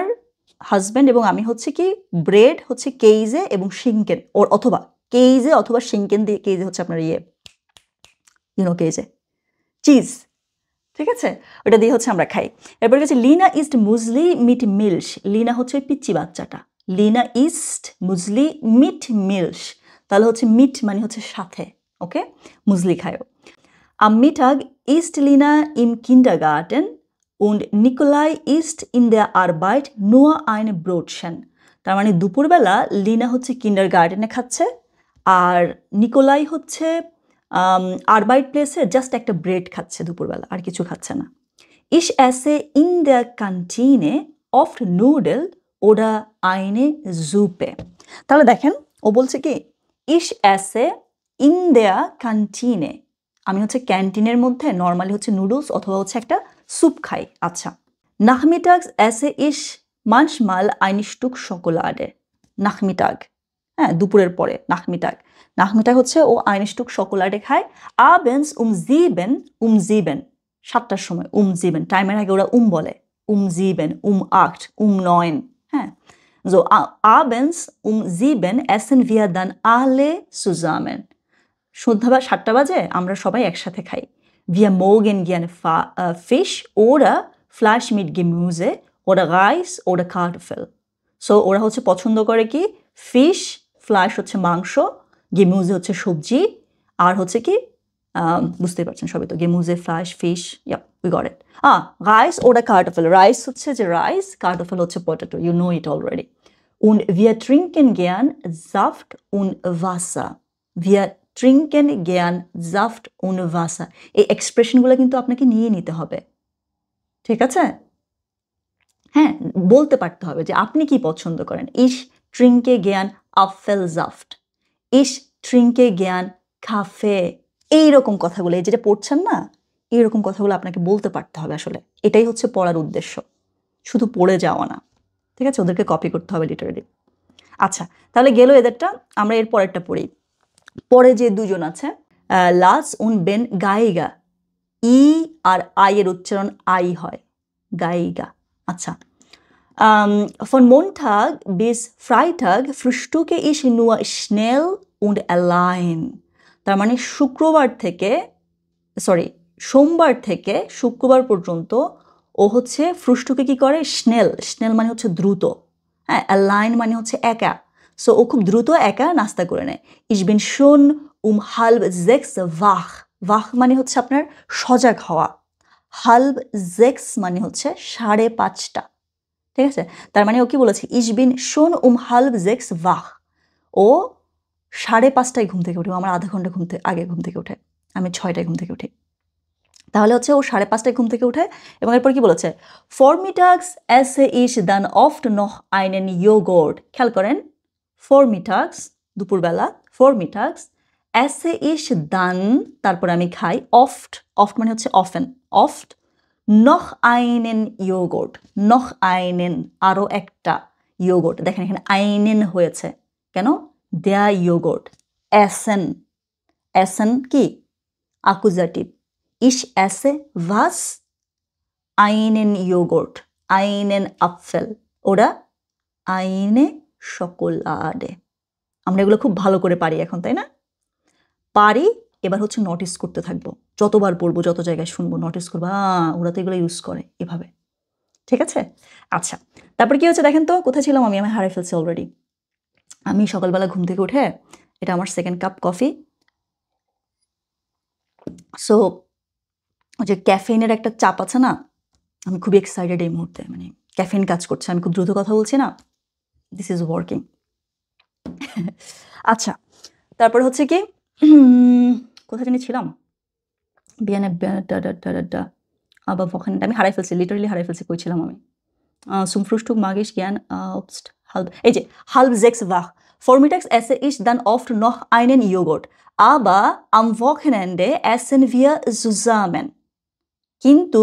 Speaker 1: হাজব্যান্ড এবং আমি হচ্ছে কি ব্রেড হচ্ছে কেইজে এবং শিঙ্কেন, ওর অথবা কেইজে অথবা শিঙ্কেন দিয়ে, কেইজে হচ্ছে আপনার কেইজে চিজ। ঠিক আছে, ওটা দিয়ে হচ্ছে আমরা খাই। এরপর হচ্ছে লিনা ইস্ট মুজলি মিট মিল্ক, লিনা হচ্ছে পিচ্চি বাচ্চাটা, লিনা ইস্ট মুজলি মিট মিল্ক, তাহলে হচ্ছে মিট মানে হচ্ছে সাথে, ওকে, মুজলি খায়ও। Am Mittag ist Lina im Kindergarten und Nikolai ist in der Arbeit nur ein Brotchen, তার মানে দুপুরবেলা লিনা হচ্ছে কিন্ডারগার্টেনে খাচ্ছে আর নিকোলাই হচ্ছে আরবাইট প্লেসে জাস্ট একটা ব্রেড খাচ্ছে দুপুরবেলা, আর কিছু খাচ্ছে না। Ich esse in der Kantine oft Nudeln oder eine Suppe, তাহলে দেখেন ও বলছে কি ich esse in der Kantine আমি হচ্ছে ক্যান্টিনের মধ্যে নরমালি হচ্ছে নুডলস অথবা হচ্ছে একটা স্যুপ খাই আচ্ছা nachmittags esse ich manchmal ein Stück Schokolade nachmittag হ্যাঁ দুপুরের পরে nachmittag হচ্ছে ও ein Stück Schokolade খায় abends um 7 7টার সময় 7 টাইমের আগে ওরা বলে 7 8 9 হ্যাঁ so abends 7 essen wir dann alle zusammen সন্ধ্যা 7টা বাজে আমরা সবাই একসাথে খাই wir mögen gerne Fisch oder Fleisch mit Gemüse oder Reis oder Kartoffel so ওরা হচ্ছে পছন্দ করে কি ফিশ ফ্লাশ হচ্ছে মাংস গেমুজে হচ্ছে সবজি আর হচ্ছে কি বুঝতে পারছেন সবই তো গেমুজে ফ্লাশ fish yeah we got it Reis oder Kartoffel rice হচ্ছে যে রাইস কার্টোফেল হচ্ছে potato you know it already und wir trinken gern Saft und Wasser wir trinken gern Saft und Wasser এই এক্সপ্রেশনগুলো কিন্তু আপনাকে নিয়ে নিতে হবে ঠিক আছে হ্যাঁ বলতে পারতে হবে যে আপনি কি পছন্দ করেন ich trinke gern Apfelsaft ich trinke gern Kaffee এইরকম কথাগুলো এই যেটা পড়ছেন না এইরকম কথাগুলো আপনাকে বলতে পারতে হবে আসলে এটাই হচ্ছে পড়ার উদ্দেশ্য শুধু পড়ে যাওয়া না ঠিক আছে ওদেরকে কপি করতে হবে লিটারেলি আচ্ছা তাহলে গেল এদেরটা আমরা এর পরেরটা পড়ি পরে যে দুজন আছে লাস উন বেন গাইগা ই আর আই এর উচ্চারণ আই হয় গাইগা আচ্ছা von Montag bis Freitag frühstücke ich nur schnell und allein তার মানে সোমবার থেকে শুক্রবার পর্যন্ত ও হচ্ছে ফ্রুস্টুকে কি করে স্নেল মানে হচ্ছে দ্রুত হ্যাঁ অ্যালাইন মানে হচ্ছে একা সো ও খুব দ্রুত একা নাস্তা করে নেয় ich bin schon um 5:30 wach মানে হচ্ছে আপনার সজাগ হওয়া 5:30 মানে হচ্ছে 5:30 ঠিক আছে তার মানে ও কি বলেছে ich bin schon um 5:30 wach ও 5:30টায় ঘুম থেকে উঠে আমার আধা ঘন্টা আগে ঘুম থেকে উঠে আমি 6টায় ঘুম থেকে উঠি তাহলে হচ্ছে ও 5:30টায় ঘুম থেকে উঠে এবং এরপর কি বলেছে vormittags esse ich dann oft noch einen Joghurt খেয়াল করেন vormittags দুপুরবেলা vormittags esse ich dann তারপর আমি খাই oft মানে হচ্ছে oft noch einen Joghurt noch einen আরো একটা Joghurt দেখেন এখানে einen হয়েছে কেন der Joghurt essen কি accusative ich esse was einen Joghurt einen Apfel oder eine Schokolade আমরা এগুলো খুব ভালো করে পারি এখন তাই না পারি এবার হচ্ছে নোটিস করতে থাকবো যতবার পড়বো যত জায়গায় শুনবো নোটিস করবো ওরা তো এগুলো ইউজ করে এভাবে ঠিক আছে আচ্ছা তারপর কি হচ্ছে দেখেন তো কোথায় ছিলাম আমি হারিয়ে ফেলছি অলরেডি আমি সকালবেলা ঘুম থেকে উঠে এটা আমার সেকেন্ড কাপ কফি সো যে ক্যাফেইনের একটা চাপ আছে না আমি খুব এক্সাইটেড এই মুহূর্তে মানে ক্যাফেইন কাজ করছে আমি খুব দ্রুত কথা বলছি না দিস ইজ ওয়ার্কিং আচ্ছা তারপর হচ্ছে কি কোথায় জানি ছিলাম আবার ওখানে আমি হারাই ফেলছি লিটারালি হারাই ফেলছি কই ছিলাম আমি zum Frühstück mag ich gern Obst এই যে 5:30 wach vormittags esse ich dann oft noch einen Joghurt aber am Wochenende essen wir zusammen কিন্তু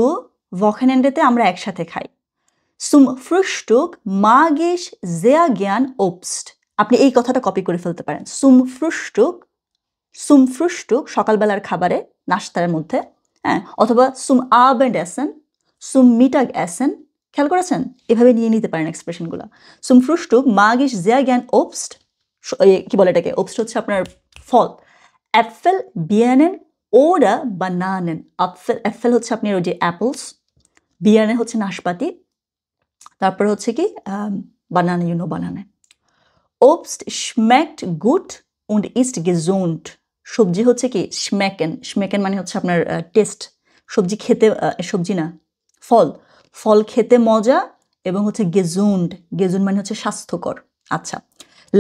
Speaker 1: Wochenendete আমরা একসাথে খাই zum Frühstück mag ich sehr gern Obst আপনি এই কথাটা কপি করে ফেলতে পারেন zum Frühstück সকালবেলার খাবারে নাস্তার মধ্যে হ্যাঁ অথবা zum Abendessen zum Mittagessen খেয়াল করেছেন এভাবে নিয়ে নিতে পারেন এক্সপ্রেশনগুলো zum Frühstück mag ich sehr gern Obst কি বলে এটাকে Obst হচ্ছে আপনার ফল Äpfel Birnen oder Bananen Äpfel হচ্ছে আপনার ওই যে অ্যাপলস Birne হচ্ছে নাশপাতি তারপর হচ্ছে কি Banane you know Banane Obst schmeckt gut und ist gesund সবজি হচ্ছে কি schmecken মানে হচ্ছে আপনার টেস্ট সবজি খেতে সবজি না ফল খেতে মজা এবং হচ্ছে gesund মানে হচ্ছে স্বাস্থ্যকর আচ্ছা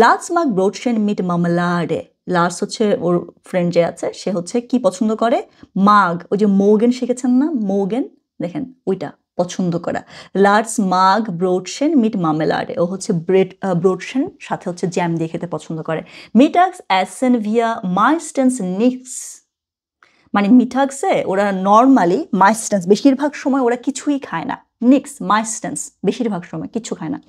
Speaker 1: Lars mag Brotchen mit Marmelade Lars হচ্ছে ওর ফ্রেন্ড যে আছে সে হচ্ছে কি পছন্দ করে মাগ ওই যে মোগেন শিখেছেন না মোগেন দেখেন ওইটা পছন্দ করা। লার্জ মাগ ব্রোডশেন মিট মার্মেলাডে, ও হচ্ছে ব্রোডশেন সাথে হচ্ছে জ্যাম দিয়ে খেতে পছন্দ করে। মিটাক্স এসেন ভিয়া মাইস্টেন্স নিক্স, মানে মিঠাক্সে ওরা নর্মালি মাইস্টেন্স বেশিরভাগ সময় ওরা কিছুই খায় না। নিক্স মাইস্টেন্স বেশিরভাগ সময় কিছু খায় না।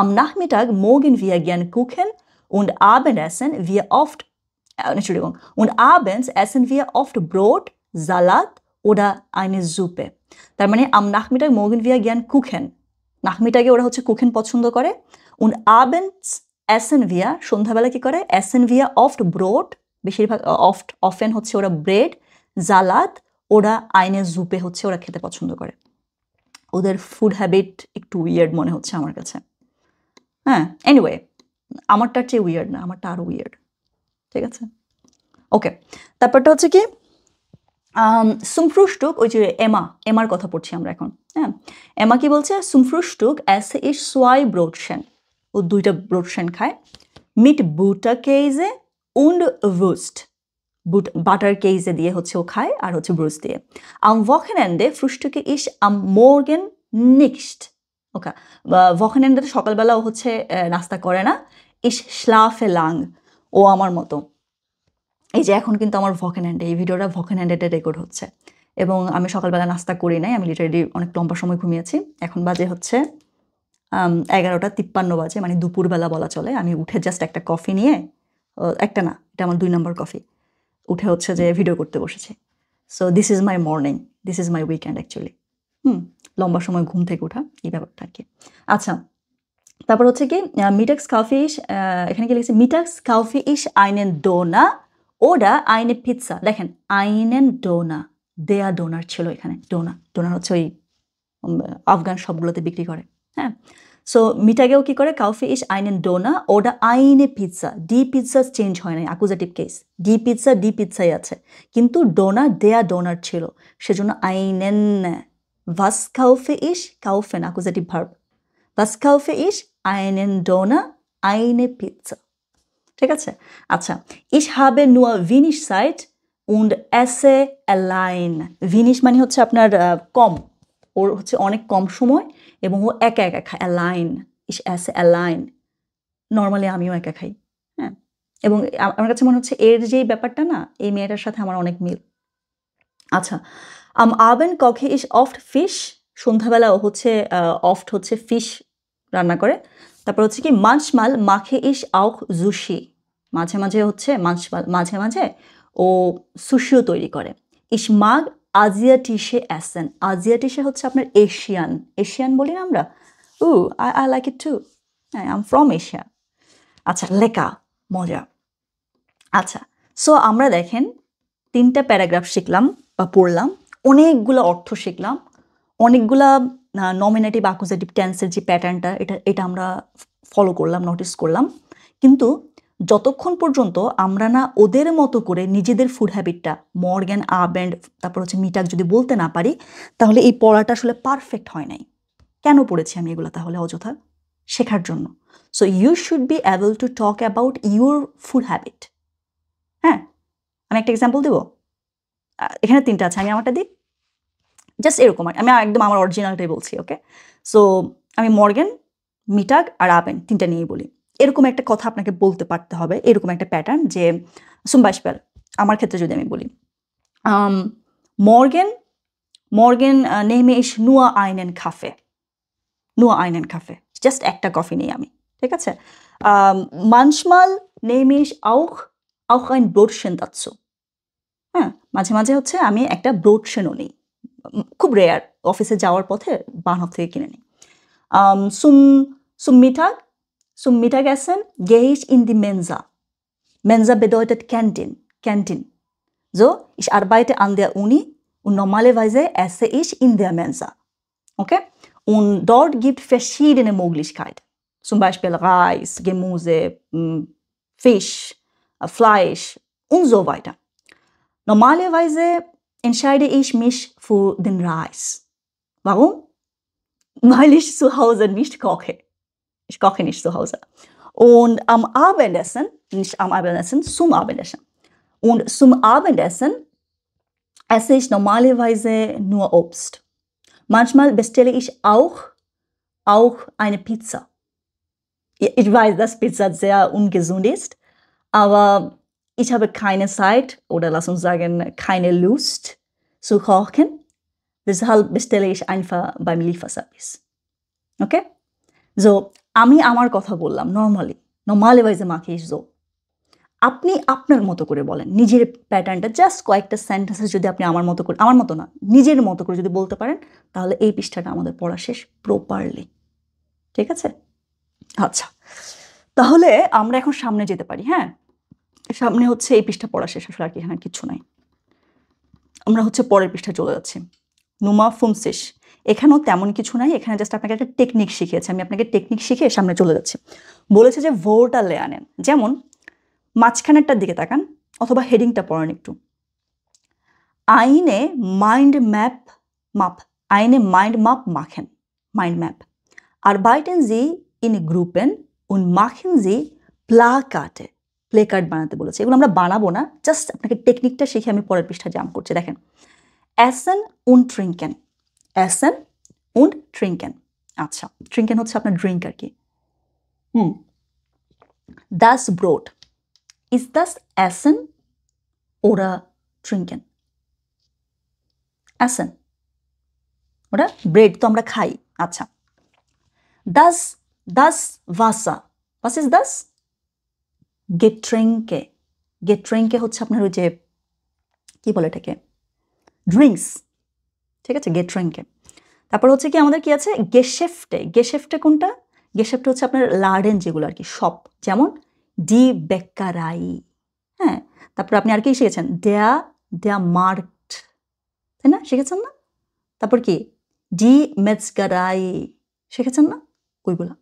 Speaker 1: Am Nachmittag mogen wir gern Kuchen und Abendessen wir oft, Entschuldigung, und abends essen wir oft Brot, Salat oder eine Suppe. তার মানে am Nachmittag mogen wir gern Kuchen, নাহমিটাগে ওরা হচ্ছে কুকেন পছন্দ করে। und abends essen wir, সন্ধ্যাবেলা কি করে, essen wir oft Brot, বেশিরভাগ often হচ্ছে ওরা ব্রেড, জালাদ ওরা eine Suppe হচ্ছে ওরা খেতে পছন্দ করে। ওদের ফুড হ্যাবিট একটু উইয়ার্ড মনে হচ্ছে আমার কাছে। হ্যাঁ, এনিওয়ে আমারটার চেয়ে উইয়ার্ড না, আমারটা আরও উইয়ার্ড। ঠিক আছে, ওকে। তারপরটা হচ্ছে কি zum Frühstück, ওই যে এমার কথা পড়ছি আমরা এখন। হ্যাঁ, এমা কি বলছে, zum Frühstück esse ich 2 Brotchen, ও 2টা ব্রোডশেন খায়। mit Butterkäse und Wurst, বাটার কেজে দিয়ে হচ্ছে ও খায় আর হচ্ছে ব্রুস দিয়ে। am Wochenende frühstücke ich am Morgen nicht, okay. Wochenende সকালবেলা ও হচ্ছে নাস্তা করে না। ich schlafe lang, ও আমার মতো। এই যে এখন কিন্তু আমার Wochenende, এই ভিডিওটা Wochenende রেকর্ড হচ্ছে এবং আমি সকালবেলা নাস্তা করি নাই, আমি লিটারেলি অনেক লম্বা সময় ঘুমিয়েছি। এখন বাজে হচ্ছে 11:53 বাজে, মানে দুপুরবেলা বলা চলে। আমি উঠে জাস্ট একটা কফি নিয়ে, একটা না, এটা আমার 2 নম্বর কফি, উঠে হচ্ছে যে ভিডিও করতে বসেছি। So this is my morning, this is my weekend actually. লম্বা সময় ঘুম থেকে ওঠা এই ব্যাপারটা আর কি। আচ্ছা, তারপর হচ্ছে কি মিটাক্স কাউফি ইশ, এখানে কি লিখেছে, মিটাক্স কাউফি ইশ einen Döner oder eine Pizza। দেখেন einen Döner, দেয়া ডোনার ছিল এখানে। ডোনার হচ্ছে ওই আফগান সবগুলোতে বিক্রি করে। হ্যাঁ, সো মিটাগেও কি করে, কাউফি ইশ einen Döner oder eine Pizza, D pizza change হয় নাই, অ্যাকুজেটিভ কেস। ডি পিৎজাই আছে, কিন্তু ডোনার দেয়া ডোনার ছিল, সেজন্য einen। was kaufe ich, kaufen accusative verb, was kaufe ich, einen Döner, eine Pizza। ঠিক আছে, আচ্ছা। ich habe nur wenig Zeit und esse allein, wenig মানে হচ্ছে আপনার কম, ওর হচ্ছে অনেক কম সময় এবং ও একা একা খায়। allein, ich esse allein, normally আমিও একা খাই। হ্যাঁ, এবং আমার কাছে মনে হচ্ছে এর যে ব্যাপারটা না, এই মেয়েটার সাথে আমার অনেক মিল। আচ্ছা, am Abend koche ich oft Fisch, সন্ধ্যাবেলা ও হচ্ছে oft হচ্ছে ফিশ রান্না করে। তারপর হচ্ছে কি manchmal mache ich auch Sushi, মাঝে মাঝে হচ্ছে মাঝে মাঝে ও সুশিও তৈরি করে। ich mag asiatische Essen, asiatische হচ্ছে আপনার এশিয়ান বলি না আমরা। I like it too, I'm from Asia। আচ্ছা, লেখা মজা। আচ্ছা, সো আমরা দেখেন 3টা প্যারাগ্রাফ শিখলাম বা পড়লাম, অনেকগুলো অর্থ শিখলাম, অনেকগুলা নমিনেটিভ অ্যাকুজেটিভ টেন্সের যে প্যাটার্নটা, এটা আমরা ফলো করলাম, নোটিস করলাম। কিন্তু যতক্ষণ পর্যন্ত আমরা না ওদের মতো করে নিজেদের ফুড হ্যাবিটটা মর্গেন, আবেন্ড, তারপর হচ্ছে মিটাক যদি বলতে না পারি, তাহলে এই পড়াটা আসলে পারফেক্ট হয় নাই। কেন পড়েছি আমি এগুলো তাহলে? অযথা, শেখার জন্য। So you should be able to talk about your food habit. হ্যাঁ, আমি একটা এক্সাম্পল দেবো। এখানে 3টা আছে, আমি আমারটা দিই। জাস্ট এরকম, আমি একদম আমার অরিজিনালটাই বলছি। ওকে, সো আমি মর্গেন, মিটাগ আর আবেন 3টা নিয়েই বলি। এরকম একটা কথা আপনাকে বলতে পারতে হবে, এরকম একটা প্যাটার্ন যে zum Beispiel আমার ক্ষেত্রে যদি আমি বলি, morgen nehme ich nur einen Kaffee, just একটা কফি নেই আমি। ঠিক আছে, manchmal nehme ich auch ein Brotchen dazu। হ্যাঁ, মাঝে মাঝে হচ্ছে আমি একটা ব্রোডশেনও নিই, খুব রেয়ার, অফিসে যাওয়ার পথে বাহন থেকে কিনে নিই। zum Mittagessen gehe ich in die Mensa. Mensa bedeutet Canteen. So, ich arbeite an der Uni und normalerweise esse ich in der Mensa. Okay? Und dort gibt verschiedene Möglichkeiten. Zum Beispiel Reis, Gemüse, Fisch, Fleisch und so weiter. Normalerweise entscheide ich mich für den Reis. Warum? Weil ich zu Hause nicht koche. Ich koche nicht zu Hause. Und zum Abendessen. Und zum Abendessen esse ich normalerweise nur Obst. Manchmal bestelle ich auch eine Pizza. Ich weiß, dass Pizza sehr ungesund ist, aber ich habe keine Zeit oder lass uns sagen, keine Lust zu kochen. Deshalb bestelle ich einfach beim Lieferservice. Okay? So, আমি আমার কথা বললাম normalerweise mache ich so. আপনি আপনার মতো করে বলেন নিজের প্যাটার্নটা জাস্ট কয়েকটা সেন্টেন্সে যদি আপনি আমার মতো না নিজের মতো করে যদি বলতে পারেন তাহলে এই পৃষ্ঠাটা আমাদের পড়া শেষ প্রপারলি ঠিক আছে আচ্ছা তাহলে আমরা এখন সামনে যেতে পারি হ্যাঁ সামনে হচ্ছে এই পৃষ্ঠা পড়া শেষ আসলে আর কি এখানে কিছু নাই আমরা হচ্ছে পরের পৃষ্ঠায় চলে যাচ্ছি নুমা ফুমসিস এখানেও তেমন কিছু নাই এখানে জাস্ট আপনাকে একটা টেকনিক শিখিয়েছে আমি আপনাকে টেকনিক শিখে সামনে চলে যাচ্ছি বলেছে যে ভোরটা লে আনেন যেমন মাঝখানেরটার দিকে তাকান অথবা হেডিংটা পড়েন একটু আইনে mind map machen mind map arbeiten Sie in Gruppen und machen Sie Plakate placard বানাতে বলেছে এগুলো আমরা বানাবো না জাস্ট আপনাকে টেকনিকটা শিখে আমি পরের পৃষ্ঠায় জাম্প করছি দেখেন essen und trinken আচ্ছা trinken হচ্ছে আপনার ড্রিঙ্ক আর কি das Brot Ist das Essen oder Trinken? Essen. Oder? Bread তো আমরা খাই আচ্ছা Das Wasser. Was ist das? Getränke হচ্ছে আপনার ওই যে কি বলে এটাকে ড্রিঙ্কস ঠিক আছে Getränke তারপর হচ্ছে কি আমাদের কি আছে Geschäfte কোনটা Geschäfte হচ্ছে আপনার লাডেন যেগুলো আর কি শপ যেমন ডি বেকারাই হ্যাঁ তারপর আপনি আর কি শিখেছেন দেয়া মার্কট তাই না শিখেছেন না তারপর কি ডি মেজগারাই শিখেছেন না ওইগুলো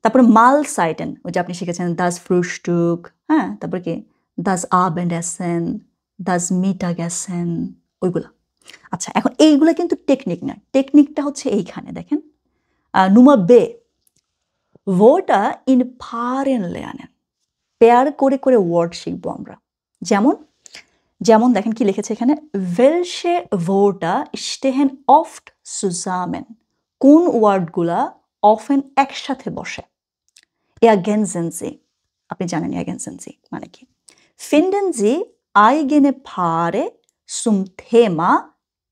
Speaker 1: তারপরে মাল সাইটেন ওই যে আপনি শিখেছেন দাস ফ্রুস্টুক হ্যাঁ তারপর কি দাস আবেন্ডেসেন দাস মিটাগেসেন ওইগুলো আচ্ছা এখন এইগুলো কিন্তু টেকনিক না টেকনিকটা হচ্ছে এইখানে দেখেন নুমা বে ভোটা ইন পারেন লেয়ানেন পেয়ার করে করে ওয়ার্ড শিখবো আমরা যেমন দেখেন কি লিখেছে এখানে welche Wörter stehen oft zusammen কোন ওয়ার্ডগুলা অফেন একসাথে বসে ergänzen Sie আপনি জানেন ergänzen Sie মানে কি finden Sie eigene Paare zum Thema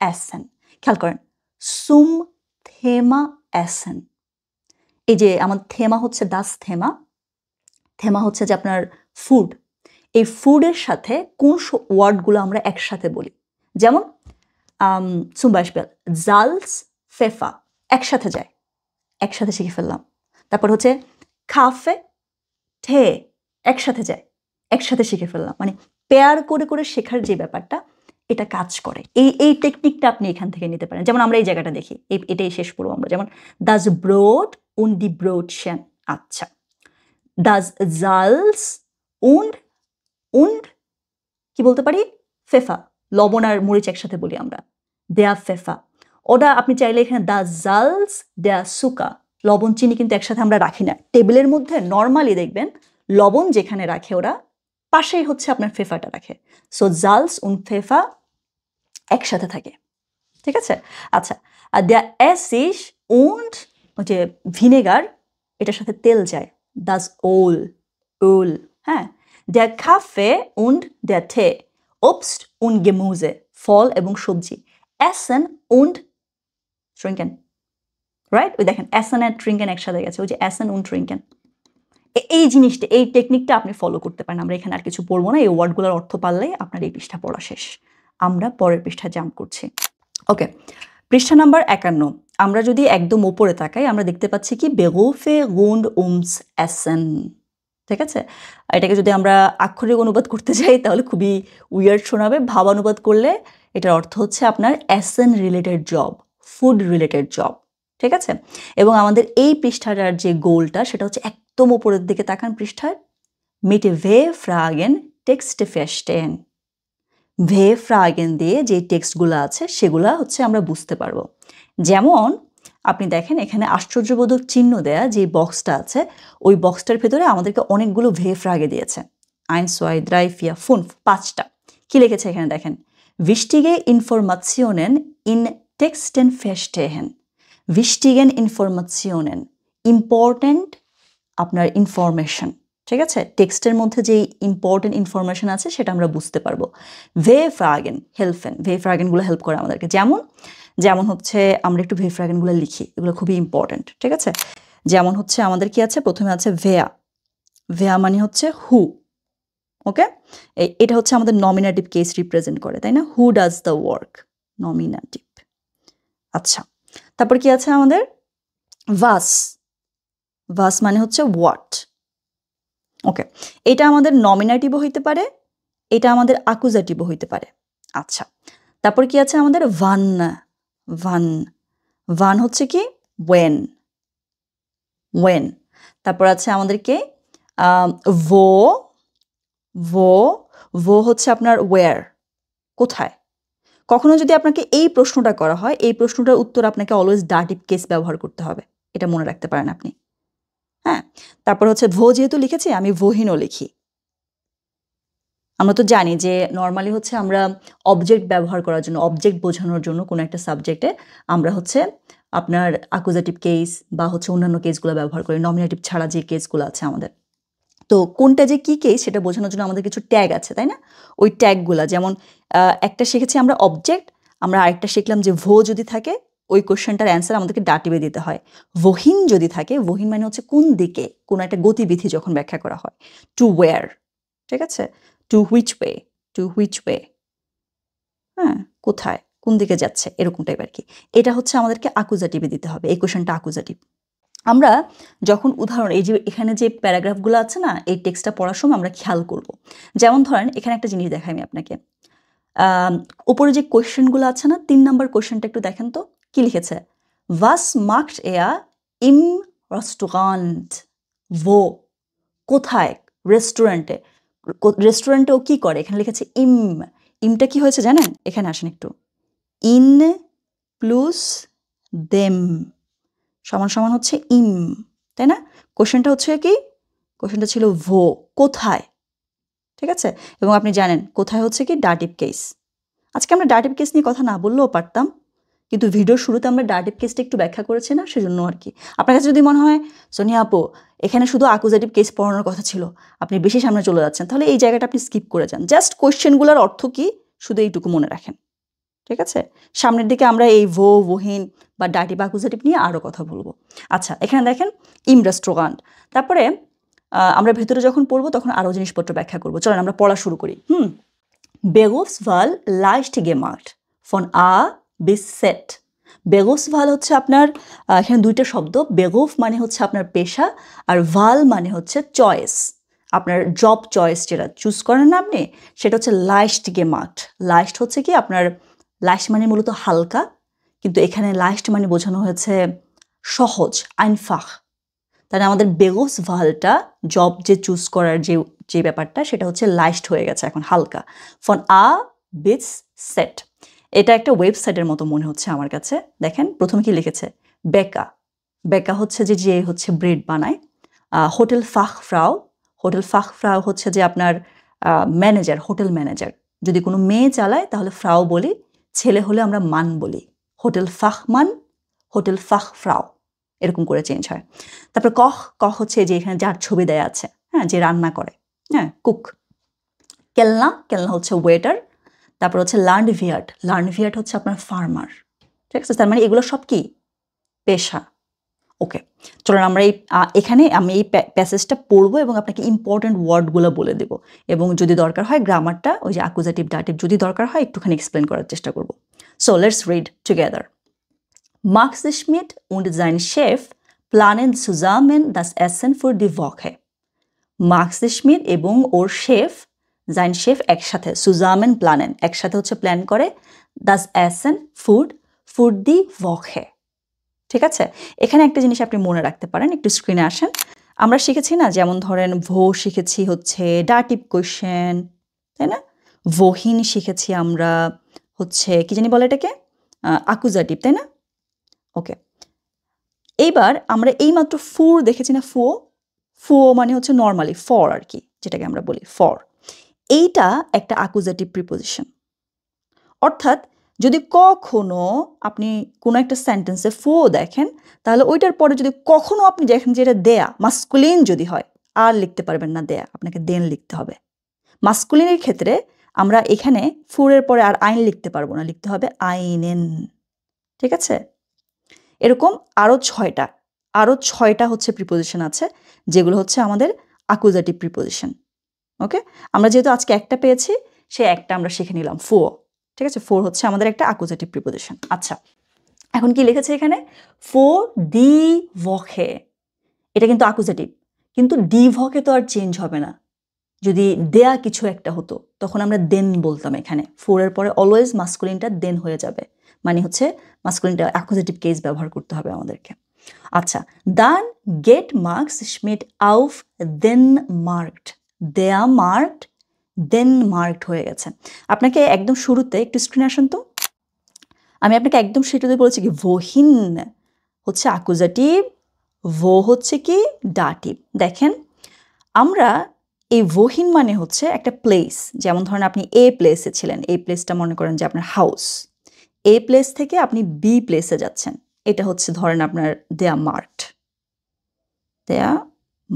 Speaker 1: Essen খেয়াল করেন zum Thema Essen এই যে আমার থেমা হচ্ছে das থেমা হচ্ছে যে আপনার ফুড এই ফুডের সাথে কোন ওয়ার্ডগুলো আমরা একসাথে বলি যেমন zum Beispiel Salz Pfeffer একসাথে যায় একসাথে শিখে ফেললাম তারপর হচ্ছে কাফে টে একসাথে যায় একসাথে শিখে ফেললাম মানে পেয়ার করে করে শেখার যে ব্যাপারটা এটা কাজ করে এই টেকনিকটা আপনি এখান থেকে নিতে পারেন যেমন আমরা এই জায়গাটা দেখি এটাই শেষ করবো আমরা যেমন das Brot und die Brotchen আচ্ছা das Salz und কি বলতে পারি ফেফা লবণ আর মরিচ একসাথে বলি আমরা der Pfeffer ওটা আপনি চাইলে এখানে das Salz der Zucker লবণ চিনি কিন্তু একসাথে আমরা রাখি না টেবিলের মধ্যে নরমালি দেখবেন লবণ যেখানে রাখে ওরা পাশেই হচ্ছে আপনার ফেফাটা রাখে সো Salz und Pfeffer একসাথে থাকে ঠিক আছে আচ্ছা আর der Essig und যে ভিনেগার এটার সাথে তেল যায় das Öl হ্যাঁ der Kaffee und der Tee Obst und Gemüse ফল এবং সবজি Essen und Trinken রাইট ওই দেখেন Essen and Trinken একসাথে গেছে ওই যে Essen und Trinken এই জিনিসটা এই টেকনিকটা আপনি ফলো করতে পারেন আমরা এখানে আর কিছু পড়বো না এই ওয়ার্ডগুলোর অর্থ পারলেই আপনার এই পৃষ্ঠা পড়া শেষ আমরা পরের পৃষ্ঠায় জাম্প করছি ওকে পৃষ্ঠা নাম্বার 51 আমরা যদি একদম উপরে তাকাই আমরা দেখতে পাচ্ছি কি Berufe rund ums Essen ঠিক আছে এটাকে যদি আমরা আক্ষরিক অনুবাদ করতে যাই তাহলে খুবই উইয়ার্ড শোনাবে ভাবানুবাদ করলে এটার অর্থ হচ্ছে আপনার Essen related job food related job ঠিক আছে এবং আমাদের এই পৃষ্ঠাটার যে গোলটা সেটা হচ্ছে একদম উপরের দিকে তাকান পৃষ্ঠার mit W-Fragen Texte verstehen W-Fragen দিয়ে যে টেক্সটগুলো আছে সেগুলা হচ্ছে আমরা বুঝতে পারবো যেমন আপনি দেখেন এখানে আশ্চর্যবোধক চিহ্ন দেয়া যে বক্সটা আছে ওই বক্সটার ভেতরে আমাদেরকে অনেকগুলো W-Frage দিয়েছে 1 2 3 4 5 5টা কি লিখেছে এখানে দেখেন wichtige Informationen in texten verstehen, wichtigen Informationen, important আপনার ইনফরমেশন, ঠিক আছে? টেক্সটের মধ্যে যে ইম্পর্টেন্ট ইনফরমেশন আছে সেটা আমরা বুঝতে পারবো। ভে ফ্রাগেন হেল্পেন, ভে ফ্রাগেনগুলো হেল্প করে আমাদেরকে। যেমন হচ্ছে আমরা একটু ভে ফ্রাগেনগুলো লিখি, এগুলো খুবই ইম্পর্টেন্ট, ঠিক আছে? যেমন হচ্ছে আমাদের কি আছে, প্রথমে আছে ভেয়া, ভেয়া মানে হচ্ছে হু, ওকে? এটা হচ্ছে আমাদের নমিনেটিভ কেস রিপ্রেজেন্ট করে, তাই না? Who does the work, nominative. আচ্ছা, তারপর কি আছে আমাদের ভাস, ভাস মানে হচ্ছে হোয়াট, ওকে? এটা আমাদের নমিনেটিভও হইতে পারে, এটা আমাদের আকুজাটিভও হইতে পারে। আচ্ছা, তারপর কি আছে আমাদের ভান, ভান, ভান হচ্ছে কি ওয়েন, ওয়েন। তারপর আছে আমাদেরকে ভো, ভো, ভো হচ্ছে আপনার ওয়ার, কোথায়। কখনো যদি আপনাকে এই প্রশ্নটা করা হয়, এই প্রশ্নটার উত্তর আপনাকে অলওয়েজ ডাটিভ কেস ব্যবহার করতে হবে, এটা মনে রাখতে পারেন আপনি। হ্যাঁ, তারপর হচ্ছে ভো যেহেতু লিখেছি আমি ভোহিনও লিখি। আমরা তো জানি যে নর্মালি হচ্ছে আমরা অবজেক্ট ব্যবহার করার জন্য, অবজেক্ট বোঝানোর জন্য কোনো একটা সাবজেক্টে আমরা হচ্ছে আপনার আকুজাটিভ কেস বা হচ্ছে অন্যান্য কেসগুলো ব্যবহার করি, নমিনেটিভ ছাড়া যে কেসগুলো আছে আমাদের। তো কোনটা যে কী কেস সেটা বোঝানোর জন্য আমাদের কিছু ট্যাগ আছে, তাই না? ওই ট্যাগগুলো যেমন একটা শিখেছি আমরা অবজেক্ট, আমরা আরেকটা শিখলাম যে ভো যদি থাকে ওই কোশ্চেনটার অ্যান্সার আমাদেরকে ডাটিভে দিতে হয়। ওহিন যদি থাকে, ওহিন মানে হচ্ছে কোন দিকে, কোনো একটা গতিবিধি যখন ব্যাখ্যা করা হয়। টু ওয়্যার, ঠিক আছে? To which way, to which way, হ্যাঁ, কোথায়, কোন দিকে যাচ্ছে, এরকম টাইপ আর কি। এটা হচ্ছে আমাদেরকে আকুজাটিভে দিতে হবে, এই কোশ্চেনটা আকুজাটিভ। আমরা যখন উদাহরণ, এই যে এখানে যে প্যারাগ্রাফগুলো আছে না, এই টেক্সটটা পড়ার সময় আমরা খেয়াল করব। যেমন ধরেন এখানে একটা জিনিস দেখাই আমি আপনাকে, উপরে যে কোয়েশ্চেনগুলো আছে না, 3 নম্বর কোয়েশ্চেনটা একটু দেখেন তো কি লিখেছে। Was macht er im Restaurant? wo, কোথায়, রেস্টুরেন্টে, রেস্টুরেন্টে ও কি করে, এখানে লিখেছে ইম, ইমটা কি হয়েছে জানেন, এখানে আসেন একটু, ইন প্লাস দেম সমান সমান হচ্ছে ইম, তাই না? কোশ্চেনটা হচ্ছে কি, কোশ্চেনটা ছিল ভো, কোথায়, ঠিক আছে? এবং আপনি জানেন কোথায় হচ্ছে কি ডাটিভ কেস। আজকে আমরা ডাটিভ কেস নিয়ে কথা না বললেও পারতাম, কিন্তু ভিডিওর শুরুতে আমরা ডাটিভ কেসটা একটু ব্যাখ্যা করেছি না, সেজন্য আর কি। আপনার কাছে যদি মনে হয় সোনিয়া আপু এখানে শুধু আকুজাটিভ কেস পড়ানোর কথা ছিল, আপনি বেশি সামনে চলে যাচ্ছেন, তাহলে এই জায়গাটা আপনি স্কিপ করে যান। জাস্ট কোয়েশ্চেনগুলোর অর্থ কি শুধু এইটুকু মনে রাখেন, ঠিক আছে? সামনের দিকে আমরা এই ভো, ওহিন বা ডাটিভ আকুজাটিভ নিয়ে আরও কথা বলবো। আচ্ছা, এখানে দেখেন ইম রেস্টুরেন্ট, তারপরে আমরা ভেতরে যখন পড়বো তখন আরও জিনিসপত্র ব্যাখ্যা করবো। চলেন আমরা পড়া শুরু করি। Berufswahl leicht gemacht von A bis Z। Berufswahl হচ্ছে আপনার, এখানে দুইটা শব্দ, বেগফ মানে হচ্ছে আপনার পেশা, আর ভাল মানে হচ্ছে চয়েস, আপনার জব চয়েস যেটা চুজ করেন না আপনি, সেটা হচ্ছে লাইস্ট gemacht। লাইস্ট হচ্ছে কি আপনার, লাইস্ট মানে মূলত হালকা, কিন্তু এখানে লাইস্ট মানে বোঝানো হয়েছে সহজ, আইনফাখ। তাহলে আমাদের বেগোসভালটা জব যে চুজ করার যে ব্যাপারটা সেটা হচ্ছে লাইস্ট হয়ে গেছে এখন হালকা। ফন আ বিস সেট, এটা একটা ওয়েবসাইটের মতো মনে হচ্ছে আমার কাছে। দেখেন প্রথমে কি লিখেছে, বেকা, বেকা হচ্ছে যে হচ্ছে ব্রেড বানায়। হোটেল ফাখ ফ্রাও, হোটেল ফাখ ফ্রাও হচ্ছে যে আপনার ম্যানেজার, হোটেল ম্যানেজার। যদি কোনো মেয়ে চালায় তাহলে ফ্রাও বলি, ছেলে হলে আমরা মান বলি। হোটেল ফাখ মান, হোটেল ফাখ ফ্রাও, এরকম করে চেঞ্জ হয়। তারপর কখ, কখ হচ্ছে যে এখানে যার ছবি দেয়া আছে, হ্যাঁ, যে রান্না করে, হ্যাঁ, কুক। কেলনা, কেলনা হচ্ছে ওয়েটার। তারপর হচ্ছে লান্ডভিয়ার্ড, লান্ডভিয়ার্ড হচ্ছে আপনার ফার্মার, ঠিক আছে? তার মানে এগুলো সব কি পেশা। ওকে, চলুন আমরা এখানে আমি এই প্যাসেজটা পড়বো এবং আপনাকে ইম্পর্টেন্ট ওয়ার্ডগুলো বলে দেবো, এবং যদি দরকার হয় গ্রামারটা, ওই যে আকুজাটিভ ডাটিভ যদি দরকার হয় একটুখানি এক্সপ্লেন করার চেষ্টা করবো। So let's read together. Max Schmidt und sein Chef planen zusammen das Essen für die Woche. Marks Smith এবং ওর শেফ, sein Chef একসাথে, zusammen planen একসাথে হচ্ছে প্ল্যান করে, das Essen food, für die Woche, ঠিক আছে? এখানে একটা জিনিস আপনি মনে রাখতে পারেন, একটু স্ক্রিনে আসেন। আমরা শিখেছি না, যেমন ধরেন ভো শিখেছি হচ্ছে ডাটিভ কোয়েশ্চেন, তাই না? ভোহিন শিখেছি আমরা হচ্ছে কি জানি বলে এটাকে, আকুজাটিভ, তাই না? ওকে, এইবার আমরা এইমাত্র ফুর দেখেছি না, ফুও, ফুও মানে হচ্ছে নর্মালি ফর আর কি, যেটাকে আমরা বলি ফর। এইটা একটা আকুজাটিভ প্রিপোজিশন, অর্থাৎ যদি কখনো আপনি কোনো একটা সেন্টেন্সে ফো দেখেন, তাহলে ওইটার পরে যদি কখনো আপনি দেখেন যে এটা দেয়া, মাস্কুলিন যদি হয়, আর লিখতে পারবেন না দেয়া, আপনাকে দেন লিখতে হবে। মাস্কুলিনের ক্ষেত্রে আমরা এখানে ফুরের পরে আর আইন লিখতে পারবো না, লিখতে হবে আইনেন। ঠিক আছে? এরকম আরও ছয়টা হচ্ছে প্রিপোজিশন আছে, যেগুলো হচ্ছে আমাদের অ্যাকুজাটিভ প্রিপোজিশন। ওকে, আমরা যেহেতু আজকে একটা পেয়েছি, সে একটা আমরা শিখে নিলাম, ফো। ঠিক আছে, ফোর হচ্ছে আমাদের একটা অ্যাকুজাটিভ প্রিপোজিশন। আচ্ছা, এখন কি লিখেছে এখানে? ফো ডি ভকে, এটা কিন্তু অ্যাকুজাটিভ, কিন্তু ডি ভকে তো আর চেঞ্জ হবে না। যদি দেয়া কিছু একটা হতো তখন আমরা দেন বলতাম। এখানে ফোরের পরে অলওয়েজ মাস্কুলিনটা দেন হয়ে যাবে, মানে হচ্ছে মাস্কুলিনটা অ্যাকুজাটিভ কেস ব্যবহার করতে হবে আমাদেরকে। আচ্ছা, দান গেট মার্কস স্মিট আউফ দেন মার্কড, দেয়া মার্কড দেন মার্কড হয়ে গেছে। আপনাকে একদম শুরুতে একটু স্ক্রিনে আসুন তো, আমি আপনাকে একদম সেটাতে বলেছি কি ভোহিন হচ্ছে অ্যাকুজাটিভ, ভো হচ্ছে কি ডাটিভ। দেখেন, আমরা এই ভোহিন মানে হচ্ছে একটা প্লেস, যেমন ধরেন আপনি এ প্লেসে ছিলেন, এই প্লেসটা মনে করেন যে আপনার হাউস। এ প্লেস থেকে আপনি বি প্লেসে যাচ্ছেন, এটা হচ্ছে ধরেন আপনার দেয়া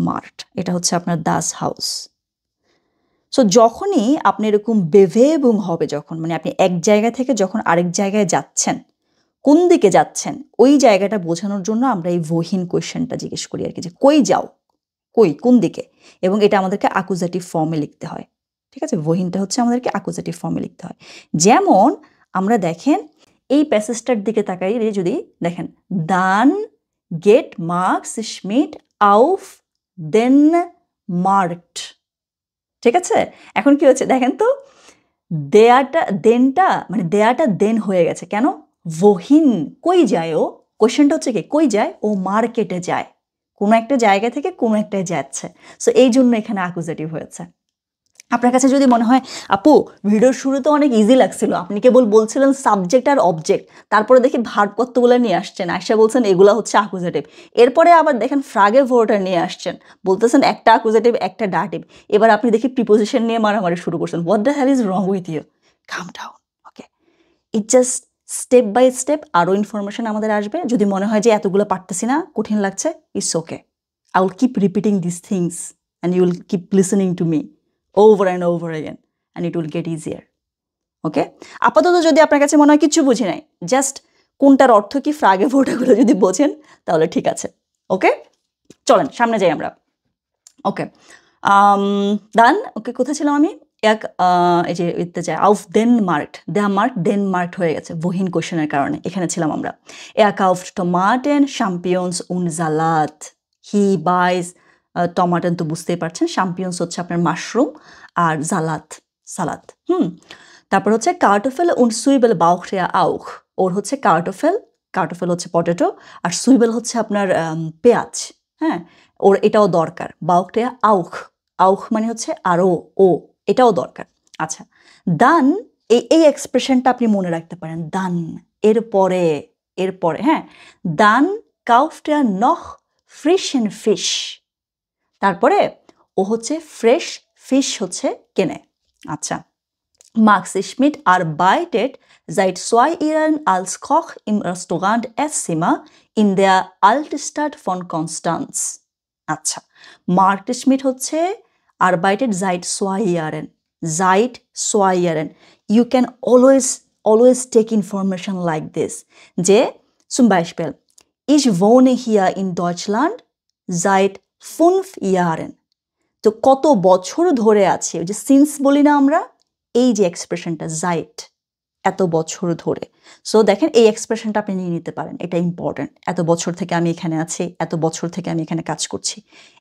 Speaker 1: মার্কড, এটা হচ্ছে আপনার দাস হাউস। সো যখনই আপনি এরকম বেভেবুং হবে, যখন মানে আপনি এক জায়গা থেকে যখন আরেক জায়গায় যাচ্ছেন, কোন দিকে যাচ্ছেন ওই জায়গাটা বোঝানোর জন্য আমরা এই ভোহিন কোয়েশ্চেনটা জিজ্ঞেস করি আর কি, যে কই যাও, কই, কোন দিকে, এবং এটা আমাদেরকে অ্যাকুজাটিভ ফর্মে লিখতে হয়। ঠিক আছে, ভোহিনটা হচ্ছে আমাদেরকে অ্যাকুজাটিভ ফর্মে লিখতে হয়। যেমন আমরা দেখেন এই প্যাসেজটার দিকে তাকাই, যদি দেখেন দান গেট মার্কস স্মিট আউফ দেন মার্কড। ঠিক আছে, এখন কি হচ্ছে দেখেন তো, দেয়াটা দেন হয়ে গেছে কেন? ভোহিন কই যায় ও, কোয়েশ্চেনটা হচ্ছে কি কই যায় ও, মার্কেটে যায়, কোনো একটা জায়গা থেকে কোনো একটায় যাচ্ছে। সো এই জন্য এখানে অ্যাকুজাটিভ হয়েছে। আপনার কাছে যদি মনে হয় আপু ভিডিওর শুরুতে অনেক ইজি লাগছিল, আপনি কেবল বলছিলেন সাবজেক্ট আর অবজেক্ট, তারপরে দেখি ভার্ব কতগুলো নিয়ে আসছেন, আসা বলছেন এগুলো হচ্ছে অ্যাকুজাটিভ, এরপরে আবার দেখেন ফ্রাগে ভোরটা নিয়ে আসছেন, বলতেছেন একটা অ্যাকুজাটিভ একটা ডাটিভ, এবার আপনি দেখি প্রিপোজিশন নিয়ে মারামারি শুরু করছেন। What the hell is wrong with you? Calm down. Okay, it just step by step আরও ইনফরমেশন আমাদের আসবে। যদি মনে হয় যে এতগুলো পারতেছি না, কঠিন লাগছে, it's okay, I will keep repeating this things and you will keep listening to me over and over again and it will get easier. ওকে, আপাতত যদি আপনার কাছে মনে হয় কিছু বুঝি নাই, জাস্ট কোনটার অর্থ কি ফ্রাগে ভোটাগুলো যদি বোঝেন তাহলে ঠিক আছে। ওকে, চলেন সামনে যাই আমরা। ওকে, ডান। ওকে, কোথায় ছিলাম আমি? এই যে ইতে যায় আউফ দেন মার্কড, দেন মার্কড হয়ে গেছে ভোহিন কোশ্চেনের কারণে, এখানে ছিলাম আমরা। কাউফট টোমাটেন শাম্পিয়ন্স উন সালাদ, হি বাইজ টমাটেন তো বুঝতেই পারছেন, শাম্পিয়ন্স হচ্ছে আপনার মাশরুম, আর সালাদ। তারপর হচ্ছে কার্টোফেল উন সুইবেল বাউখরিয়া আউখ, ওর হচ্ছে কার্টোফেল হচ্ছে পটেটো, আর সুইবেল হচ্ছে আপনার পেঁয়াজ। হ্যাঁ, ওর এটাও দরকার। বাউখরিয়া আউখ মানে হচ্ছে আরও, ও এটাও দরকার। আচ্ছা, দান, এই এক্সপ্রেশনটা আপনি মনে রাখতে পারেন, দান এরপরে, হ্যাঁ, দান কাউফটা নখ ফ্রিশন ফিশ, তারপরে ও হচ্ছে ফ্রেশ ফিশ হচ্ছে কেনে। আচ্ছা, Max Schmidt arbeitet seit 2 Jahren als Koch im Restaurant Esszimmer in der Altstadt von Konstanz. আচ্ছা, মার্ক স্মিথ হচ্ছে arbeitet seit 2 Jahren, you can always take information like this, যে zum Beispiel ich wohne hier in Deutschland seit 5 Jahren, তো কত বছর ধরে আছে, ওই যে সিন্স বলি না আমরা, এই যে এক্সপ্রেশনটা জাইট, এত বছর ধরে। সো দেখেন এই এক্সপ্রেশনটা আপনি নিয়ে নিতে পারেন, এটা ইম্পর্টেন্ট। এত বছর থেকে আমি এখানে আছি, এত বছর থেকে আমি এখানে কাজ করছি,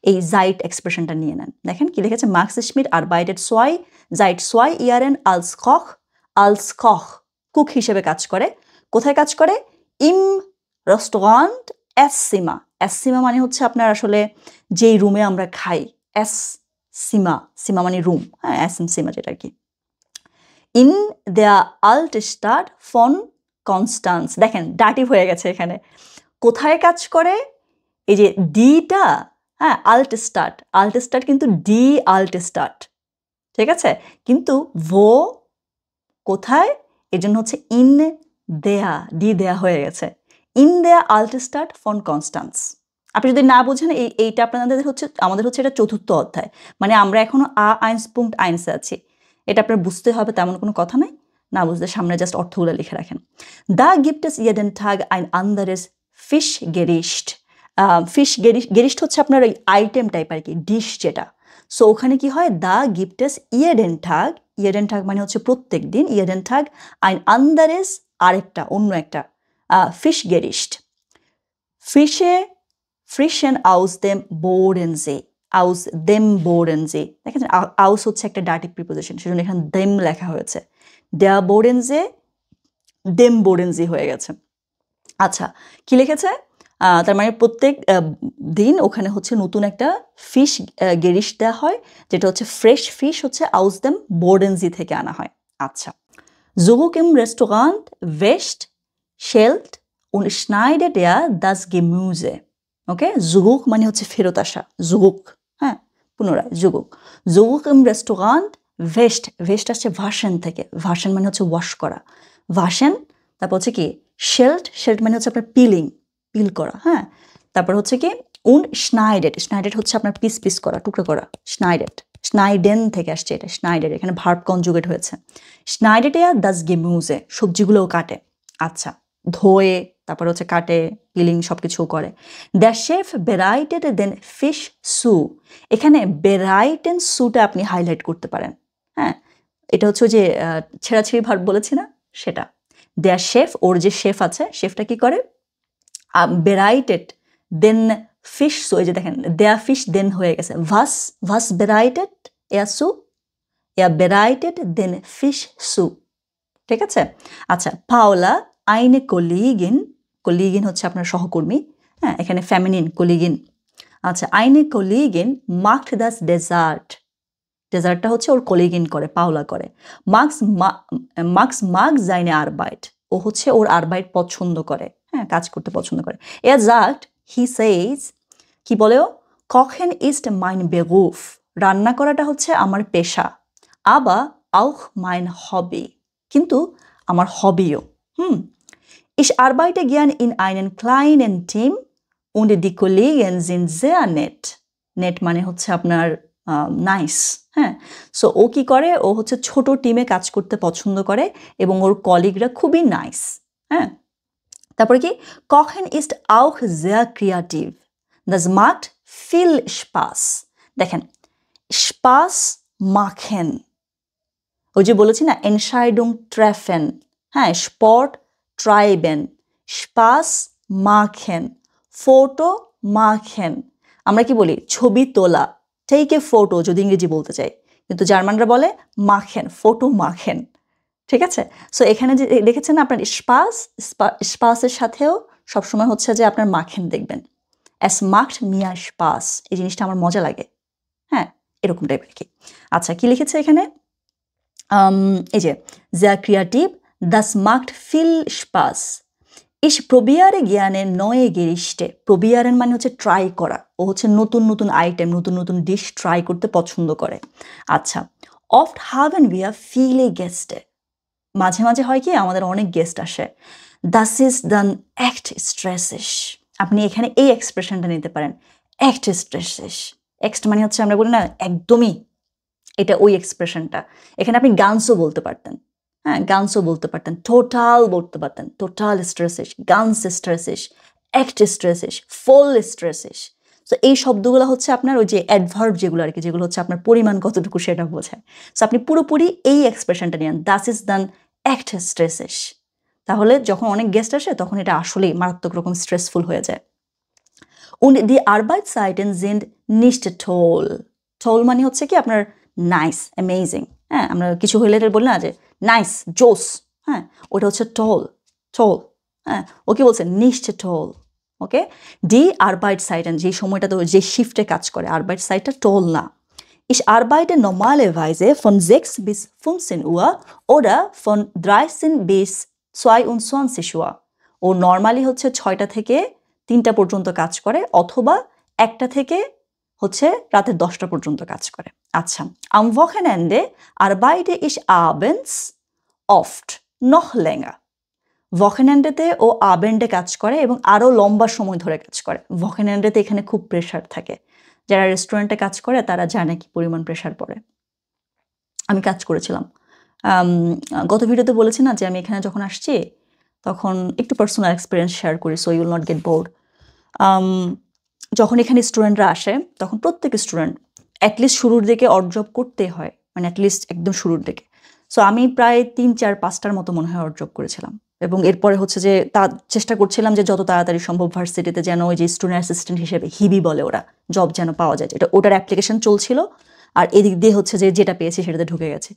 Speaker 1: এই জাইট এক্সপ্রেশনটা নিয়ে নেন। দেখেন কি লিখেছে, marks Smith arbeitet seit 2 Jahren als Koch, cook হিসেবে কাজ করে। কোথায় কাজ করে? ইম রেস্টুরেন্ট এসসিমা মানে হচ্ছে আপনার আসলে যেই রুমে আমরা খাই, সিমা মানে রুম, হ্যাঁ, সিমা যেটা আর কি। ইন দ্য আল্টস্টাড ফন কনস্টান্স, দেখেন ডাটিভ হয়ে গেছে এখানে। কোথায় কাজ করে? এই যে ডিটা, হ্যাঁ, আল্টস্টাড কিন্তু ডি আল্টস্টাড, ঠিক আছে, কিন্তু ভো কোথায়? এর জন্য হচ্ছে ইন দেয়া ডি দেয়া হয়ে গেছে ইন দেয়া আল্টস্টার্ট ফন কনস্টান্স আপনি যদি না বোঝেন এইটা আপনাদের হচ্ছে আমাদের হচ্ছে এটা চতুর্থ অধ্যায় মানে আমরা এখনো আইনspunkt 1 আছি এটা আপনার বুঝতে হবে তেমন কোনো কথা নাই না বুঝলে সামনে জাস্ট অর্থগুলো লিখে রাখেন দা গিফট ইস jeden Tag ein anderes Fischgericht Fischgericht হচ্ছে আপনার ওই আইটেম টাইপ আর কি ডিশ যেটা সো ওখানে কি হয় দা গিফট ইস jeden Tag মানে হচ্ছে প্রত্যেক দিন jeden Tag ein anderes আরেকটা অন্য একটা Fischgericht Frischen aus dem Bodensee aus dem Bodensee দেখেন aus হচ্ছে একটা ডাটিভ প্রিপোজিশন সেজন্য এখানে dem লেখা হয়েছে der Bodensee dem Bodensee হয়ে গেছে আচ্ছা কি লিখেছে তার মানে প্রত্যেক দিন ওখানে হচ্ছে নতুন একটা ফিশ গেরিশ দেওয়া হয় যেটা হচ্ছে ফ্রেশ ফিশ হচ্ছে aus dem Bodensee থেকে আনা হয় আচ্ছা Zurück im Restaurant wäscht schält und schneidet er das Gemüse ওকে জুগুক মানে হচ্ছে ফেরত আসা জুগুক হ্যাঁ পুনরায় জুগুক im Restaurant wäscht আসছে ভাষণ থেকে ভাষণ মানে হচ্ছে ওয়াশ করা ভাষণ তারপর হচ্ছে কি শেল্ট মানে হচ্ছে আপনার পিল করা হ্যাঁ তারপর হচ্ছে কি und schneidet হচ্ছে আপনার পিস করা টুকরো করা schneiden থেকে আসছে এটা schneidet এখানে ভার্ব কনজুগেট হয়েছে schneidet er das Gemüse সবজিগুলোও কাটে আচ্ছা ধোয়ে তারপর হচ্ছে কাটে পিলিং সবকিছু করে der Chef bereitet den Fisch zu এখানে bereiten zuটা আপনি হাইলাইট করতে পারেন হ্যাঁ এটা হচ্ছে যে ছেড়াছেড়ি ভার্ব বলেছি না সেটা der Chef ওর যে শেফ আছে শেফটা কি করে bereitet den Fisch zu এই যে দেখেন der Fisch den হয়ে গেছে was bereitet er zu er bereitet den Fisch zu ঠিক আছে আচ্ছা Paula eine Kollegin হচ্ছে আপনার সহকর্মী হ্যাঁ এখানে ফেমিনিন Kollegin আচ্ছা eine Kollegin macht das ডেজার্টটা হচ্ছে ওর Kollegin করে পাওলা করে Max mag seine Arbeit ও হচ্ছে ওর আরবাইট পছন্দ করে হ্যাঁ কাজ করতে পছন্দ করে er sagt he says কি বলেও kochen ist mein Beruf রান্না করাটা হচ্ছে আমার পেশা aber auch mein Hobby কিন্তু আমার হবিও Ich arbeite gern in einem kleinen Team und die Kollegen sind sehr nett. Nett মানে হচ্ছে আপনার নাইস হ্যাঁ সো ও কি করে ও হচ্ছে ছোট টিমে কাজ করতে পছন্দ করে এবং ওর কলিগরা খুবই নাইস হ্যাঁ তারপরে কি Kochen ist auch sehr kreativ. Das macht viel Spaß. দেখেন Spaß machen ওই যে বলেছি না Entscheidung treffen হ্যাঁ Sport treiben, Spaß machen, Foto machen আমরা কি বলি ছবি তোলা take a photo যদি ইংরেজি বলতে চাই কিন্তু জার্মানরা বলে machen ফটো machen ঠিক আছে সো এখানে যে দেখেছেন আপনার স্পাসের সাথেও সবসময় হচ্ছে যে আপনার machen দেখবেন es macht mir Spaß এই জিনিসটা আমার মজা লাগে হ্যাঁ এরকম টাইপের কি আচ্ছা কি লিখেছে এখানে এই যে sehr kreativ Das macht viel Spaß. Ich probiere gerne neue Gerichte. Probieren মানে হচ্ছে ট্রাই করা ও হচ্ছে নতুন আইটেম নতুন ডিশ ট্রাই করতে পছন্দ করে আচ্ছা Oft haben wir viele Gäste. মাঝে হয় কি আমাদের অনেক গেস্ট আসে Das ist dann echt stressig. আপনি এখানে এই এক্সপ্রেশনটা নিতে পারেন echt stressig. Echt মানে হচ্ছে আমরা বলি না একদমই এটা ওই এক্সপ্রেশনটা এখানে আপনি গানসও বলতে পারতেন হ্যাঁ গানসও বলতে পারতেন টোটাল বলতে পারতেন টোটাল স্ট্রেসিস গানস স্ট্রেসিস অ্যাক্ট স্ট্রেসিস ফুল স্ট্রেসিস সো এই শব্দগুলো হচ্ছে আপনার ওই যে অ্যাডভার্ব যেগুলো আর কি যেগুলো হচ্ছে আপনার পরিমাণ কতটুকু সেটা বোঝায় সো আপনি পুরোপুরি এই এক্সপ্রেশনটা নিন দাস ইজ দান অ্যাক্ট স্ট্রেসিস তাহলে যখন অনেক গেস্ট আসে তখন এটা আসলেই মারাত্মক রকম স্ট্রেসফুল হয়ে যায় und die Arbeitszeiten sind nicht toll মানে হচ্ছে কি আপনার নাইস অ্যামেজিং হ্যাঁ আমরা কিছু হইলে বলি না যে নাইস জোস হ্যাঁ ওটা হচ্ছে toll হ্যাঁ ও কি বলছে nicht toll ওকে die Arbeitszeiten যে সময়টা তো যে শিফটে কাজ করে Arbeitszeitটা toll না Ich arbeite normalerweise von 6 bis 15 Uhr oder von 13 bis 22 Uhr ও নরমালি হচ্ছে 6টা থেকে 3টা পর্যন্ত কাজ করে অথবা 1টা থেকে হচ্ছে রাতে 10টা পর্যন্ত কাজ করে আচ্ছা am Wochenende arbeite ich abends oft নহ ল্যাঙ্গা। ভকেন্যান্ডেতে ও আবেন্ডে কাজ করে এবং আরও লম্বা সময় ধরে কাজ করে। ভকেন্যান্ডেতে এখানে খুব প্রেশার থাকে। যারা রেস্টুরেন্টে কাজ করে তারা জানে কি পরিমাণ প্রেশার পড়ে। আমি কাজ করেছিলাম। গত ভিডিওতে বলেছি না যে আমি এখানে যখন আসছি তখন একটু পার্সোনাল এক্সপিরিয়েন্স শেয়ার করি, so you will not get bored. যখন এখানে স্টুডেন্টরা আসে তখন প্রত্যেক স্টুডেন্ট অ্যাটলিস্ট শুরুর দিকে অড জব করতে হয়, মানে অ্যাটলিস্ট একদম শুরুর দিকে। সো আমি প্রায় 3, 4, 5টার মতো মনে হয় অড জব করেছিলাম এবং এরপরে হচ্ছে যে চেষ্টা করছিলাম যে যত তাড়াতাড়ি সম্ভব ভার্সিটিতে যেন ওই যে স্টুডেন্ট অ্যাসিস্ট্যান্ট হিসেবে হিবি বলে ওরা জব যেন পাওয়া যায়, এটা ওটার অ্যাপ্লিকেশন চলছিল আর এদিক দিয়ে হচ্ছে যে যেটা পেয়েছি সেটাতে ঢুকে গেছে।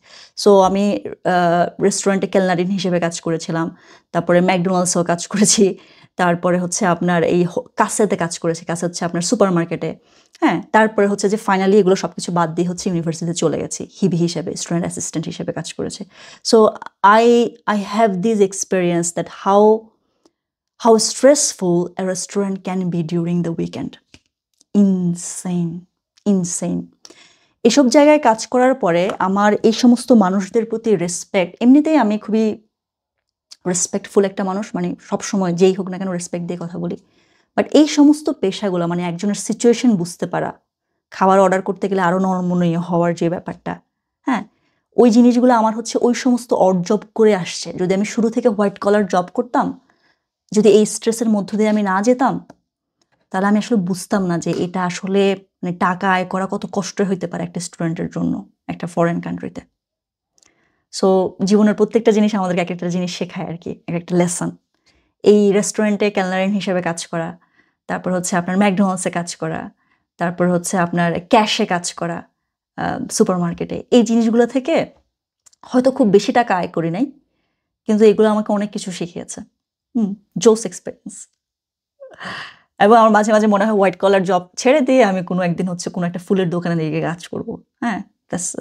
Speaker 1: সো আমি রেস্টুরেন্টে কেলনারিন হিসেবে কাজ করেছিলাম, তারপরে ম্যাকডোনাল্ডসেও কাজ করেছি, তারপরে হচ্ছে আপনার এই কাসেতে কাজ করেছি, কাসে হচ্ছে আপনার সুপার মার্কেটে। হ্যাঁ, তারপরে হচ্ছে যে ফাইনালি এগুলো সব কিছু বাদ দিয়ে হচ্ছে ইউনিভার্সিটিতে চলে গেছি, হিবি হিসেবে স্টুডেন্ট অ্যাসিস্ট্যান্ট হিসেবে কাজ করেছি। So I have this experience that how stressful A restaurant can be during the weekend. Insane. এসব জায়গায় কাজ করার পরে আমার এই সমস্ত মানুষদের প্রতি রেসপেক্ট, এমনিতেই আমি খুবই রেসপেক্টফুল একটা মানুষ, মানে সবসময় যেই হোক না কেন রেসপেক্ট দিয়ে কথা বলি। বাট এই সমস্ত পেশাগুলো মানে একজনের সিচুয়েশন বুঝতে পারা, খাবার অর্ডার করতে গেলে আরও নমনীয় হওয়ার যে ব্যাপারটা, হ্যাঁ, ওই জিনিসগুলো আমার হচ্ছে ওই সমস্ত অড জব করে আসছে। যদি আমি শুরু থেকে হোয়াইট কলার জব করতাম, যদি এই স্ট্রেসের মধ্য দিয়ে আমি না যেতাম, তাহলে আমি আসলে বুঝতাম না যে এটা আসলে মানে টাকা আয় করা কত কষ্টের হইতে পারে একটা স্টুডেন্টের জন্য একটা ফরেন কান্ট্রিতে। সো জীবনের প্রত্যেকটা জিনিস আমাদেরকে এক একটা জিনিস শেখায় আর কি, এক একটা লেসন। এই রেস্টুরেন্টে ক্যালনারিন হিসেবে কাজ করা, তারপর হচ্ছে আপনার ম্যাকডোনাল্ডসে কাজ করা, তারপর হচ্ছে আপনার ক্যাশে কাজ করা, সুপার মার্কেটে, এই জিনিসগুলো থেকে হয়তো খুব বেশি টাকা আয় করি নাই, কিন্তু এগুলো আমাকে অনেক কিছু শিখিয়েছে। জোস এক্সপিরিয়েন্স। এবং আমার মাঝে মাঝে মনে হয় হোয়াইট কলার জব ছেড়ে দিয়ে আমি কোনো একদিন হচ্ছে কোনো একটা ফুলের দোকানে দিকে কাজ করবো। হ্যাঁ,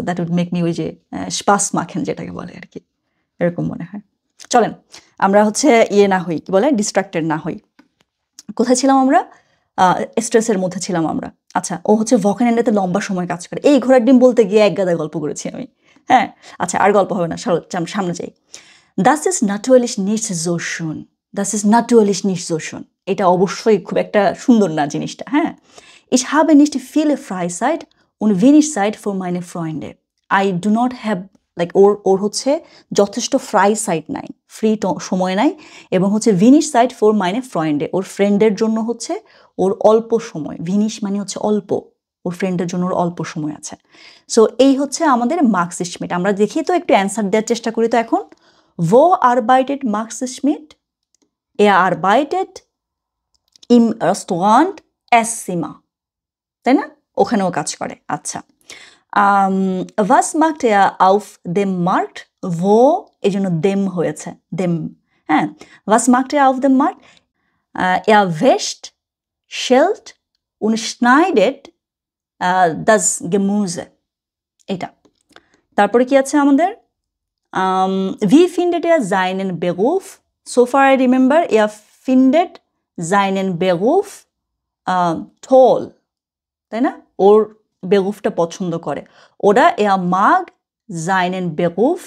Speaker 1: দ্যাট উড মেক মি ওই যে স্পাস মাখেন যেটাকে বলে আর কি, এরকম মনে হয়। চলেন আমরা হচ্ছে না হই, কি বলে, ডিস্ট্রাক্টেড না হই। কোথায় ছিলাম আমরা? স্ট্রেসের মধ্যে ছিলাম আমরা। আচ্ছা, ও হচ্ছে ভকেন্যান্ডেতে লম্বা সময় কাজ করে। এই ঘোড়ার ডিম বলতে গিয়ে এক গাদা গল্প করেছি আমি। হ্যাঁ, আচ্ছা আর গল্প হবে না, সামনে যাই। Das ist natürlich nicht so schön. Das ist natürlich nicht so schön. এটা অবশ্যই খুব একটা সুন্দর না জিনিসটা। হ্যাঁ, Ich habe nicht viele Freizeit und wenig Zeit für meine Freunde. I do not have like ওর হচ্ছে যথেষ্ট ফ্রাই সাইট নাই, ফ্রি সময় নাই, এবং হচ্ছে ভিনিশ সাইট ফর মাইনে ফ্রেন্ডে, ওর ফ্রেন্ডের জন্য হচ্ছে ওর অল্প সময়, ভিনিশ মানে হচ্ছে অল্প, ওর ফ্রেন্ডের জন্য ওর অল্প সময় আছে। সো এই হচ্ছে আমাদের মার্কস স্মিট। আমরা দেখি তো একটু অ্যান্সার দেওয়ার চেষ্টা করি তো এখন। Wo arbeitet Max Schmidt? Er arbeitet im Restaurant Esszimmer. তাই না? ওখানেও কাজ করে। আচ্ছা, was macht er auf dem Markt? Wo, এই জন্য dem হয়েছে, dem। হ্যাঁ, was macht er auf dem Markt? Er wäscht, schält und schneidet das Gemüse। এটা। তারপরে কি আছে আমাদের? Wie findet er seinen Beruf? So far I remember, er findet seinen Beruf toll। তাই না? ওর বেগুফটা পছন্দ করে। ওরা er mag seinen Beruf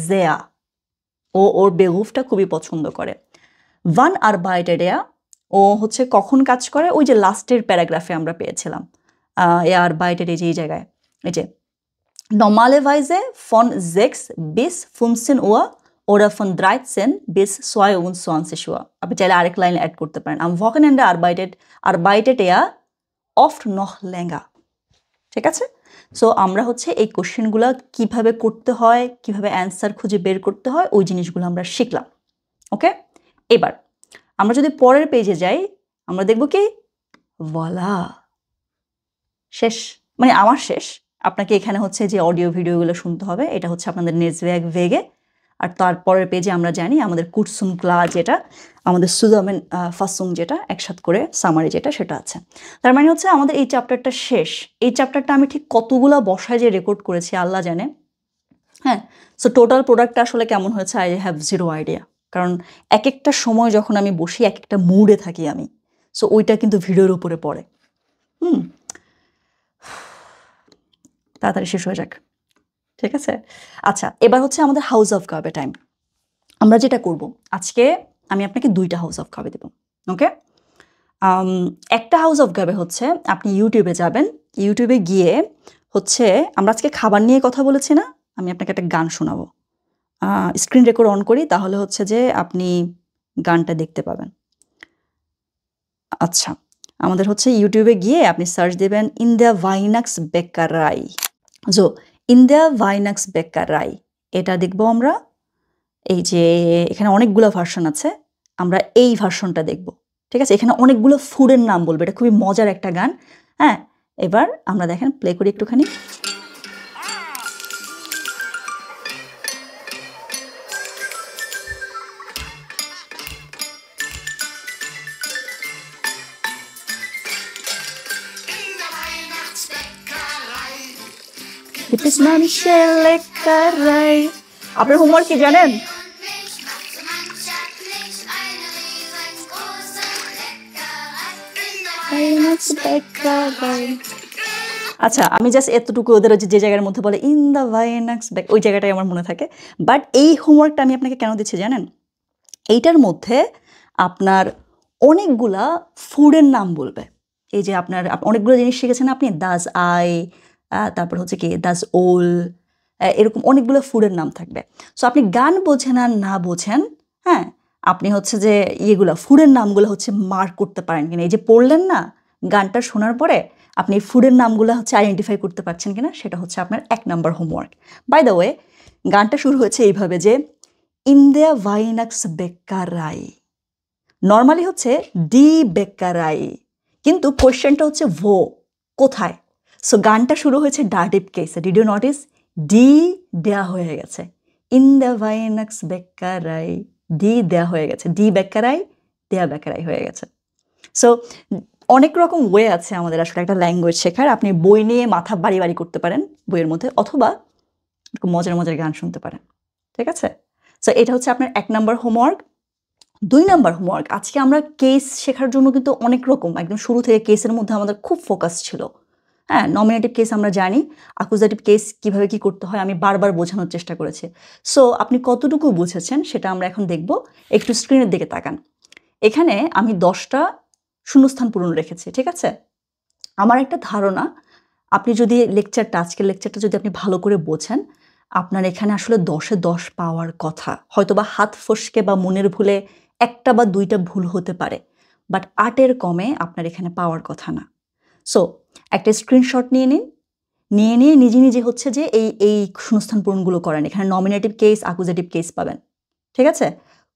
Speaker 1: sehr। ওর বেগুফটা খুবই পছন্দ করে। Wann arbeitet er? ও হচ্ছে কখন কাজ করে? ওই যে লাস্টের প্যারাগ্রাফে আমরা পেয়েছিলাম। Er arbeitet এই যে এই জায়গায়, এই যে normalerweise von 6 bis 15 Uhr oder von 13 bis 22 Uhr। আপনি চাইলে আরেক লাইন অ্যাড করতে পারেন। Am Wochenende arbeitet er oft noch länger। ঠিক আছে? সো আমরা হচ্ছে এই কোশ্চেনগুলো কিভাবে করতে হয়, কিভাবে অ্যান্সার খুঁজে বের করতে হয়, ওই জিনিসগুলো আমরা শিখলাম। ওকে, এবার আমরা যদি পরের পেজে যাই, আমরা দেখব কি ভলা শেষ, মানে আমার শেষ। আপনাকে এখানে হচ্ছে যে অডিও ভিডিওগুলো শুনতে হবে, এটা হচ্ছে আপনাদের নেজওয়ার্ক ভেগে। আর তারপরের পেজে আমরা জানি আমাদের কুটসুম ক্লা যেটা, আমাদের সুজামেন ফাসুং যেটা, একসাথ করে সামারি যেটা, সেটা আছে। তার মানে হচ্ছে আমাদের এই চ্যাপ্টারটা শেষ। এই চ্যাপ্টারটা আমি ঠিক কতগুলো বসায় যে রেকর্ড করেছি আল্লাহ জানে। হ্যাঁ, সো টোটাল প্রোডাক্টটা আসলে কেমন হয়েছে আই হ্যাভ জিরো আইডিয়া, কারণ এক একটা সময় যখন আমি বসি এক একটা মুডে থাকি আমি, সো ওইটা কিন্তু ভিডিওর উপরে পড়ে। তাড়াতাড়ি শেষ হয়ে যাক, ঠিক আছে? আচ্ছা, এবার হচ্ছে আমাদের হাউস অফ গার্বে টাইম। আমরা যেটা করব আজকে আমি আপনাকে 2টা হাউস অফ গাবে দেব। ওকে? একটা হাউস অফ গাবে হচ্ছে আপনি ইউটিউবে যাবেন। ইউটিউবে গিয়ে হচ্ছে আমরা আজকে খাবার নিয়ে কথা বলেছি না? আমি আপনাকে একটা গান শোনাবো। স্ক্রিন রেকর্ড অন করি তাহলে হচ্ছে যে আপনি গানটা দেখতে পাবেন। আচ্ছা, আমাদের হচ্ছে ইউটিউবে গিয়ে আপনি সার্চ দিবেন ইন দ্য ভাইনাক্স বেকারাই। সো ইন দ্য ভাইনাক্স বেকারাই এটা দেখব আমরা। এই যে এখানে অনেকগুলো ভার্সন আছে, আমরা এই ভার্সনটা দেখব। ঠিক আছে? এখানে অনেকগুলো ফুডের নাম বলবে, এটা খুবই মজার একটা গান। হ্যাঁ, এবার আমরা দেখেন প্লে করি একটুখানি। Gibt es manche Leckerei? আপনার হোমওয়ার্ক কি জানেন? আচ্ছা, আমি জাস্ট এতটুকু ওদের যে জায়গার মধ্যে বলে ইন দ্য ভাইনাক্স ব্যাক, ওই জায়গাটাই আমার মনে থাকে। বাট এই হোমওয়ার্কটা আমি আপনাকে কেন দিচ্ছি জানেন? এইটার মধ্যে আপনার অনেকগুলা ফুডের নাম বলবে। এই যে আপনার অনেকগুলো জিনিস শিখেছেন আপনি, দাজ আই, তারপর হচ্ছে কি দাজ ওল, এরকম অনেকগুলো ফুডের নাম থাকবে। সো আপনি গান বোঝেন আর না বোঝেন, হ্যাঁ, আপনি হচ্ছে যে ইয়েগুলো ফুডের নামগুলো হচ্ছে মার্ক করতে পারেন কিনা। এই যে পড়লেন না, গানটা শোনার পরে আপনি ফুডের নামগুলো হচ্ছে আইডেন্টিফাই করতে পারছেন কিনা, সেটা হচ্ছে আপনার 1 number homework. By the way, গানটা শুরু হয়েছে এইভাবে যে ইন দ্য ভাইনাক্স বেকারাই। নর্মালি হচ্ছে ডি বেকারাই, কিন্তু কোয়েশ্চেনটা হচ্ছে ভো, কোথায়? সো গানটা শুরু হয়েছে ডাটিভ কেসে। Did you notice? ডি দেয়া হয়ে গেছে। ইন দ্য ভাইনাক্স বেকারাই, ডি দেয়া হয়ে গেছে। ডি বেকারাই, দেয়া বেকারাই হয়ে গেছে। সো অনেক রকম ওয়ে আছে আমাদের আসলে একটা ল্যাঙ্গুয়েজ শেখার। আপনি বই নিয়ে মাথা বাড়ি বাড়ি করতে পারেন বইয়ের মধ্যে, অথবা মজার মজার গান শুনতে পারেন। ঠিক আছে? সো এটা হচ্ছে আপনার 1 নাম্বার হোমওয়ার্ক। 2 নাম্বার হোমওয়ার্ক, আজকে আমরা কেস শেখার জন্য কিন্তু অনেক রকম একদম শুরু থেকে কেসের মধ্যে আমাদের খুব ফোকাস ছিল। হ্যাঁ, নমিনেটিভ কেস আমরা জানি, অ্যাকুজাটিভ কেস কীভাবে কী করতে হয় আমি বারবার বোঝানোর চেষ্টা করেছি। সো আপনি কতটুকু বুঝেছেন সেটা আমরা এখন দেখব। একটু স্ক্রিনের দিকে তাকান। এখানে আমি 10টা শূন্যস্থান পূরণ রেখেছি। ঠিক আছে? আমার একটা ধারণা, আপনি যদি আজকের লেকচারটা যদি আপনি ভালো করে বোঝেন, আপনার এখানে আসলে 10-এ 10 পাওয়ার কথা। হয়তোবা হাত ফসকে বা মনের ভুলে 1টা বা 2টা ভুল হতে পারে, বাট 8-এর কমে আপনার এখানে পাওয়ার কথা না। সো একটা স্ক্রিনশট নিয়ে নিন, নিয়ে নিজে নিজে হচ্ছে যে এই শূন্যস্থান পূরণগুলো করেন। এখানে নমিনেটিভ কেস, অ্যাকুজাটিভ কেস পাবেন। ঠিক আছে?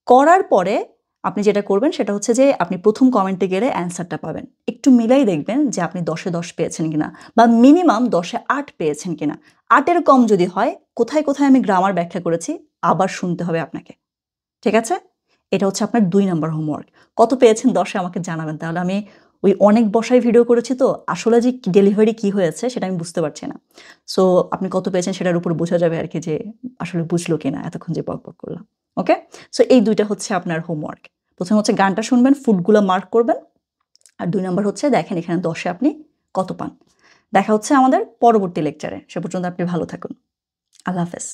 Speaker 1: করার পরে আপনি যেটা করবেন সেটা হচ্ছে যে আপনি প্রথম কমেন্টে গেলে অ্যান্সারটা পাবেন। একটু মিলাই দেখবেন যে আপনি 10-এ 10 পেয়েছেন কিনা, বা মিনিমাম 10-এ 8 পেয়েছেন কিনা। 8-এর কম যদি হয়, কোথায় কোথায় আমি গ্রামার ব্যাখ্যা করেছি আবার শুনতে হবে আপনাকে। ঠিক আছে? এটা হচ্ছে আপনার 2 নাম্বার হোমওয়ার্ক। কত পেয়েছেন 10-এ আমাকে জানাবেন। তাহলে আমি ওই অনেক বসায় ভিডিও করেছি তো আসলে যে ডেলিভারি কী হয়েছে সেটা আমি বুঝতে পারছি না। সো আপনি কত পেয়েছেন সেটার উপর বোঝা যাবে আর কি, যে আসলে বুঝলো কিনা এতক্ষণ যে বকবক করলাম। ওকে? সো এই 2টা হচ্ছে আপনার হোমওয়ার্ক। প্রথম হচ্ছে গানটা শুনবেন, ফুডগুলো মার্ক করবেন। আর 2 নাম্বার হচ্ছে দেখেন এখানে 10-এ আপনি কত পান। দেখা হচ্ছে আমাদের পরবর্তী লেকচারে। সে পর্যন্ত আপনি ভালো থাকুন। আল্লাহ হাফেজ।